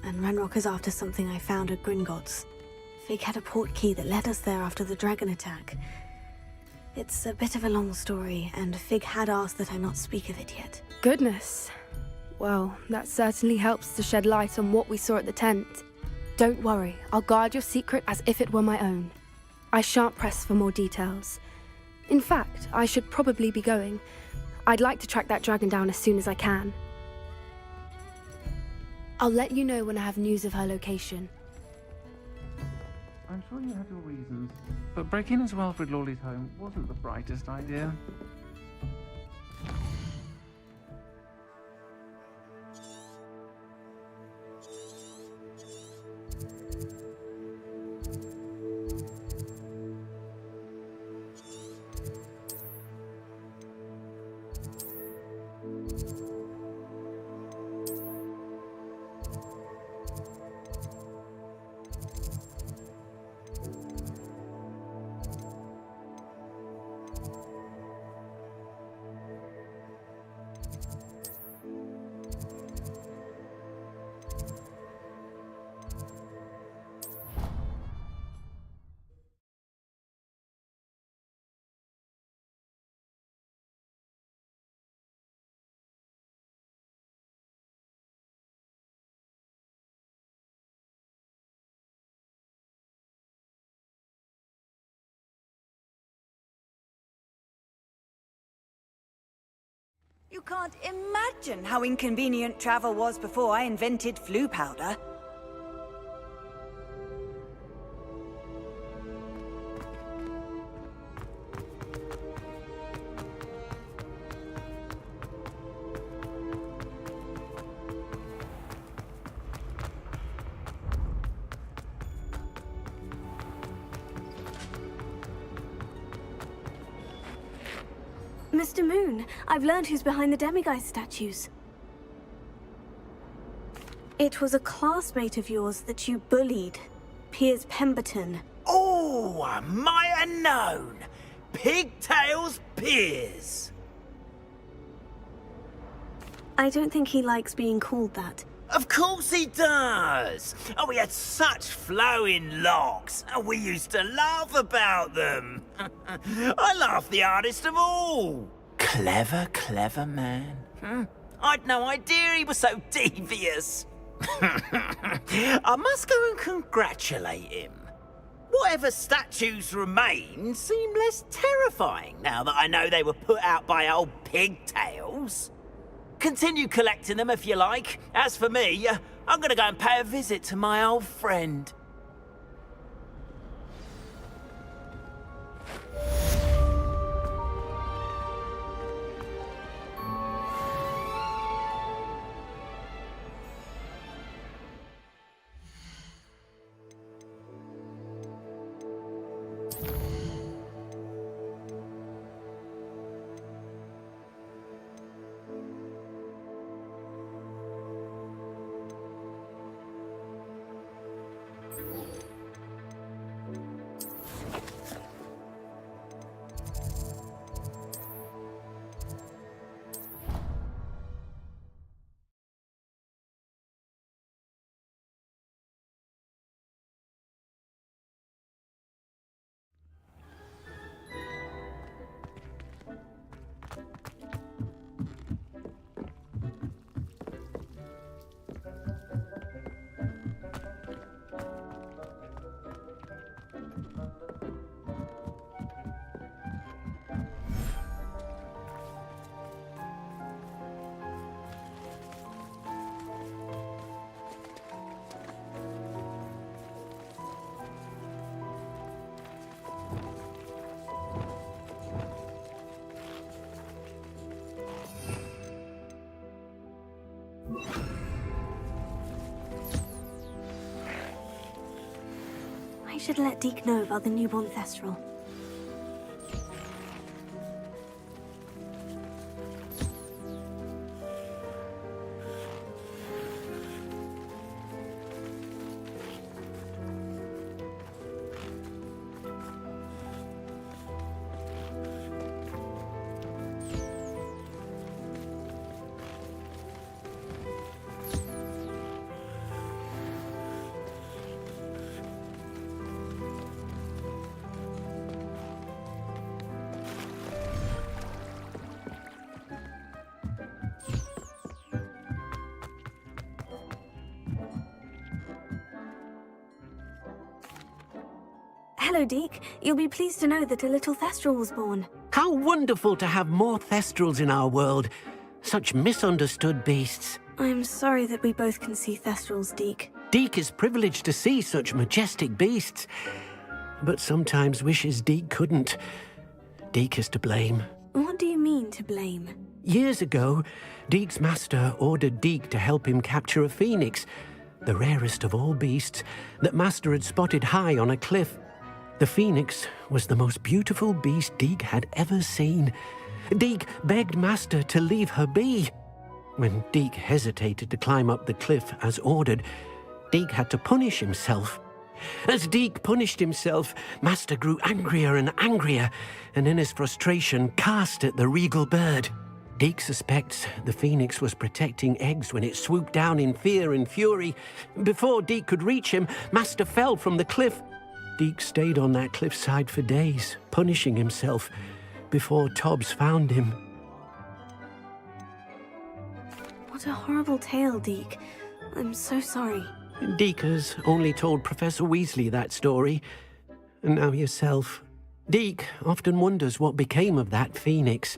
[SPEAKER 2] and Ranrock is after something I found at Gringotts. Fig had a port key that led us there after the dragon attack. It's a bit of a long story, and Fig had asked that I not speak of it yet.
[SPEAKER 14] Goodness. Well, that certainly helps to shed light on what we saw at the tent. Don't worry, I'll guard your secret as if it were my own. I shan't press for more details. In fact, I should probably be going. I'd like to track that dragon down as soon as I can. I'll let you know when I have news of her location.
[SPEAKER 4] I'm sure you had your reasons, but breaking into Alfred Lawley's home wasn't the brightest idea.
[SPEAKER 19] You can't imagine how inconvenient travel was before I invented flu powder.
[SPEAKER 2] Mr. Moon, I've learned who's behind the demiguise statues. It was a classmate of yours that you bullied, Piers Pemberton.
[SPEAKER 5] Oh, I might have known. Pigtails Piers.
[SPEAKER 2] I don't think he likes being called that.
[SPEAKER 5] Of course he does. Oh, he had such flowing locks. And we used to laugh about them. I laughed the hardest of all. Clever, clever man. I'd no idea he was so devious. I must go and congratulate him. Whatever statues remain seem less terrifying now that I know they were put out by old pigtails. Continue collecting them if you like. As for me, I'm gonna go and pay a visit to my old friend.
[SPEAKER 2] I should let Deke know about the newborn Thestral. Hello, Deke. You'll be pleased to know that a little Thestral was born.
[SPEAKER 9] How wonderful to have more Thestrals in our world. Such misunderstood beasts.
[SPEAKER 2] I'm sorry that we both can see Thestrals, Deke.
[SPEAKER 9] Deke is privileged to see such majestic beasts, but sometimes wishes Deke couldn't. Deke is to blame.
[SPEAKER 2] What do you mean, to blame?
[SPEAKER 9] Years ago, Deke's master ordered Deke to help him capture a phoenix, the rarest of all beasts, that master had spotted high on a cliff. The phoenix was the most beautiful beast Deke had ever seen. Deke begged master to leave her be. When Deke hesitated to climb up the cliff as ordered, Deke had to punish himself. As Deke punished himself, master grew angrier and angrier, and in his frustration cast at the regal bird. Deke suspects the phoenix was protecting eggs when it swooped down in fear and fury. Before Deke could reach him, master fell from the cliff. Deke stayed on that cliffside for days, punishing himself, before Tobbs found him.
[SPEAKER 2] What a horrible tale, Deke. I'm so sorry.
[SPEAKER 9] Deke has only told Professor Weasley that story, and now yourself. Deke often wonders what became of that phoenix.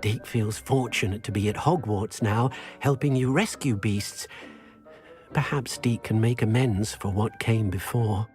[SPEAKER 9] Deke feels fortunate to be at Hogwarts now, helping you rescue beasts. Perhaps Deke can make amends for what came before.